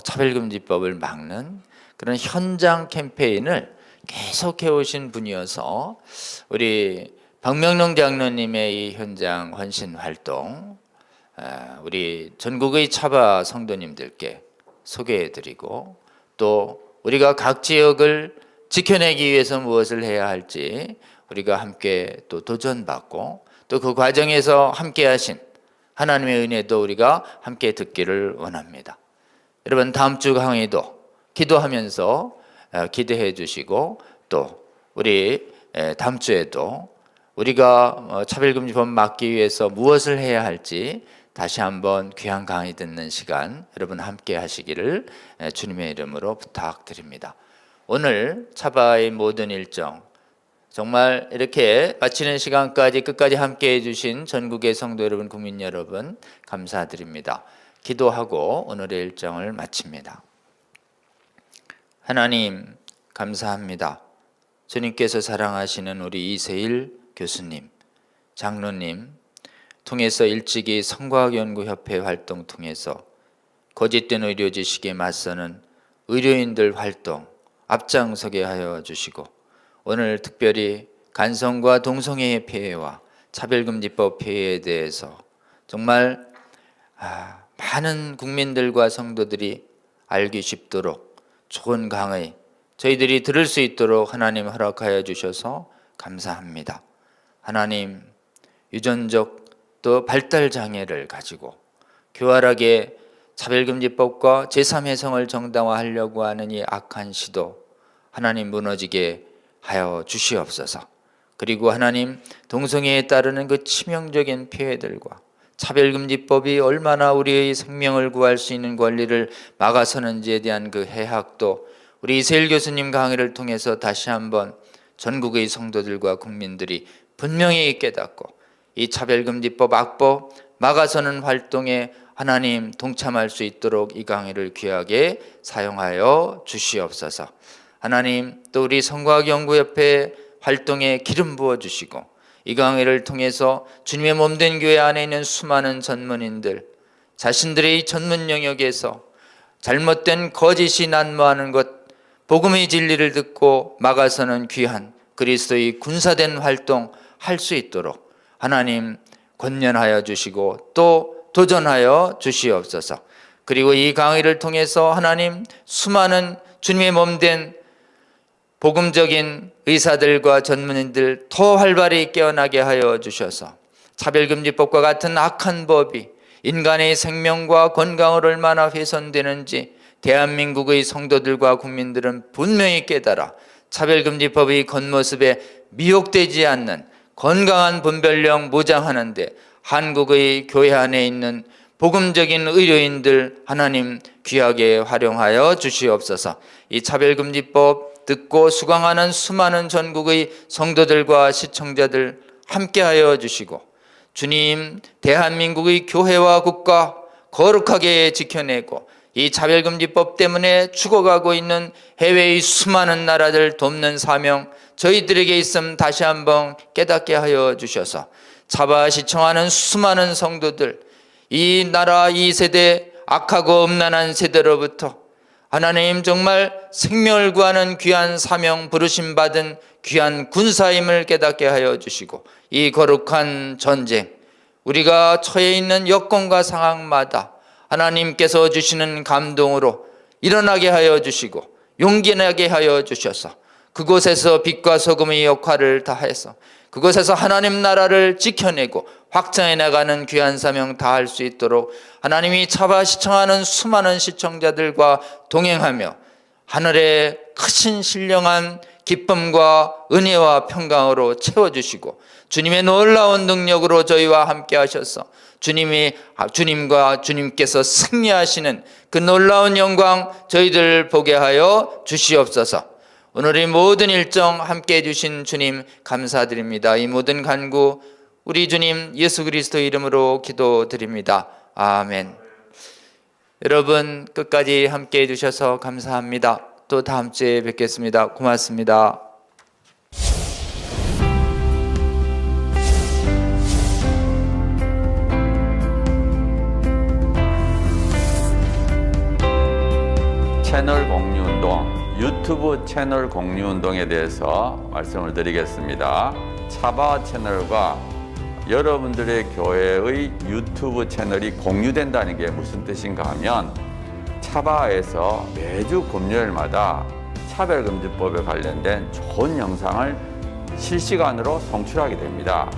차별금지법을 막는 그런 현장 캠페인을 계속해 오신 분이어서 우리 박명룡 장로님의 이 현장 헌신 활동 우리 전국의 차바 성도님들께 소개해드리고 또 우리가 각 지역을 지켜내기 위해서 무엇을 해야 할지 우리가 함께 또 도전받고 또 그 과정에서 함께 하신 하나님의 은혜도 우리가 함께 듣기를 원합니다. 여러분, 다음 주 강의도 기도하면서 기대해 주시고 또 우리 다음 주에도 우리가 차별금지법 막기 위해서 무엇을 해야 할지 다시 한번 귀한 강의 듣는 시간 여러분 함께 하시기를 주님의 이름으로 부탁드립니다. 오늘 차바의 모든 일정 정말 이렇게 마치는 시간까지 끝까지 함께 해주신 전국의 성도 여러분, 국민 여러분 감사드립니다. 기도하고 오늘의 일정을 마칩니다. 하나님 감사합니다. 주님께서 사랑하시는 우리 이세일 교수님, 장로님 통해서 일찍이 성과학연구협회 활동 통해서 거짓된 의료 지식에 맞서는 의료인들 활동 앞장서게 하여 주시고, 오늘 특별히 간성과 동성애의 폐해와 차별금지법 폐해에 대해서 정말 많은 국민들과 성도들이 알기 쉽도록 좋은 강의 저희들이 들을 수 있도록 하나님 허락하여 주셔서 감사합니다. 하나님, 유전적 또 발달 장애를 가지고 교활하게 차별금지법과 제3혜성을 정당화하려고 하는 이 악한 시도 하나님 무너지게 하여 주시옵소서. 그리고 하나님, 동성애에 따르는 그 치명적인 피해들과 차별금지법이 얼마나 우리의 생명을 구할 수 있는 권리를 막아서는지에 대한 그 해학도 우리 이세일 교수님 강의를 통해서 다시 한번 전국의 성도들과 국민들이 분명히 깨닫고 이 차별금지법 악법 막아서는 활동에 하나님 동참할 수 있도록 이 강의를 귀하게 사용하여 주시옵소서. 하나님, 또 우리 성과학연구협회 활동에 기름 부어주시고 이 강의를 통해서 주님의 몸된 교회 안에 있는 수많은 전문인들 자신들의 이 전문 영역에서 잘못된 거짓이 난무하는 것, 복음의 진리를 듣고 막아서는 귀한 그리스도의 군사된 활동 할 수 있도록 하나님 권면하여 주시고 또 도전하여 주시옵소서. 그리고 이 강의를 통해서 하나님 수많은 주님의 몸된 복음적인 의사들과 전문인들 더 활발히 깨어나게 하여 주셔서 차별금지법과 같은 악한 법이 인간의 생명과 건강을 얼마나 훼손되는지 대한민국의 성도들과 국민들은 분명히 깨달아 차별금지법의 겉모습에 미혹되지 않는 건강한 분별력 무장하는데 한국의 교회 안에 있는 복음적인 의료인들 하나님 귀하게 활용하여 주시옵소서. 이 차별금지법 듣고 수강하는 수많은 전국의 성도들과 시청자들 함께하여 주시고 주님, 대한민국의 교회와 국가 거룩하게 지켜내고 이 차별금지법 때문에 죽어가고 있는 해외의 수많은 나라들 돕는 사명 저희들에게 있음 다시 한번 깨닫게 하여 주셔서 차바 시청하는 수많은 성도들, 이 나라 이 세대 악하고 음란한 세대로부터 하나님 정말 생명을 구하는 귀한 사명 부르심 받은 귀한 군사임을 깨닫게 하여 주시고 이 거룩한 전쟁 우리가 처해 있는 여건과 상황마다 하나님께서 주시는 감동으로 일어나게 하여 주시고 용기 나게 하여 주셔서 그곳에서 빛과 소금의 역할을 다해서 그곳에서 하나님 나라를 지켜내고 확장해 나가는 귀한 사명 다할 수 있도록 하나님이 차바 시청하는 수많은 시청자들과 동행하며 하늘의 크신 신령한 기쁨과 은혜와 평강으로 채워주시고 주님의 놀라운 능력으로 저희와 함께 하셔서 주님과 주님께서 승리하시는 그 놀라운 영광 저희들 보게 하여 주시옵소서. 오늘의 모든 일정 함께 해주신 주님 감사드립니다. 이 모든 간구 우리 주님 예수 그리스도 이름으로 기도드립니다. 아멘. 여러분 끝까지 함께 해주셔서 감사합니다. 또 다음 주에 뵙겠습니다. 고맙습니다. 채널 공유운동, 유튜브 채널 공유운동에 대해서 말씀을 드리겠습니다. 차바 채널과 여러분들의 교회의 유튜브 채널이 공유된다는 게 무슨 뜻인가 하면 차바에서 매주 금요일마다 차별금지법에 관련된 좋은 영상을 실시간으로 송출하게 됩니다.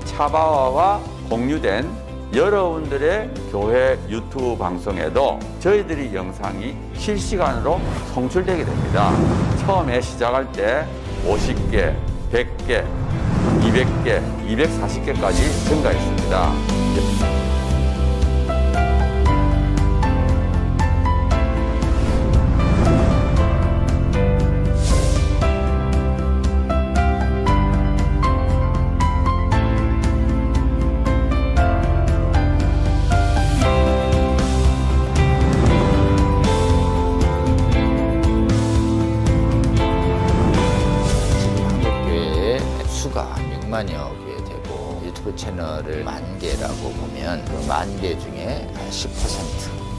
차바와와 공유된 여러분들의 교회 유튜브 방송에도 저희들이 영상이 실시간으로 송출되게 됩니다. 처음에 시작할 때 50개, 100개, 200개, 240개까지 증가했습니다. 수가 6만여 개 되고 유튜브 채널을 10,000개라고 보면 그 10,000개 중에 10%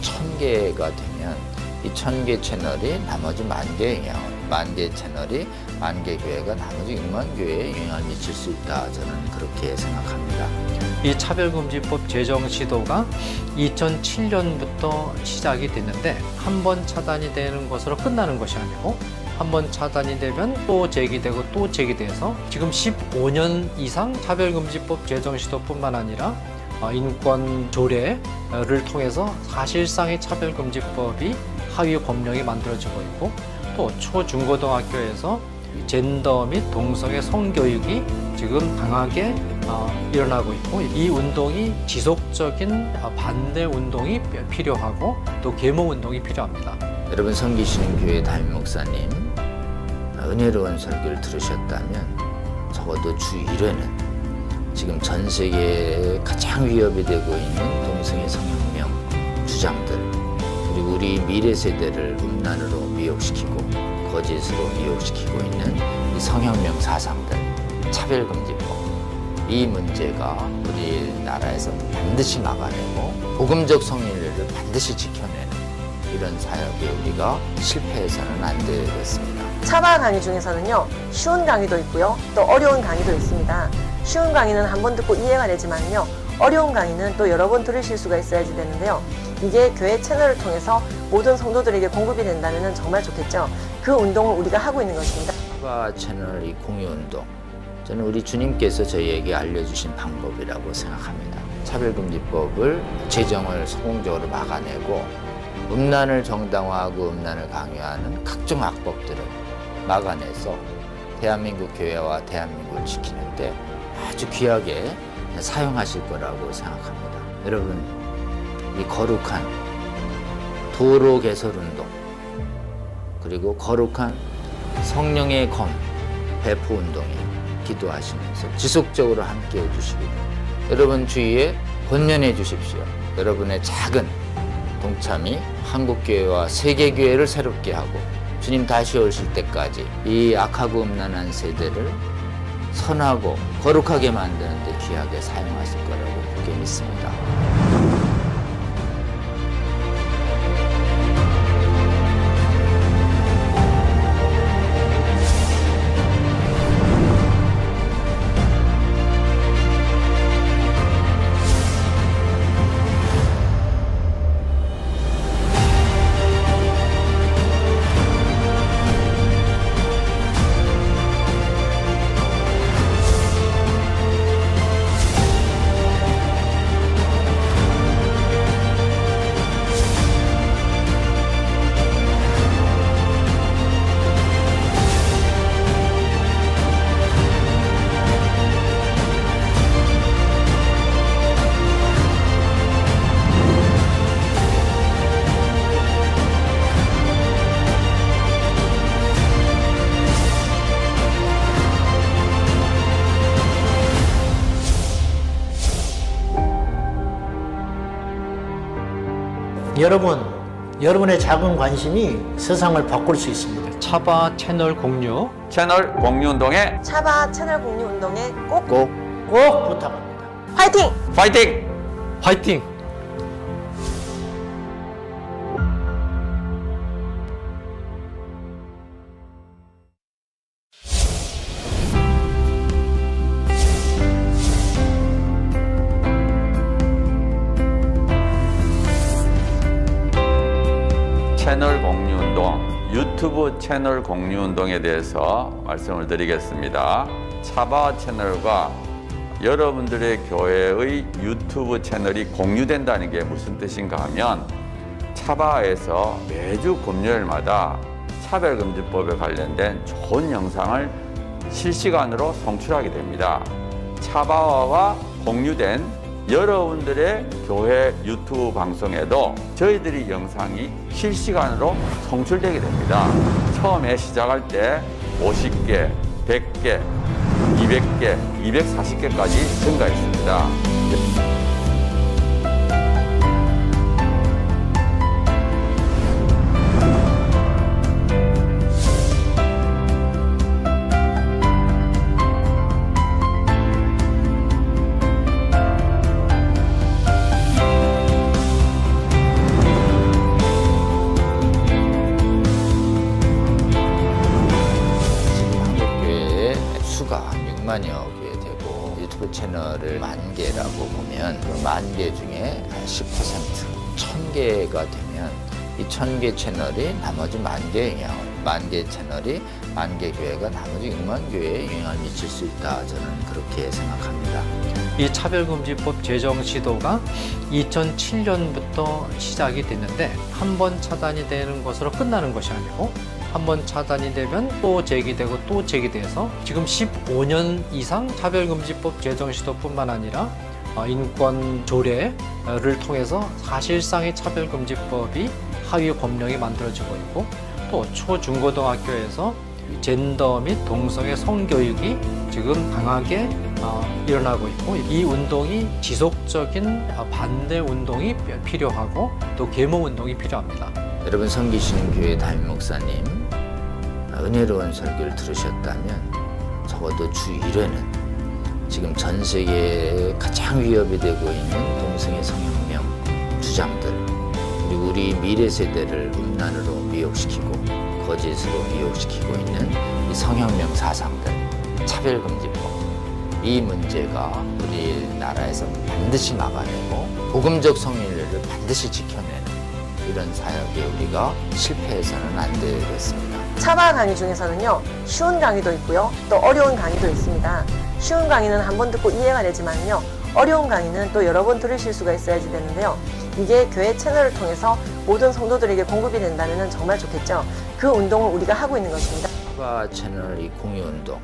1,000개가 되면 이 1,000개 채널이 나머지 10,000개에 영향을 10,000개 채널이 10,000개 교회가 나머지 6만 교회에 영향을 미칠 수 있다. 저는 그렇게 생각합니다. 이 차별금지법 제정 시도가 2007년부터 시작이 됐는데 한 번 차단이 되는 것으로 끝나는 것이 아니고 한 번 차단이 되면 또 제기되고 또 제기돼서 지금 15년 이상 차별금지법 제정 시도뿐만 아니라 인권 조례를 통해서 사실상의 차별금지법이 하위 법령이 만들어지고 있고 또 초중고등학교에서 젠더 및 동성애 성교육이 지금 강하게 일어나고 있고 이 운동이 지속적인 반대 운동이 필요하고 또 계몽 운동이 필요합니다. 여러분 섬기시는 교회 담임 목사님 은혜로운 설교를 들으셨다면 적어도 주 1회는 지금 전 세계에 가장 위협이 되고 있는 동성애 성혁명 주장들 그리고 우리 미래 세대를 음란으로 미혹시키고 거짓으로 미혹시키고 있는 이 성혁명 사상들 차별금지법 이 문제가 우리나라에서 반드시 막아내고 복음적 성인례를 반드시 지켜내는 이런 사역에 우리가 실패해서는 안 되겠습니다. 차바 강의 중에서는요, 쉬운 강의도 있고요, 또 어려운 강의도 있습니다. 쉬운 강의는 한 번 듣고 이해가 되지만요, 어려운 강의는 또 여러 번 들으실 수가 있어야지 되는데요. 이게 교회 채널을 통해서 모든 성도들에게 공급이 된다면 정말 좋겠죠. 그 운동을 우리가 하고 있는 것입니다. 차바 채널 이 공유 운동 저는 우리 주님께서 저희에게 알려주신 방법이라고 생각합니다. 차별금지법을 제정을 성공적으로 막아내고 음란을 정당화하고 음란을 강요하는 각종 악법들을 막아내서 대한민국 교회와 대한민국을 지키는데 아주 귀하게 사용하실 거라고 생각합니다. 여러분, 이 거룩한 도로 개설 운동 그리고 거룩한 성령의 검 배포 운동에 기도하시면서 지속적으로 함께 해주시기를 여러분 주위에 권면해 주십시오. 여러분의 작은 동참이 한국교회와 세계교회를 새롭게 하고 주님 다시 오실 때까지 이 악하고 음란한 세대를 선하고 거룩하게 만드는 데 귀하게 사용하실 거라고 그렇게 믿습니다. 여러분의 작은 관심이 세상을 바꿀 수 있습니다. 차바 채널 공유 채널 공유 운동에 차바 채널 공유 운동에 꼭 꼭 부탁합니다. 화이팅! 파이팅! 화이팅! 채널 공유 운동, 유튜브 채널 공유 운동에 대해서 말씀을 드리겠습니다. 차바 채널과 여러분들의 교회의 유튜브 채널이 공유된다는 게 무슨 뜻인가 하면 차바에서 매주 금요일마다 차별금지법에 관련된 좋은 영상을 실시간으로 송출하게 됩니다. 차바와 공유된 여러분들의 교회 유튜브 방송에도 저희들이 영상이 실시간으로 송출되게 됩니다. 처음에 시작할 때 50개, 100개, 200개, 240개까지 증가했습니다. 수가 한 6만여 개 되고 유튜브 채널을 10,000개라고 보면 그 10,000개 중에 한 10%, 1,000개가 되면 이 1,000개 채널이 나머지 10,000개에 영향을 10,000개 채널이 10,000개 교회가 나머지 6만 교회에 영향을 미칠 수 있다. 저는 그렇게 생각합니다. 이 차별금지법 제정 시도가 2007년부터 시작이 됐는데 한 번 차단이 되는 것으로 끝나는 것이 아니고 한 번 차단이 되면 또 제기되고 또 제기돼서 지금 15년 이상 차별금지법 제정 시도뿐만 아니라 인권 조례를 통해서 사실상의 차별금지법이 하위 법령이 만들어지고 있고 또 초중고등학교에서 젠더 및 동성애 성교육이 지금 강하게 일어나고 있고 이 운동이 지속적인 반대 운동이 필요하고 또 계몽 운동이 필요합니다. 여러분 섬기시는 교회 담임 목사님 은혜로운 설교를 들으셨다면 적어도 주 1회는 지금 전 세계에 가장 위협이 되고 있는 동성애 성혁명 주장들 그리고 우리 미래 세대를 음란으로 미혹시키고 거짓으로 미혹시키고 있는 이 성혁명 사상들 차별금지법 이 문제가 우리나라에서 반드시 막아내고 복음적 성인례를 반드시 지켜내는 이런 사역에 우리가 실패해서는 안 되겠습니다. 차바 강의 중에서는요, 쉬운 강의도 있고요, 또 어려운 강의도 있습니다. 쉬운 강의는 한 번 듣고 이해가 되지만요, 어려운 강의는 또 여러 번 들으실 수가 있어야지 되는데요. 이게 교회 채널을 통해서 모든 성도들에게 공급이 된다면 정말 좋겠죠. 그 운동을 우리가 하고 있는 것입니다. 차바 채널 이 공유 운동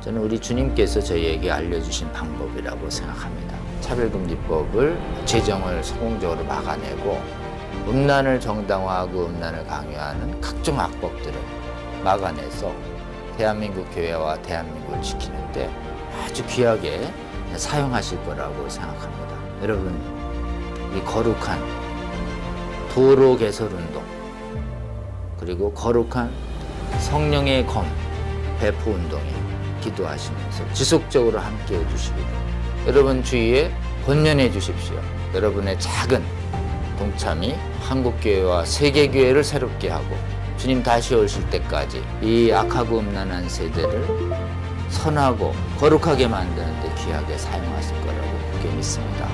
저는 우리 주님께서 저희에게 알려주신 방법이라고 생각합니다. 차별금지법을 제정을 성공적으로 막아내고 음란을 정당화하고 음란을 강요하는 각종 악법들을 막아내서 대한민국 교회와 대한민국을 지키는데 아주 귀하게 사용하실 거라고 생각합니다. 여러분, 이 거룩한 도로 개설 운동 그리고 거룩한 성령의 검 배포 운동에 기도하시면서 지속적으로 함께 해주시기를 여러분 주위에 권면해 주십시오. 여러분의 작은 동참이 한국교회와 세계교회를 새롭게 하고 주님 다시 오실 때까지 이 악하고 음란한 세대를 선하고 거룩하게 만드는 데 귀하게 사용하실 거라고 그렇게 믿습니다.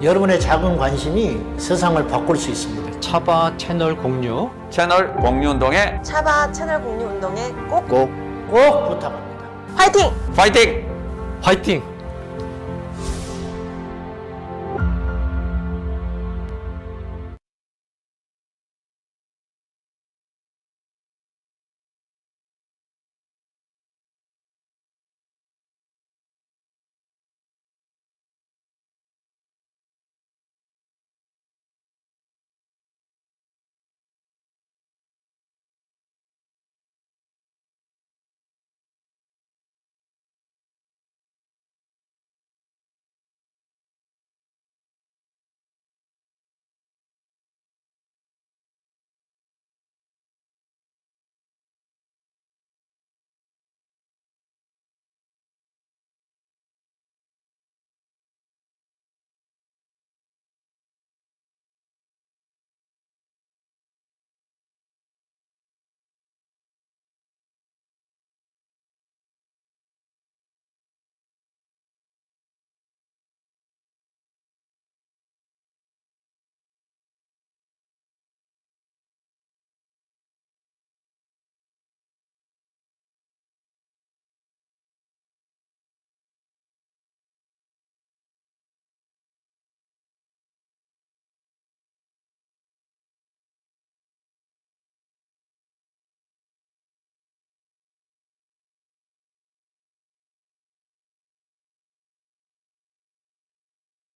여러분의 작은 관심이 세상을 바꿀 수 있습니다. 차바 채널 공유 채널 공유 운동에 차바 채널 공유 운동에 꼭 꼭 꼭 부탁합니다. 화이팅! 파이팅! 화이팅!